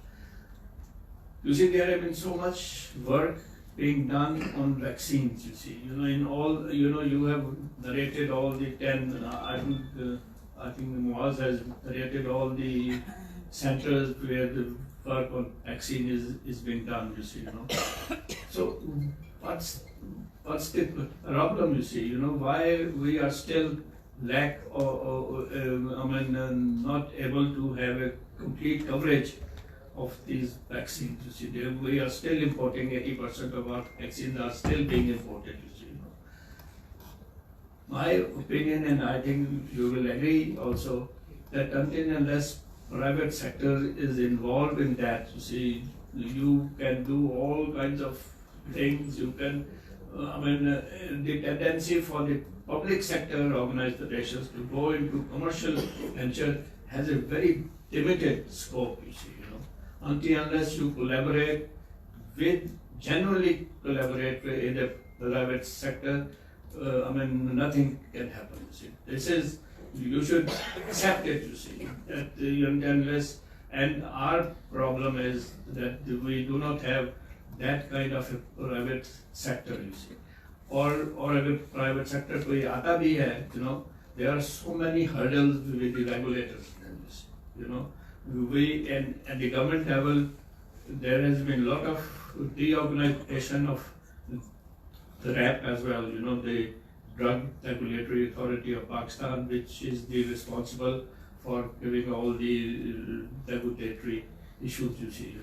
You see, there have been so much work being done on vaccines, you see. In all, you have narrated all the 10, I think Muaz has narrated all the centers where the work on vaccine is being done, you see, So, what's the problem, you see, why we are still lack not able to have a complete coverage of these vaccines, you see. We are still importing, 80% of our vaccines are still being imported, you see. My opinion, and I think you will agree also, that until unless private sector is involved in that, you see, you can do all kinds of things. You can, the tendency for the public sector organizations to go into commercial venture has a very limited scope, you see, until unless you genuinely collaborate with the private sector, nothing can happen, you see. You should accept it, you see, that unless, and our problem is that we do not have that kind of a private sector, you see. Or a private sector koi aata bhi hai, there are so many hurdles with the regulators, we and at the government level, there has been a lot of reorganization of the RAP as well, the Drug Regulatory Authority of Pakistan, which is the responsible for giving all the regulatory issues, you see,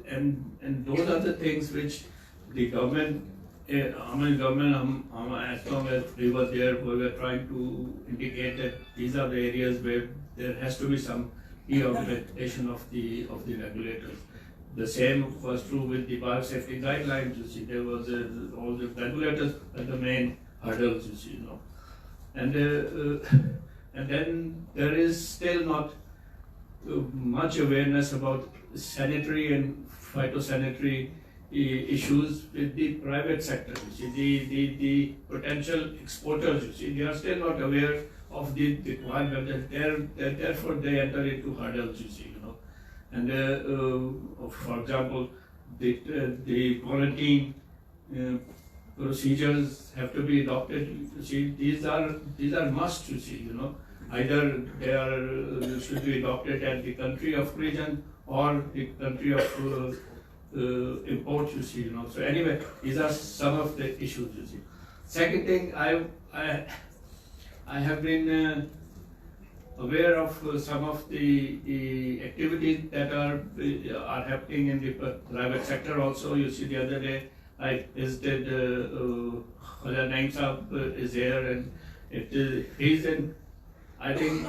and those are the things which the government, as long as we were there, we were trying to indicate that these are the areas where there has to be some reorganization of the regulators. The same was true with the biosafety guidelines, you see. There was all the regulators are the main hurdles, you see, and then there is still not much awareness about sanitary and phytosanitary issues with the private sector. You see, the potential exporters, you see, they are still not aware of the requirement, and therefore they enter into hurdles, you see, you know. And for example, the quarantine procedures have to be adopted. You see, these are must, you see, you know. Either they are should be adopted at the country of origin or the country of import, you see, you know. So anyway, these are some of the issues, you see. Second thing, I have been aware of some of the activities that are happening in the private sector also. You see, the other day I visited Khaja Naim Saab is here, and he's in, I think,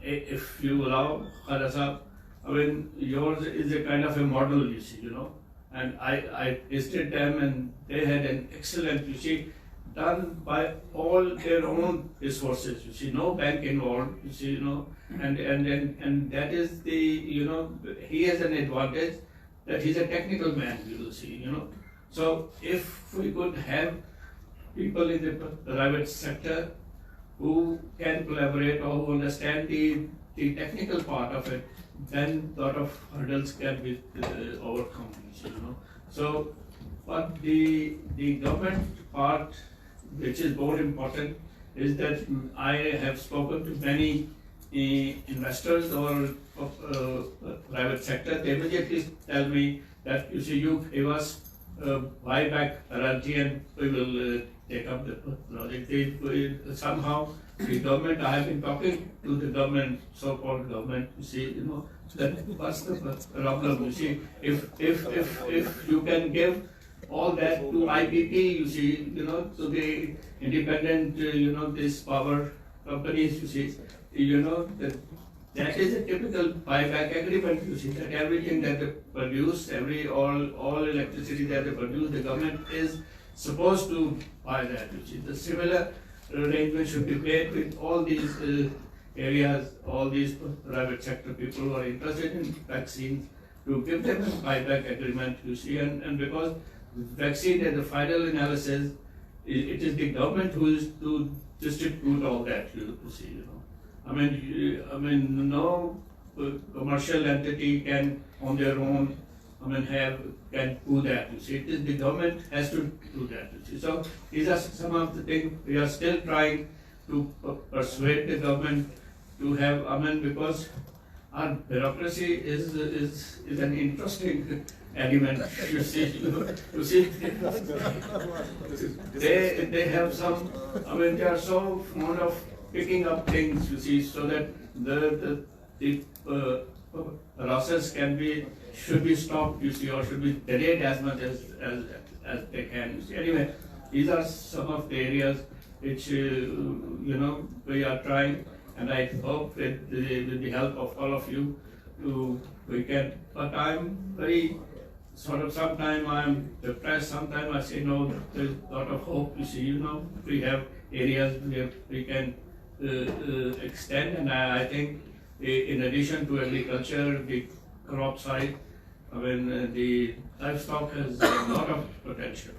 if you allow, Khaja Saab, I mean, yours is a kind of a model, you see, you know. And I visited them, and they had an excellent, you see, done by all their own resources, you see, no bank involved, you see, you know. And that is the, you know, he has an advantage that he's a technical man, you will see, you know. So if we could have people in the private sector who can collaborate or who understand the technical part of it, then a lot of hurdles can be overcome, you know. So, but the government part, which is more important, is that I have spoken to many investors or private sector. They immediately tell me that, you see, you give us buyback guarantee and we will take up the project. Somehow the government, I have been talking to the government, so-called government, you see, you know, that what's the problem, you see, if you can give all that to IPP, you see, you know, to the independent, you know, these power companies, you see, you know, that is a typical buyback agreement, you see, that everything that they produce, all electricity that they produce, the government is supposed to buy that, you see. The similar arrangement should be made with all these areas, all these private sector people who are interested in vaccines, to give them a buyback agreement, you see, and because vaccine at the final analysis, it is the government who is to distribute all that, you see, you know. I mean, no commercial entity can on their own, can do that, you see. It is the government has to do that, you see. So these are some of the things we are still trying to persuade the government to have, because our bureaucracy is an interesting element, you see. You see, they have some, they are so fond of picking up things, you see, so that the process should be stopped, you see, or should be delayed as much as they can, you see. Anyway, these are some of the areas which, you know, we are trying, and I hope with the help of all of you, we can, but I'm very, sometimes I'm depressed, sometimes I say, no, there's a lot of hope, you see, you know, we have areas where we can extend, and I think in addition to agriculture, the crop side, the livestock has a lot of potential.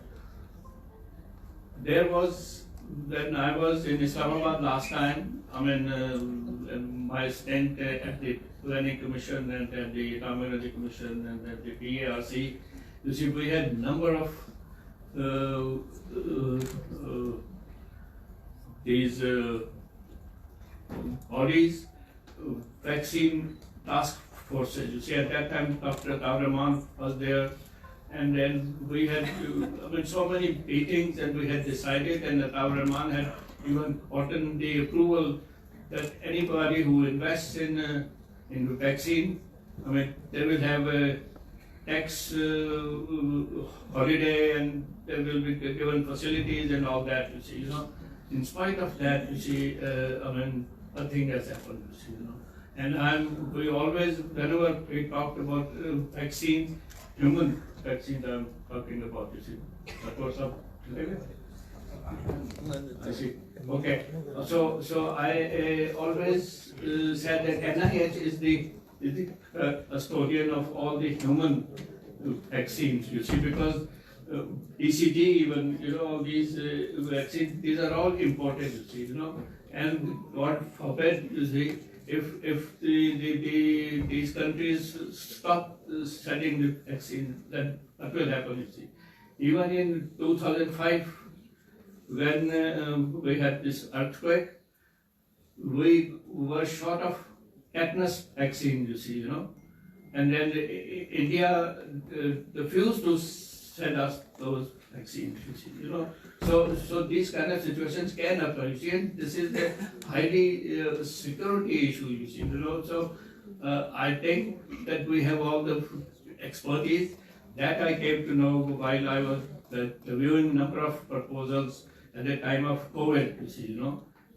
There was, when I was in Islamabad last time, my stint at the Planning Commission and at the Atomic Energy Commission and at the PARC, you see, we had a number of these bodies, vaccine task forces. You see, at that time, Dr. Rahman was there, and then we had, so many meetings, and we had decided, and Rahman had even gotten the approval that anybody who invests in vaccine, they will have a tax holiday, and they will be given facilities and all that, you see, you know. In spite of that, you see, nothing has happened, you see, you know. And we always, whenever we talked about vaccines, human vaccines I'm talking about, you see. That was up. I see. Okay. So I always said that NIH is the custodian of all the human vaccines, you see, because ECG, even, all these vaccines, these are all imported, you see, and God forbid, you see, if these countries stop studying the vaccine, then what will happen, you see. Even in 2005, when we had this earthquake, we were short of tetanus vaccine, you see, and then India refused to send us those vaccines, you see, So these kind of situations can occur, you see, and this is a highly security issue, you see, So I think that we have all the expertise that I came to know while I was reviewing a number of proposals at the time of COVID, you see,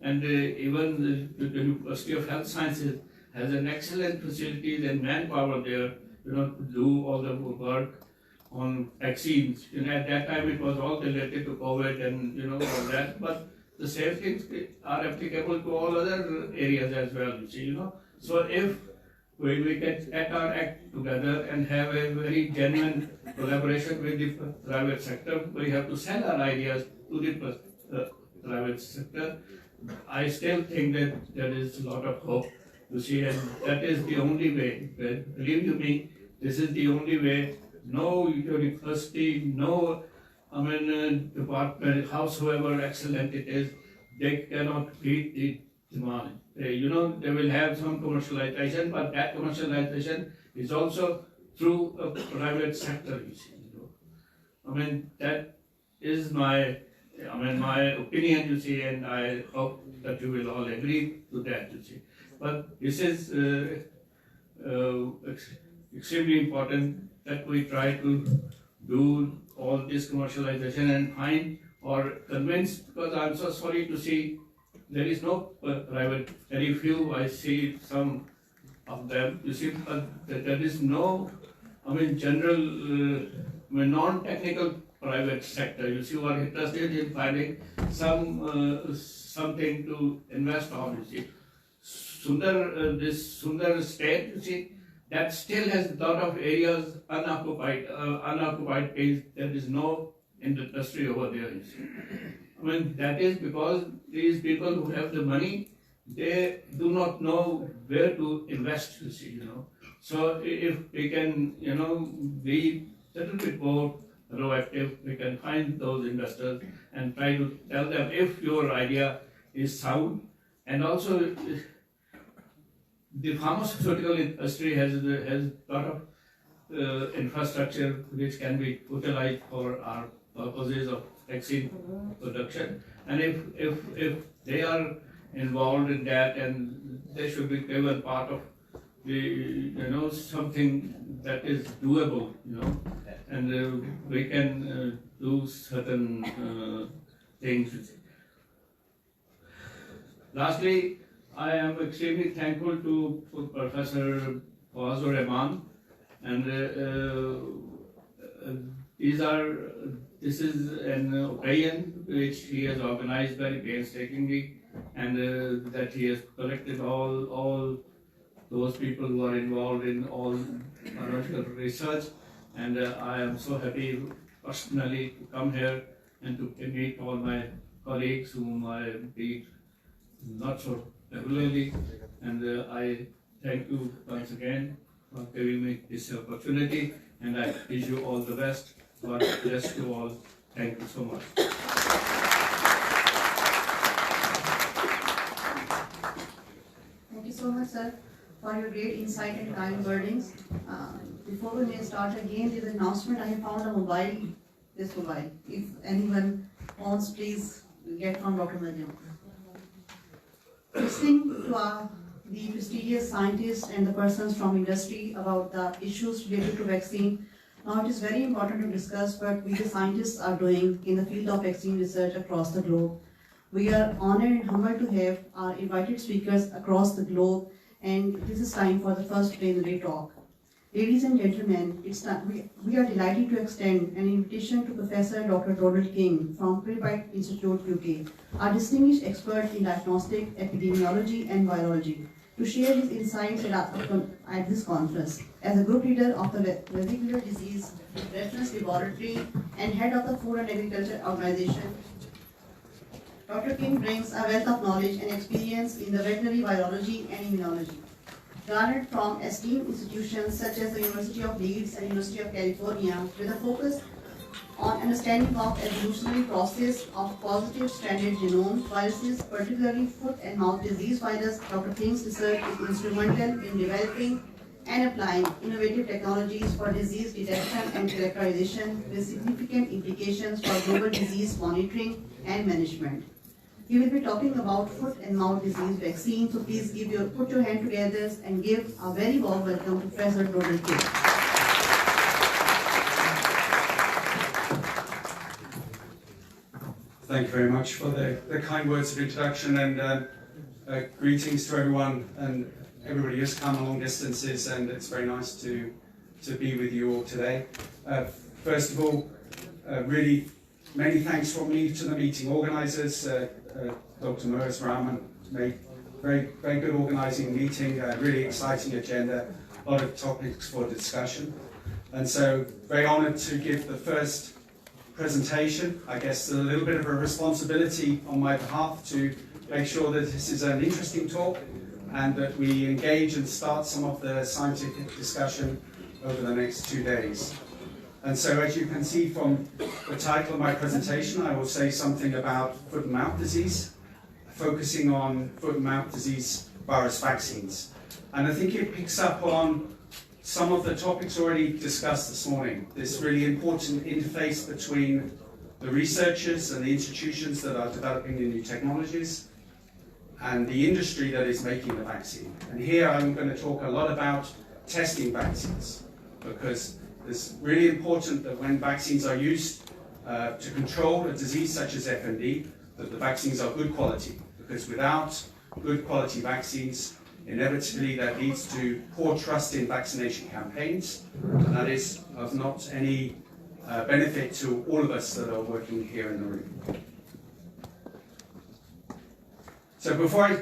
and even the University of Health Sciences has an excellent facilities and manpower there, to do all the work on vaccines. At that time it was all related to COVID and all that, but the same things are applicable to all other areas as well, you see, So if we can get our act together and have a very genuine collaboration with the private sector, we have to sell our ideas to the private sector. I still think that there is a lot of hope, you see, and that is the only way. Believe you me, this is the only way. No university, no department, howsoever excellent it is, they cannot beat the demand. They will have some commercialization, but that commercialization is also through a private sector, you see. That is my opinion, you see, and I hope that you will all agree to that, you see. But this is extremely important that we try to do all this commercialization and find or convince, because I'm so sorry to see there is no private, very few, I see some of them, you see, but there is no, general, non-technical private sector, you see, who are interested in finding something to invest on, you see. This Sundar state, you see, that still has a lot of areas unoccupied place. There is no industry over there, you see. That is because these people who have the money, they do not know where to invest, you see, So if we can, be a little bit more proactive, we can find those investors and try to tell them if your idea is sound. And also, the pharmaceutical industry has a lot of infrastructure which can be utilized for our purposes of vaccine production. And if they are involved in that, and they should be given part of the, something that is doable, and we can do certain things. Lastly, I am extremely thankful to Professor Fazlur Rahman, and this is an occasion which he has organized very painstakingly, and that he has collected all those people who are involved in all biological research, and I am so happy personally to come here and to meet all my colleagues whom I meet not so regularly, and I thank you once again for giving me this opportunity, and I wish you all the best. God bless you all. Thank you so much. Thank you so much, sir, for your great insight and kind wordings. Before we may start again, there's an announcement. I have found a this mobile. If anyone wants, please get from Dr. Mariam. Listening to the prestigious scientists and the persons from industry about the issues related to vaccine, now it is very important to discuss what we the scientists are doing in the field of vaccine research across the globe. We are honored and humbled to have our invited speakers across the globe, and this is time for the first plenary talk. Ladies and gentlemen, we are delighted to extend an invitation to Professor Dr. Donald King from Pirbright Institute, UK, a distinguished expert in diagnostic, epidemiology and virology. to share his insights at this conference. As a group leader of the Vesicular Disease Reference Laboratory and head of the Food and Agriculture Organization, Dr. King brings a wealth of knowledge and experience in the veterinary virology and immunology, garnered from esteemed institutions such as the University of Leeds and University of California, with a focus on understanding of evolutionary process of positive stranded genome viruses, particularly foot and mouth disease virus. Dr. King's research is instrumental in developing and applying innovative technologies for disease detection and characterization with significant implications for global disease monitoring and management. We will be talking about foot and mouth disease vaccine, so please put your hand together and give a very warm welcome to Professor Roderick King. Thank you very much for the kind words of introduction, and greetings to everyone and everybody who's come long distances, and it's very nice to be with you all today. First of all, really many thanks from me to the meeting organisers, Dr. Murs Rahman made very good organising meeting, really exciting agenda, a lot of topics for discussion, and so very honoured to give the first presentation. I guess a little bit of a responsibility on my behalf to make sure that this is an interesting talk and that we engage and start some of the scientific discussion over the next 2 days. And so as you can see from the title of my presentation, I will say something about foot and mouth disease, focusing on foot and mouth disease virus vaccines. And I think it picks up on some of the topics already discussed this morning, this really important interface between the researchers and the institutions that are developing the new technologies and the industry that is making the vaccine. And here I'm going to talk a lot about testing vaccines, because it's really important that when vaccines are used to control a disease such as FMD, that the vaccines are good quality, because without good quality vaccines, inevitably that leads to poor trust in vaccination campaigns, and that is of not any benefit to all of us that are working here in the room. So before I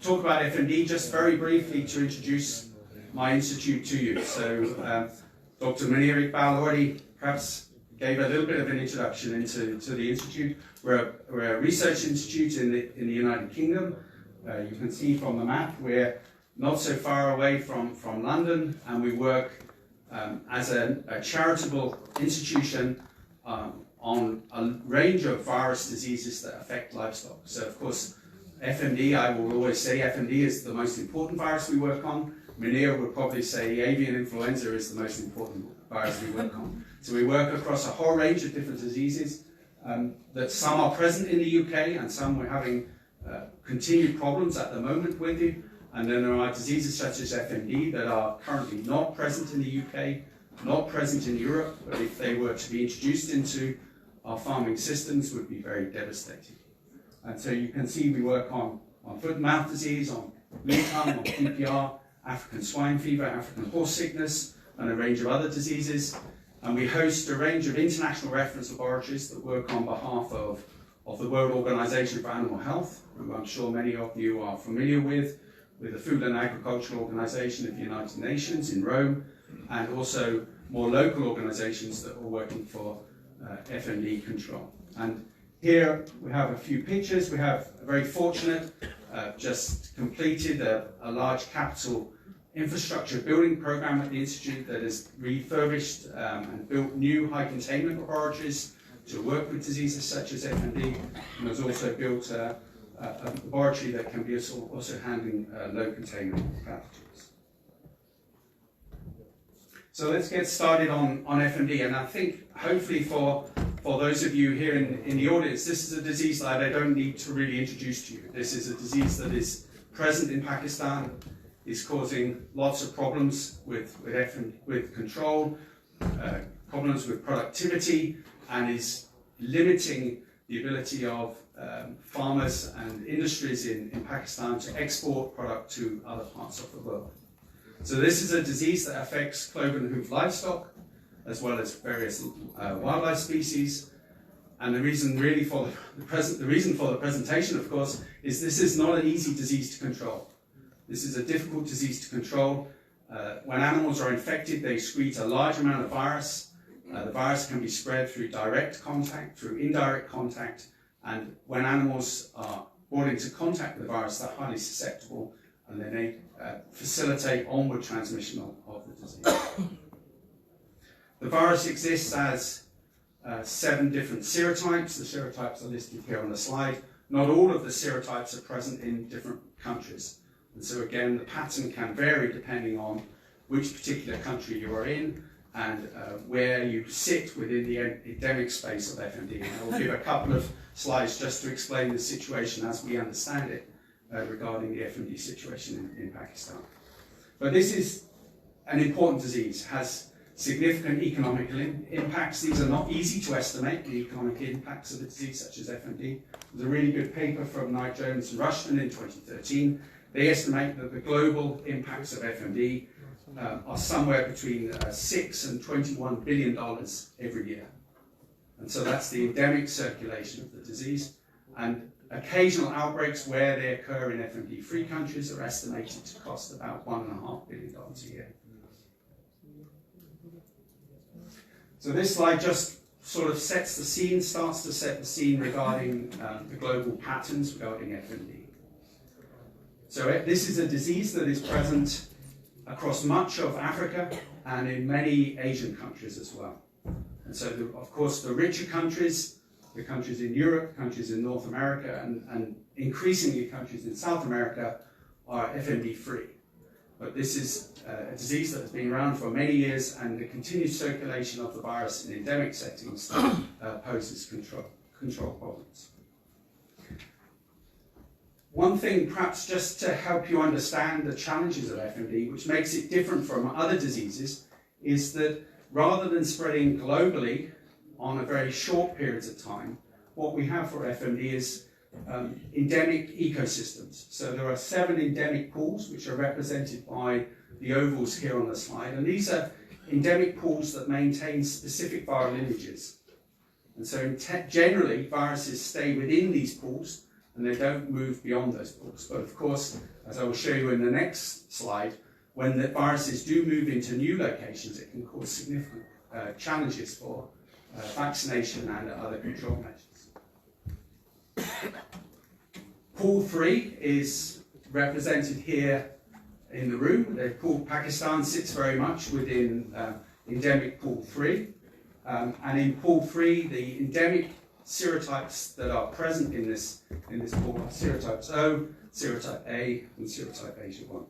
talk about FMD, just very briefly to introduce my institute to you. So Dr. Munir Iqbal already perhaps gave a little bit of an introduction into the institute. We're a research institute in the United Kingdom. You can see from the map we're not so far away from London, and we work as a charitable institution on a range of virus diseases that affect livestock. So of course, FMD, I will always say FMD is the most important virus we work on. Munir would probably say avian influenza is the most important virus we work on. So we work across a whole range of different diseases that some are present in the UK and some we're having continued problems at the moment with you. And then there are diseases such as FMD that are currently not present in the UK, not present in Europe, but if they were to be introduced into our farming systems would be very devastating. And so you can see we work on foot and mouth disease, on mealworm, on PPR, African swine fever, African horse sickness, and a range of other diseases. And we host a range of international reference laboratories that work on behalf of the World Organization for Animal Health, who I'm sure many of you are familiar with the Food and Agricultural Organization of the United Nations in Rome, and also more local organizations that are working for FMD control. And here we have a few pictures. We have a very fortunate, just completed a large capital infrastructure building program at the Institute that has refurbished and built new high containment laboratories to work with diseases such as FMD, and has also built a laboratory that can be also handling low containment pathogens. So let's get started on FMD, and I think hopefully for those of you here in the audience, this is a disease that I don't need to really introduce to you. This is a disease that is present in Pakistan, is causing lots of problems with control, problems with productivity, and is limiting the ability of farmers and industries in Pakistan to export product to other parts of the world. So this is a disease that affects cloven hoof livestock, as well as various wildlife species. And the reason really for the presentation, of course, is this is not an easy disease to control. This is a difficult disease to control. When animals are infected, they excrete a large amount of virus. The virus can be spread through direct contact, through indirect contact, and when animals are brought into contact with the virus, they're highly susceptible, and they may facilitate onward transmission of the disease. The virus exists as 7 different serotypes. The serotypes are listed here on the slide. Not all of the serotypes are present in different countries. And so again, the pattern can vary depending on which particular country you are in and where you sit within the endemic space of FMD. And I'll give a couple of slides just to explain the situation as we understand it regarding the FMD situation in Pakistan. But this is an important disease, has significant economic impacts. These are not easy to estimate, the economic impacts of a disease such as FMD. There's a really good paper from Knight, Jones and Rushton in 2013. They estimate that the global impacts of FMD are somewhere between $6 and $21 billion every year. And so that's the endemic circulation of the disease. And occasional outbreaks where they occur in FMD-free countries are estimated to cost about $1.5 billion a year. So this slide just sort of sets the scene, starts to set the scene regarding the global patterns regarding FMD. So this is a disease that is present across much of Africa and in many Asian countries as well. And so, of course, the richer countries, the countries in Europe, countries in North America, and increasingly countries in South America are FMD-free. But this is a disease that has been around for many years, and the continued circulation of the virus in endemic settings poses control problems. One thing, perhaps just to help you understand the challenges of FMD, which makes it different from other diseases, is that rather than spreading globally on a very short periods of time, what we have for FMD is endemic ecosystems. So there are 7 endemic pools, which are represented by the ovals here on the slide. And these are endemic pools that maintain specific viral lineages. And so generally, viruses stay within these pools, and they don't move beyond those pools. But of course, as I will show you in the next slide, when the viruses do move into new locations, it can cause significant challenges for vaccination and other control measures. Pool 3 is represented here in the room. The pool Pakistan sits very much within endemic pool 3. And in pool 3, the endemic serotypes that are present in this pool are serotypes O, serotype A, and serotype Asia1.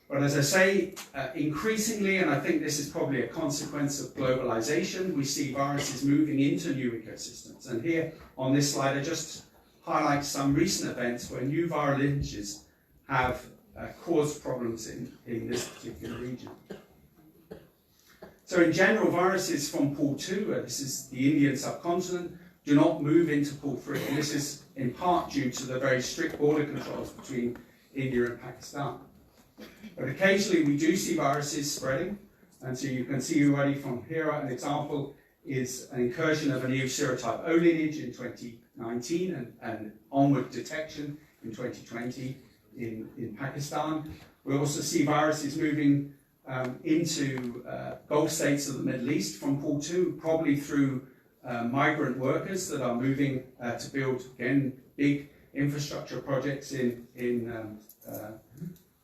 But as I say, increasingly, and I think this is probably a consequence of globalization, we see viruses moving into new ecosystems. And here on this slide, I just highlight some recent events where new viral lineages have caused problems in this particular region. So in general, viruses from pool 2, this is the Indian subcontinent, do not move into pool 3. And this is in part due to the very strict border controls between India and Pakistan. But occasionally we do see viruses spreading, and so you can see already from here an example is an incursion of a new serotype O lineage in 2019 and onward detection in 2020 in Pakistan. We also see viruses moving into Gulf states of the Middle East from pool 2, probably through migrant workers that are moving to build, again, big infrastructure projects in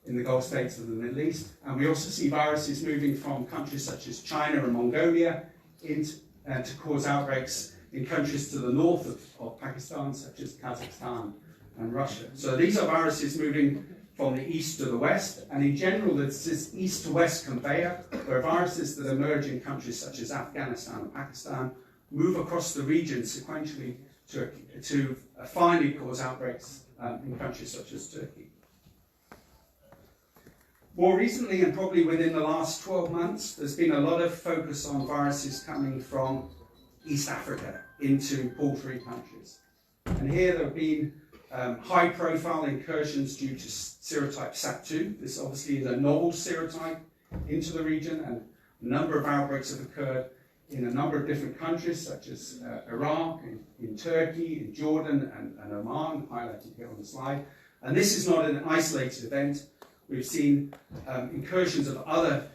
the Gulf states of the Middle East. And we also see viruses moving from countries such as China and Mongolia to cause outbreaks in countries to the north of Pakistan, such as Kazakhstan and Russia. So these are viruses moving from the east to the west, and in general it's this east to west conveyor where viruses that emerge in countries such as Afghanistan and Pakistan move across the region sequentially to finally cause outbreaks in countries such as Turkey. More recently, and probably within the last 12 months, there's been a lot of focus on viruses coming from East Africa into pool 3 countries. And here there have been high-profile incursions due to serotype SAP2. This obviously is a novel serotype into the region, and a number of outbreaks have occurred in a number of different countries, such as Iraq, in Turkey, in Jordan, and Oman, highlighted here on the slide. And this is not an isolated event. We've seen incursions of other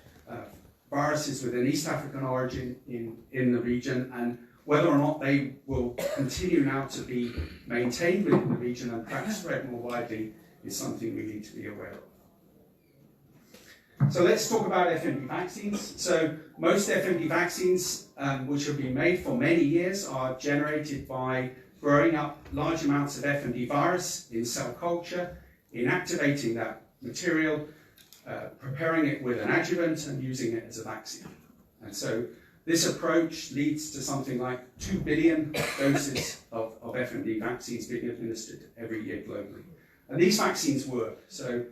viruses with an East African origin in the region, and whether or not they will continue now to be maintained within the region and perhaps spread more widely is something we need to be aware of. So let's talk about FMD vaccines. So most FMD vaccines, which have been made for many years, are generated by growing up large amounts of FMD virus in cell culture, inactivating that material, preparing it with an adjuvant and using it as a vaccine. And so this approach leads to something like 2 billion doses of FMD vaccines being administered every year globally. And these vaccines work. So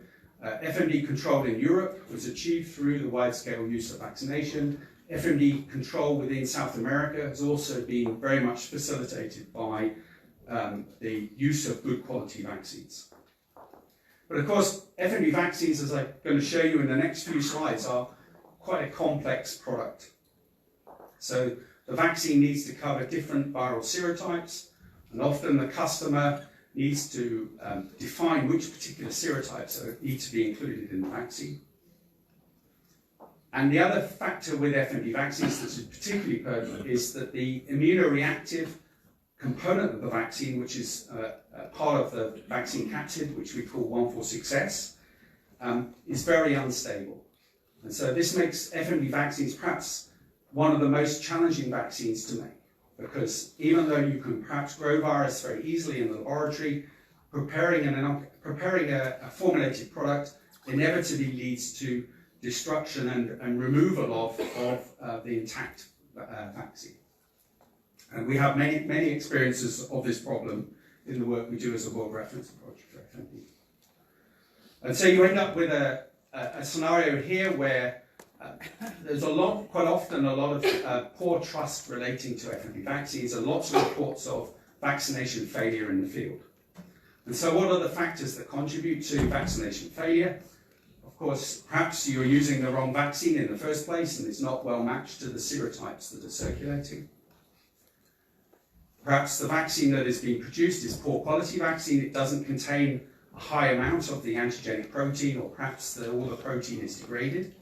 FMD control in Europe was achieved through the wide-scale use of vaccination. FMD control within South America has also been very much facilitated by the use of good quality vaccines. But of course, FMD vaccines, as I'm going to show you in the next few slides, are quite a complex product. So the vaccine needs to cover different viral serotypes, and often the customer needs to define which particular serotypes need to be included in the vaccine. And the other factor with FMD vaccines that is particularly pertinent is that the immunoreactive component of the vaccine, which is part of the vaccine capsid, which we call 146S, is very unstable. And so this makes FMD vaccines perhaps one of the most challenging vaccines to make, because even though you can perhaps grow virus very easily in the laboratory, preparing a formulated product inevitably leads to destruction and removal of the intact vaccine. And we have many experiences of this problem in the work we do as a world reference approach for FMD. And so you end up with a scenario here where there's quite often a lot of poor trust relating to FMD vaccines and lots of reports of vaccination failure in the field. And so what are the factors that contribute to vaccination failure? Of course, perhaps you're using the wrong vaccine in the first place and it's not well matched to the serotypes that are circulating. Perhaps the vaccine that is being produced is poor quality vaccine. It doesn't contain a high amount of the antigenic protein, or perhaps all the protein is degraded.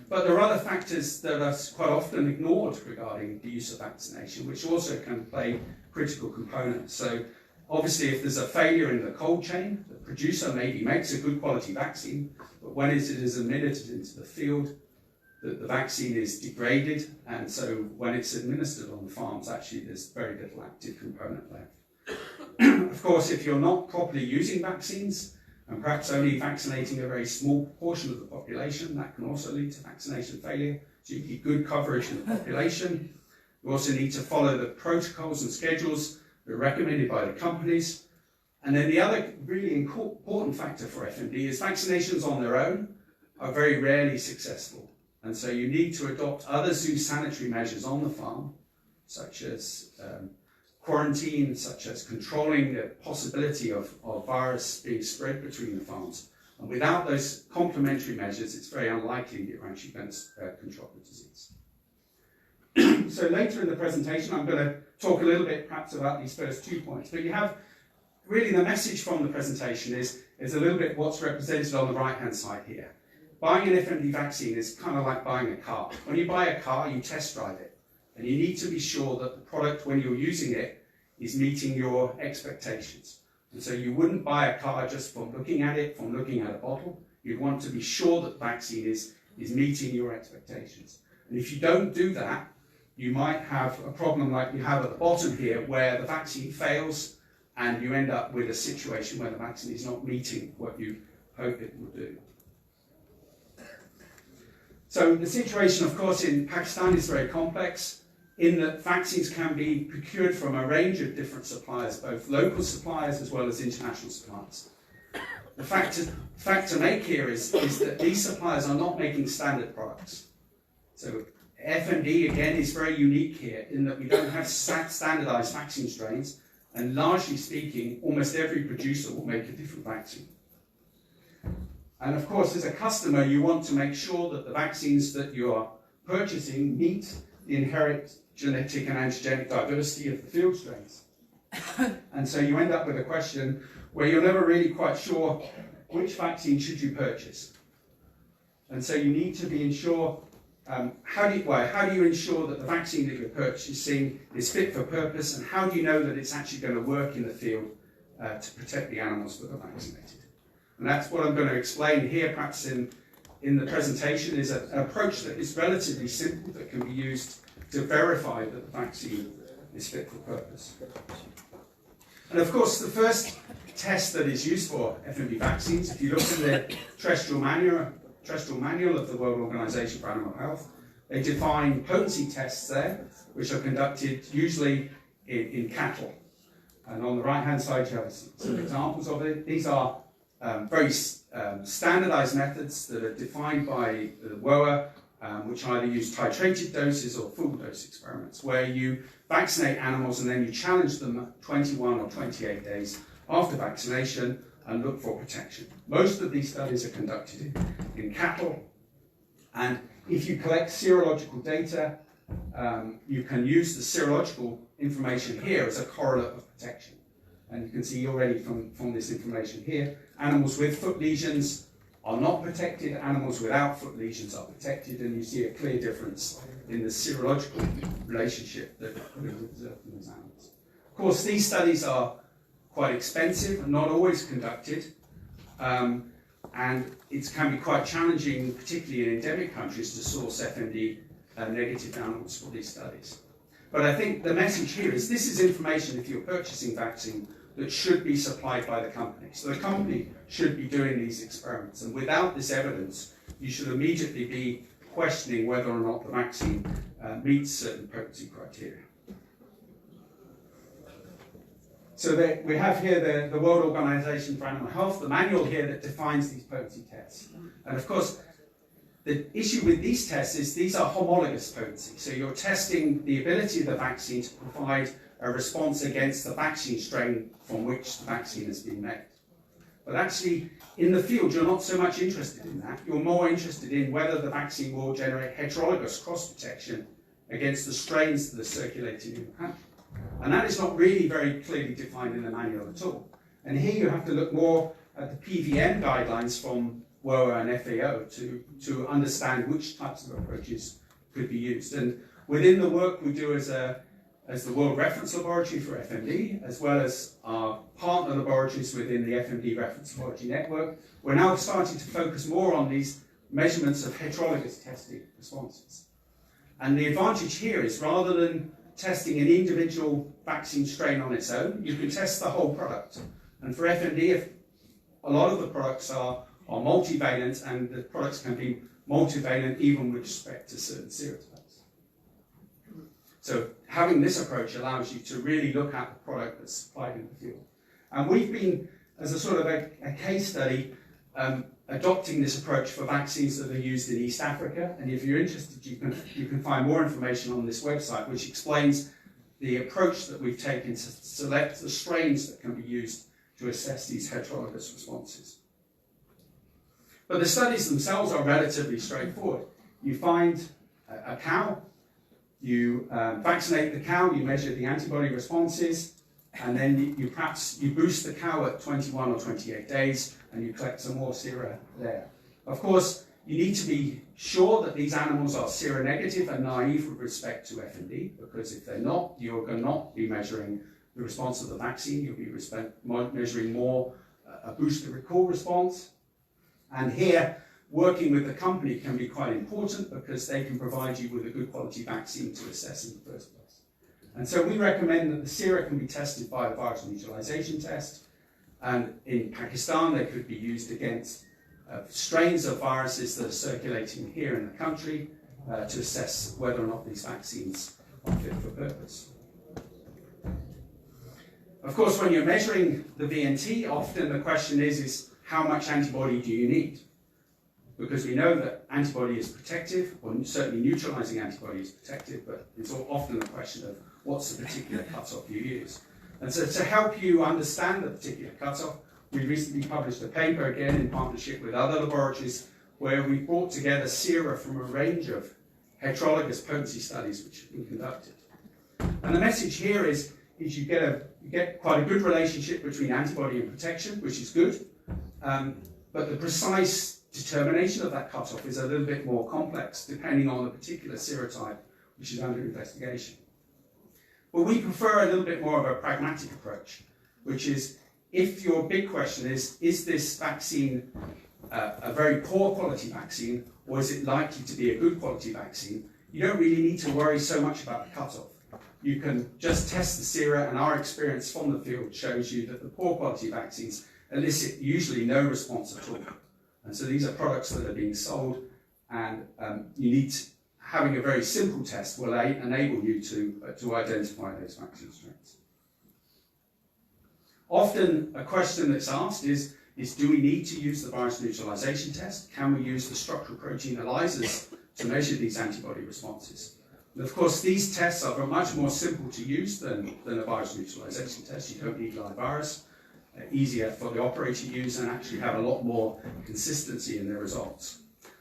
But there are other factors that are quite often ignored regarding the use of vaccination, which also can play critical components. So obviously, if there's a failure in the cold chain, the producer maybe makes a good quality vaccine, but when it is admitted into the field, the vaccine is degraded, and so when it's administered on the farms, actually there's very little active component left. Of course, if you're not properly using vaccines, and perhaps only vaccinating a very small portion of the population, that can also lead to vaccination failure. So you need good coverage of the population. You also need to follow the protocols and schedules that are recommended by the companies. And then the other really important factor for FMD is vaccinations on their own are very rarely successful. And so you need to adopt other zoosanitary measures on the farm, such as quarantine, such as controlling the possibility of virus being spread between the farms. And without those complementary measures, it's very unlikely that you're actually going to control the disease. So later in the presentation, I'm going to talk a little bit perhaps about these first 2 points. But you have really the message from the presentation is a little bit what's represented on the right-hand side here. Buying an FMD vaccine is kind of like buying a car. When you buy a car, you test drive it. And you need to be sure that the product, when you're using it, is meeting your expectations. And so you wouldn't buy a car just from looking at it, from looking at a bottle. You'd want to be sure that the vaccine is meeting your expectations. And if you don't do that, you might have a problem like you have at the bottom here, where the vaccine fails and you end up with a situation where the vaccine is not meeting what you hope it will do. So the situation, of course, in Pakistan is very complex, in that vaccines can be procured from a range of different suppliers, both local suppliers as well as international suppliers. The fact to make here is that these suppliers are not making standard products. So FMD, again, is very unique here in that we don't have standardized vaccine strains, and largely speaking, almost every producer will make a different vaccine. And of course, as a customer, you want to make sure that the vaccines that you are purchasing meet the inherent genetic and antigenic diversity of the field strains. And so you end up with a question, where you're never really quite sure which vaccine should you purchase. And so you need to be ensure, how do you ensure that the vaccine that you're purchasing is fit for purpose, and how do you know that it's actually going to work in the field to protect the animals that are vaccinated? And that's what I'm going to explain here, perhaps in the presentation, is an approach that is relatively simple that can be used to verify that the vaccine is fit for purpose. And of course, the first test that is used for FMD vaccines, if you look in the terrestrial manual of the World Organization for Animal Health, they define potency tests there, which are conducted usually in cattle. And on the right-hand side, you have some examples of it. These are very standardized methods that are defined by the WOA, which either use titrated doses or full dose experiments, where you vaccinate animals and then you challenge them 21 or 28 days after vaccination and look for protection. Most of these studies are conducted in cattle, and if you collect serological data, you can use the serological information here as a correlate of protection. And you can see already from this information here, animals with foot lesions are not protected, animals without foot lesions are protected, and you see a clear difference in the serological relationship that we observe in those animals. Of course, these studies are quite expensive and not always conducted, and it can be quite challenging, particularly in endemic countries, to source FMD negative animals for these studies. But I think the message here is this is information, if you're purchasing vaccine, that should be supplied by the company. So the company should be doing these experiments, and without this evidence, you should immediately be questioning whether or not the vaccine meets certain potency criteria. So we have here the World Organization for Animal Health, the manual here that defines these potency tests. And of course, the issue with these tests is these are homologous potency. So you're testing the ability of the vaccine to provide a response against the vaccine strain from which the vaccine has been made. But actually, in the field, you're not so much interested in that. You're more interested in whether the vaccine will generate heterologous cross-protection against the strains that are circulating in the country. And that is not really very clearly defined in the manual at all. And here you have to look more at the PVM guidelines from WOA and FAO to understand which types of approaches could be used. And within the work we do as the World Reference Laboratory for FMD, as well as our partner laboratories within the FMD Reference Laboratory Network, we're now starting to focus more on these measurements of heterologous testing responses. And the advantage here is rather than testing an individual vaccine strain on its own, you can test the whole product. And for FMD, a lot of the products are multivalent, and the products can be multivalent even with respect to certain serotypes. So having this approach allows you to really look at the product that's supplied in the field. And we've been, as a sort of a case study, adopting this approach for vaccines that are used in East Africa. And if you're interested, you can find more information on this website, which explains the approach that we've taken to select the strains that can be used to assess these heterologous responses. But the studies themselves are relatively straightforward. You find a cow, you vaccinate the cow, you measure the antibody responses, and then you boost the cow at 21 or 28 days, and you collect some more sera there. Of course, you need to be sure that these animals are seronegative and naive with respect to FMD, because if they're not, you're going to not be measuring the response of the vaccine. You'll be measuring more a booster recall response. And here, working with the company can be quite important because they can provide you with a good quality vaccine to assess in the first place. And so we recommend that the sera can be tested by the virus neutralization test. And in Pakistan, they could be used against strains of viruses that are circulating here in the country to assess whether or not these vaccines are fit for purpose. Of course, when you're measuring the VNT, often the question is how much antibody do you need? Because we know that antibody is protective, or certainly neutralizing antibody is protective, but it's often a question of what's the particular cutoff you use. And so to help you understand the particular cutoff, we recently published a paper, again in partnership with other laboratories, where we brought together sera from a range of heterologous potency studies which have been conducted. And the message here is is you get quite a good relationship between antibody and protection, which is good. But the precise determination of that cutoff is a little bit more complex, depending on the particular serotype which is under investigation. But we prefer a little bit more of a pragmatic approach, which is, if your big question is this vaccine a very poor quality vaccine, or is it likely to be a good quality vaccine, you don't really need to worry so much about the cutoff. You can just test the sera, and our experience from the field shows you that the poor quality vaccines elicit usually no response at all. And so these are products that are being sold, and having a very simple test will enable you to identify those vaccine strains. Often a question that's asked is do we need to use the virus neutralization test? Can we use the structural protein ELISAs to measure these antibody responses? And of course, these tests are much more simple to use than a virus neutralization test. You don't need live virus, easier for the operator to use, and actually have a lot more consistency in their results.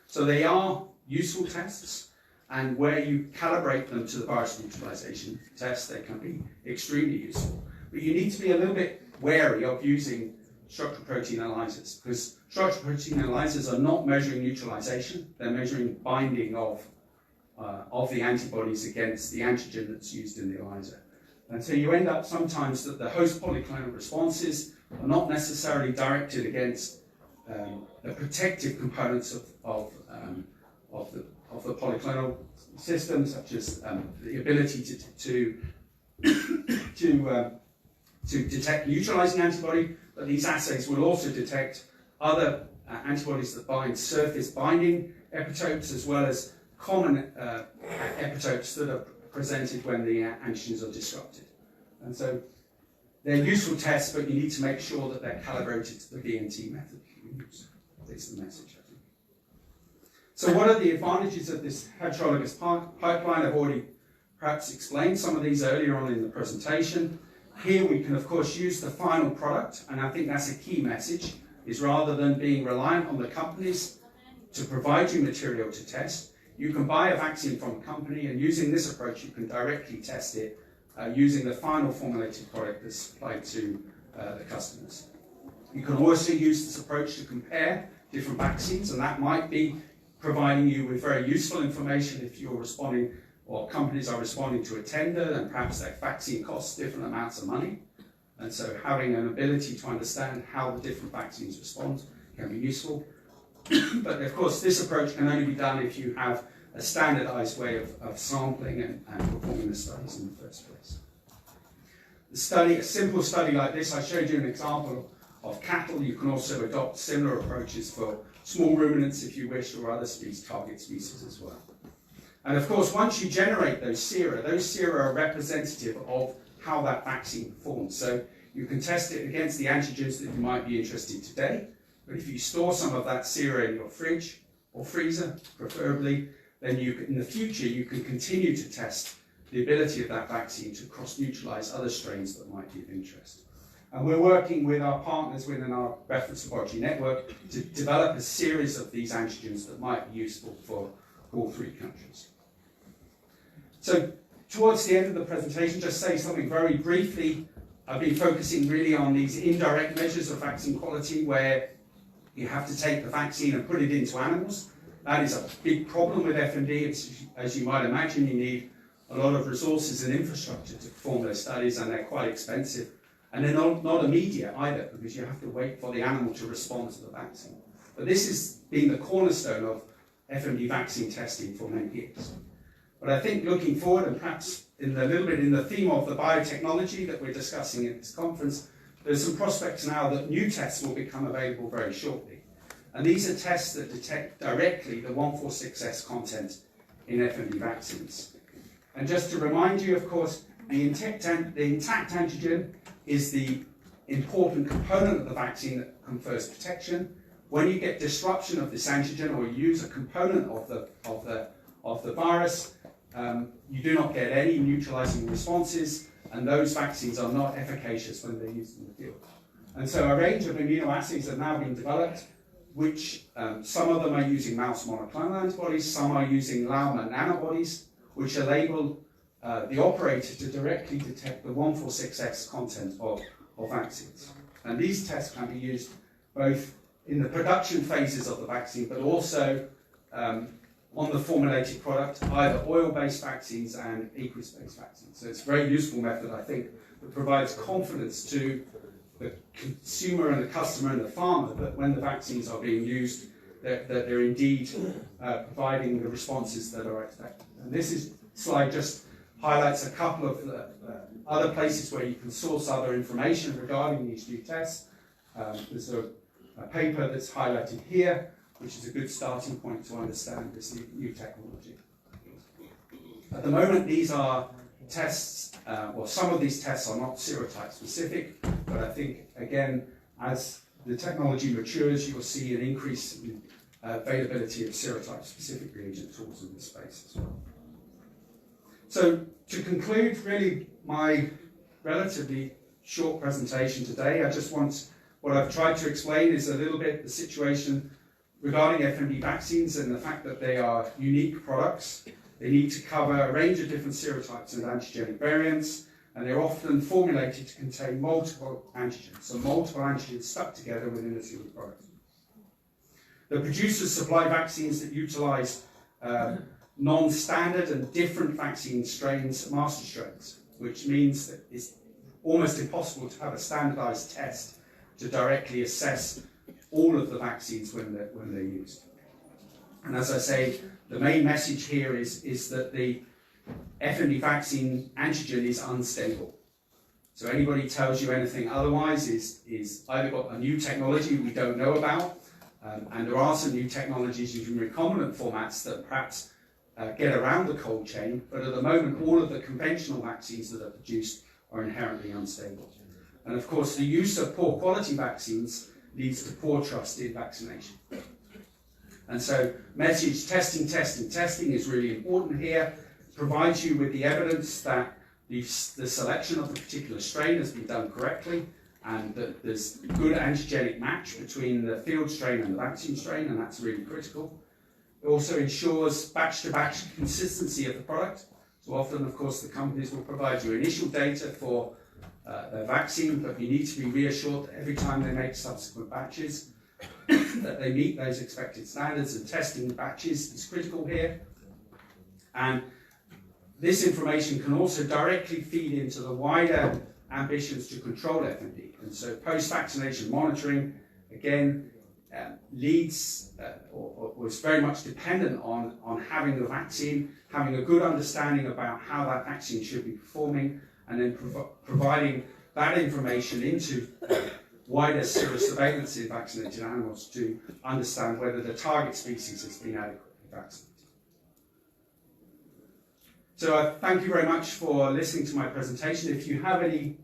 So they are useful tests, and where you calibrate them to the virus neutralization test, they can be extremely useful. But you need to be a little bit wary of using structural protein ELISAs, because structural protein ELISAs are not measuring neutralization, they're measuring binding of the antibodies against the antigen that's used in the ELISA. And so you end up sometimes that the host polyclonal responses are not necessarily directed against the protective components of the polyclonal system, such as the ability to detect neutralizing antibody, but these assays will also detect other antibodies that bind surface binding epitopes, as well as common epitopes that are presented when the antigens are disrupted. And so they're useful tests, but you need to make sure that they're calibrated to the VNT method you use. That's the message, I think. So what are the advantages of this heterologous pipeline? I've already perhaps explained some of these earlier on in the presentation. Here we can, of course, use the final product, and I think that's a key message, is rather than being reliant on the companies to provide you material to test, you can buy a vaccine from a company, and using this approach you can directly test it using the final formulated product that's supplied to the customers. You can also use this approach to compare different vaccines, and that might be providing you with very useful information if you're responding, or companies are responding to a tender, and perhaps their vaccine costs different amounts of money. And so having an ability to understand how the different vaccines respond can be useful. But of course, this approach can only be done if you have a standardized way of sampling and performing the studies in the first place. A simple study like this, I showed you an example of cattle. You can also adopt similar approaches for small ruminants if you wish, or other target species as well. And of course, once you generate those sera are representative of how that vaccine performs. So you can test it against the antigens that you might be interested in today, but if you store some of that sera in your fridge or freezer, preferably, then in the future you can continue to test the ability of that vaccine to cross-neutralize other strains that might be of interest. And we're working with our partners within our reference laboratory network to develop a series of these antigens that might be useful for all three countries. So towards the end of the presentation, just say something very briefly. I've been focusing really on these indirect measures of vaccine quality, where you have to take the vaccine and put it into animals. That is a big problem with FMD. As you might imagine, you need a lot of resources and infrastructure to perform those studies, and they're quite expensive. And they're not immediate either, because you have to wait for the animal to respond to the vaccine. But this has been the cornerstone of FMD vaccine testing for many years. But I think looking forward, and perhaps a little bit in the theme of the biotechnology that we're discussing at this conference, there's some prospects now that new tests will become available very shortly. And these are tests that detect directly the 146S content in FMD vaccines. And just to remind you, of course, the intact antigen is the important component of the vaccine that confers protection. When you get disruption of this antigen, or you use a component of the virus, you do not get any neutralizing responses, and those vaccines are not efficacious when they're used in the field. And so a range of immunoassays have now been developed, which some of them are using mouse monoclonal antibodies, some are using Laumer nanobodies, which enable the operator to directly detect the 146X content of vaccines. And these tests can be used both in the production phases of the vaccine, but also on the formulated product, either oil-based vaccines and aqueous-based vaccines. So it's a very useful method, I think, that provides confidence to the consumer and the customer and the farmer that when the vaccines are being used, that they're indeed providing the responses that are expected. And this slide just highlights a couple of other places where you can source other information regarding these new tests. There's a paper that's highlighted here, which is a good starting point to understand this new technology. At the moment, these are tests, well, some of these tests are not serotype specific, but I think, again, as the technology matures, you'll see an increase in availability of serotype specific reagent tools in this space as well. So, to conclude, really, my relatively short presentation today, what I've tried to explain is a little bit the situation regarding FMD vaccines and the fact that they are unique products. They need to cover a range of different serotypes and antigenic variants, and they're often formulated to contain multiple antigens, so multiple antigens stuck together within a single product. The producers supply vaccines that utilize non-standard and different vaccine strains, master strains, which means that it's almost impossible to have a standardized test to directly assess all of the vaccines when they're used. And as I say, the main message here is that the FMD vaccine antigen is unstable. So anybody tells you anything otherwise is either got a new technology we don't know about, and there are some new technologies using recombinant formats that perhaps get around the cold chain, but at the moment all of the conventional vaccines that are produced are inherently unstable. And of course the use of poor quality vaccines leads to poor trust in vaccination. And so message testing is really important here. It provides you with the evidence that the selection of the particular strain has been done correctly and that there's good antigenic match between the field strain and the vaccine strain, and that's really critical. It also ensures batch-to-batch consistency of the product. So often, of course, the companies will provide you initial data for their vaccine, but you need to be reassured that every time they make subsequent batches that they meet those expected standards, and testing the batches is critical here. And this information can also directly feed into the wider ambitions to control FMD. And so post-vaccination monitoring, again, leads or is very much dependent on having the vaccine, having a good understanding about how that vaccine should be performing, and then providing that information into wider serosurveillance in vaccinated animals to understand whether the target species has been adequately vaccinated. So thank you very much for listening to my presentation. If you have any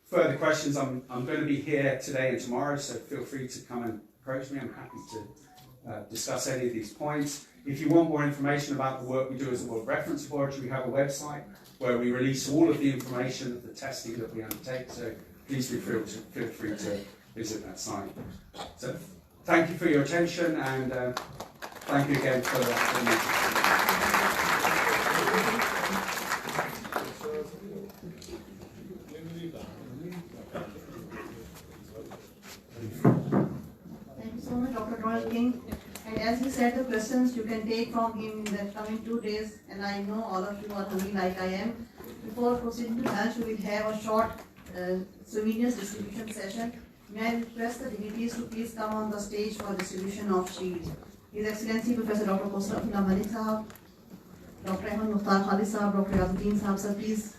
further questions, I'm going to be here today and tomorrow, so feel free to come and approach me. I'm happy to discuss any of these points. If you want more information about the work we do as a World Reference Laboratory, we have a website where we release all of the information of the testing that we undertake, so please feel free to visit that site. So thank you for your attention, and thank you again for the meeting. Thank you so much, Dr. Royal King. And as he said, the questions you can take from him in the coming 2 days, and I know all of you are hungry like I am. Before proceeding to lunch, we will have a short souvenirs distribution session. May I request the dignitaries to please come on the stage for distribution of shields. His Excellency Professor Dr. Qosar Abdullah Malik Sahab, Dr. Ahmed Mukhtar Khalid Sahab, Dr. Yazuddin Sahab, sir, please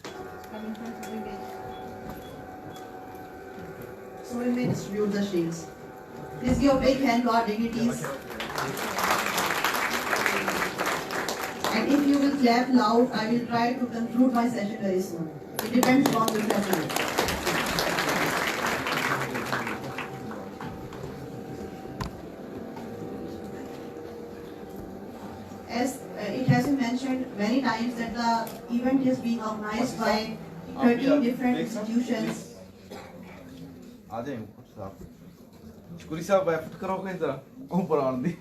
come in front of the page. So we may distribute the shields. Please give a big hand to our dignitaries. And if you will clap loud, I will try to conclude my session very soon. It depends on the president. As it has been mentioned many times that the event is being organized by 13 different institutions. Shukri sahab, effort karo kahin zara upar aan di.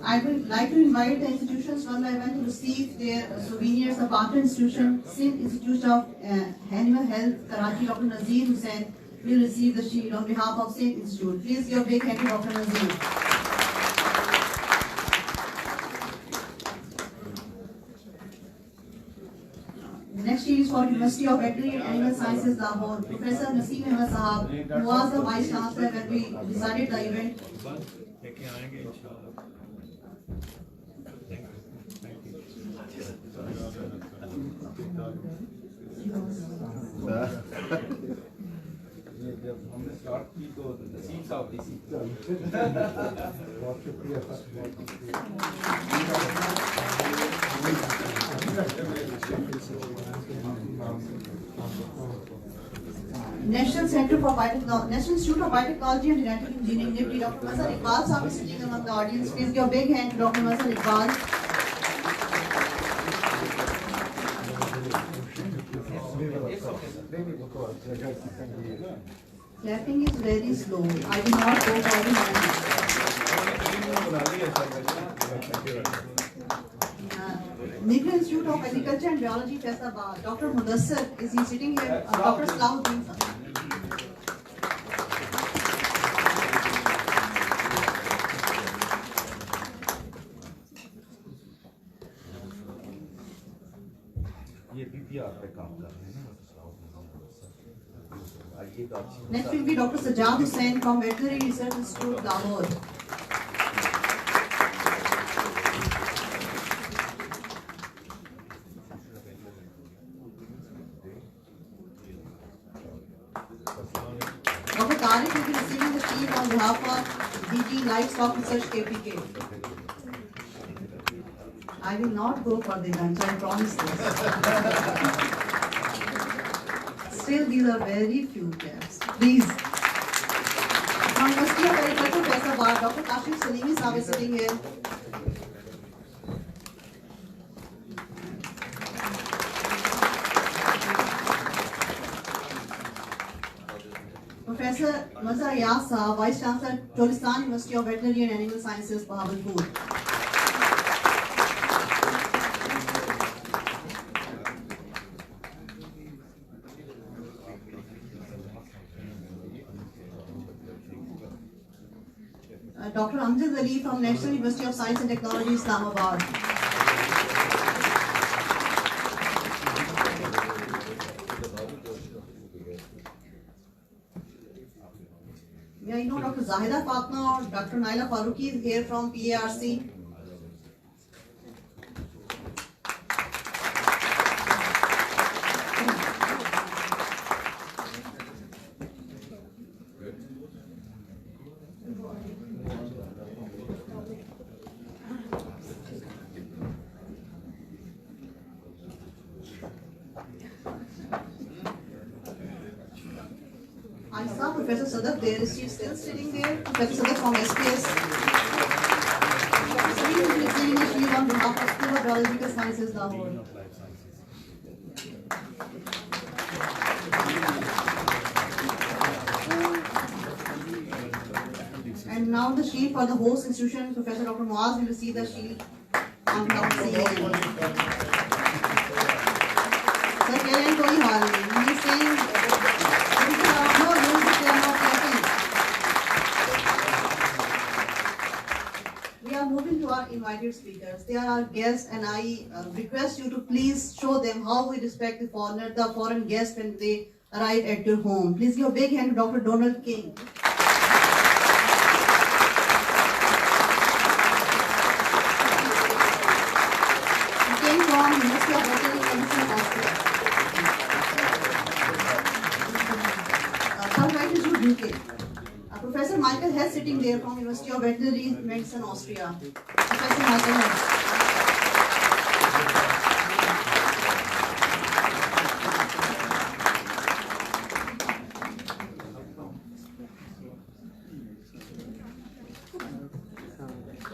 I would like to invite the institutions one by one to receive their souvenirs. The partner institution, CEMB Institute of Animal Health, Karachi, Dr. Nazir Hussain, will receive the shield on behalf of CEMB Institute. Please give a big hand to Dr. Nazir. The next shield is for University of Veterinary and Animal Sciences, Lahore. Professor Naseem Ahmed Sahab, who was the Vice Chancellor when we decided the event. जब हमने start की तो नसीम साहब दी थी बहुत शुक्रिया National Center for Biotechnology, National Institute of Biotechnology and Genetic Engineering, Deputy Dr. Mazhar Iqbal Sahab is sitting among the audience. Please give a big hand to Dr. Mazhar Iqbal. Clapping is very slow. I will not go for the National Institute of Agriculture and Biology, Faisalabad. Dr. Mudassir, is he sitting here? Dr. Salahuddin. ये PPR पे काम कर रहे हैं ना Next will be Dr. Sajjad Hussain from Veterinary Research Institute, Lahore. Dr. Tariq will be receiving the shield on behalf of DG Livestock Research KPK. I will not go for the lunch, I promise this. Still, these are very few caps. Please. From University of Agriculture, Faisalabad, Dr. Kashif Salimi Sahab is sitting here. Professor Mazhar Ayaz Sahab, Vice Chancellor, Cholistan University of Veterinary and Animal Sciences, Bahawalpur. Dr. Amjad Ali from National University of Science and Technology, Islamabad. Yeah, you know Dr. Zahida Fatma or Dr. Naila Faruqi is here from PARC. I saw Professor Sadaf there. Is she still sitting there? Professor Sadaf from SPS. He will be receiving a shield on behalf of School of Biological Sciences, Lahore. And now the shield for the host institution, Professor Dr. Muaz will receive the shield on behalf of CEMB. Sir, Karen, koi haal nahi. He is saying, we are moving to our invited speakers. They are our guests, and I request you to please show them how we respect the foreign guests when they arrive at your home. Please give a big hand to Dr. Donald King. He came from University of Veterinary Medicine, Austria. UK. Professor Michael Hess sitting there from University of Veterinary Medicine, Austria. Professor Michael Hess.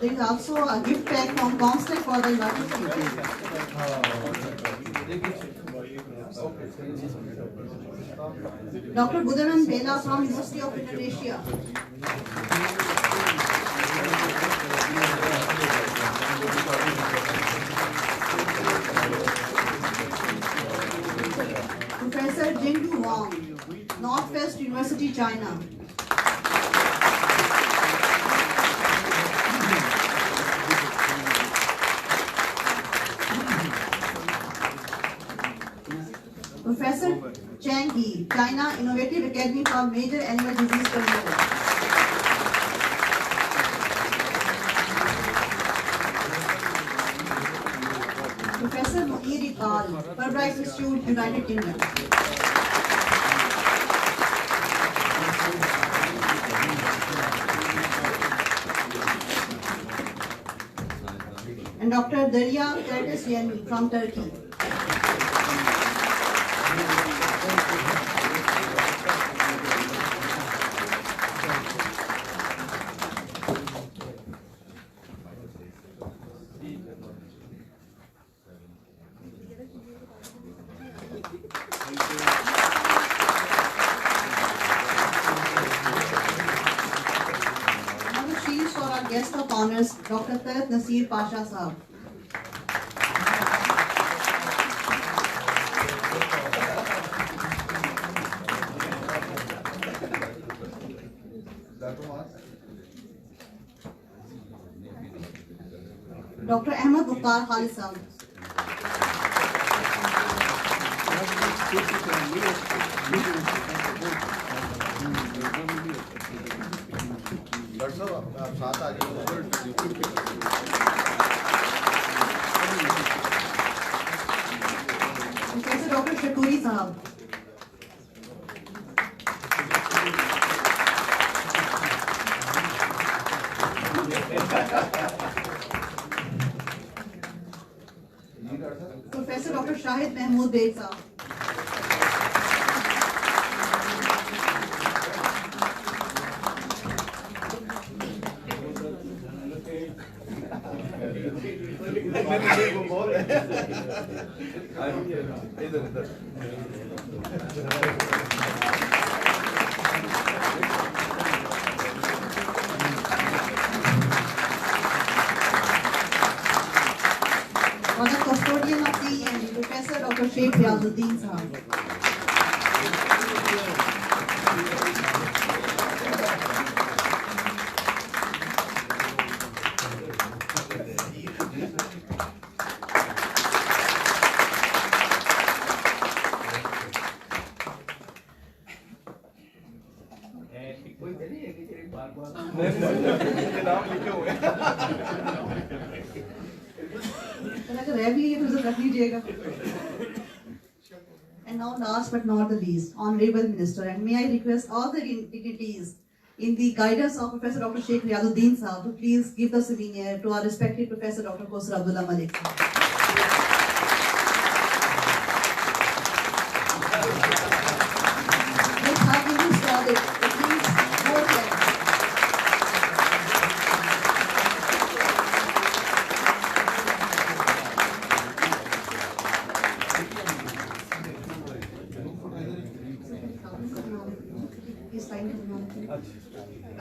There is also a gift pack from Comstech for the invited speakers. Dr. Budanan Bela from University of Indonesia. Professor Jingdu Wang, Northwest University, China. Professor Chang He, China Innovative Academy for Major Animal Disease Control. Professor Muir Iqbal, Fulbright Institute, United Kingdom. And Dr. Derya Kertesiani from Turkey. Guest of honors, Dr. Talat Nasir Pasha Sahab. Dr. Ahmed Mukhtar Khalid Sahab. Professor Dr. Shaturi Sahab. Professor Dr. Shahid Mahmood Beg Sahab. For the custodian of CEMB, Professor Dr. Sheikh Riazuddin Sahab. And now last but not the least, Honorable Minister, and may I request all the dignitaries in the guidance of Professor Dr. Sheikh Riazuddin Sahab to please give the souvenir to our respected Professor Dr. Kosar Abdullah Malik. Let's have him install it. Please, more thanks.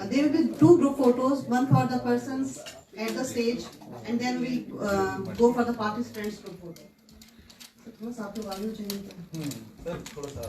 There will be two group photos, one for the persons at the stage, and then we go for the participants group photo. थोड़ा सा आपको आगे चाहिए थोड़ा सा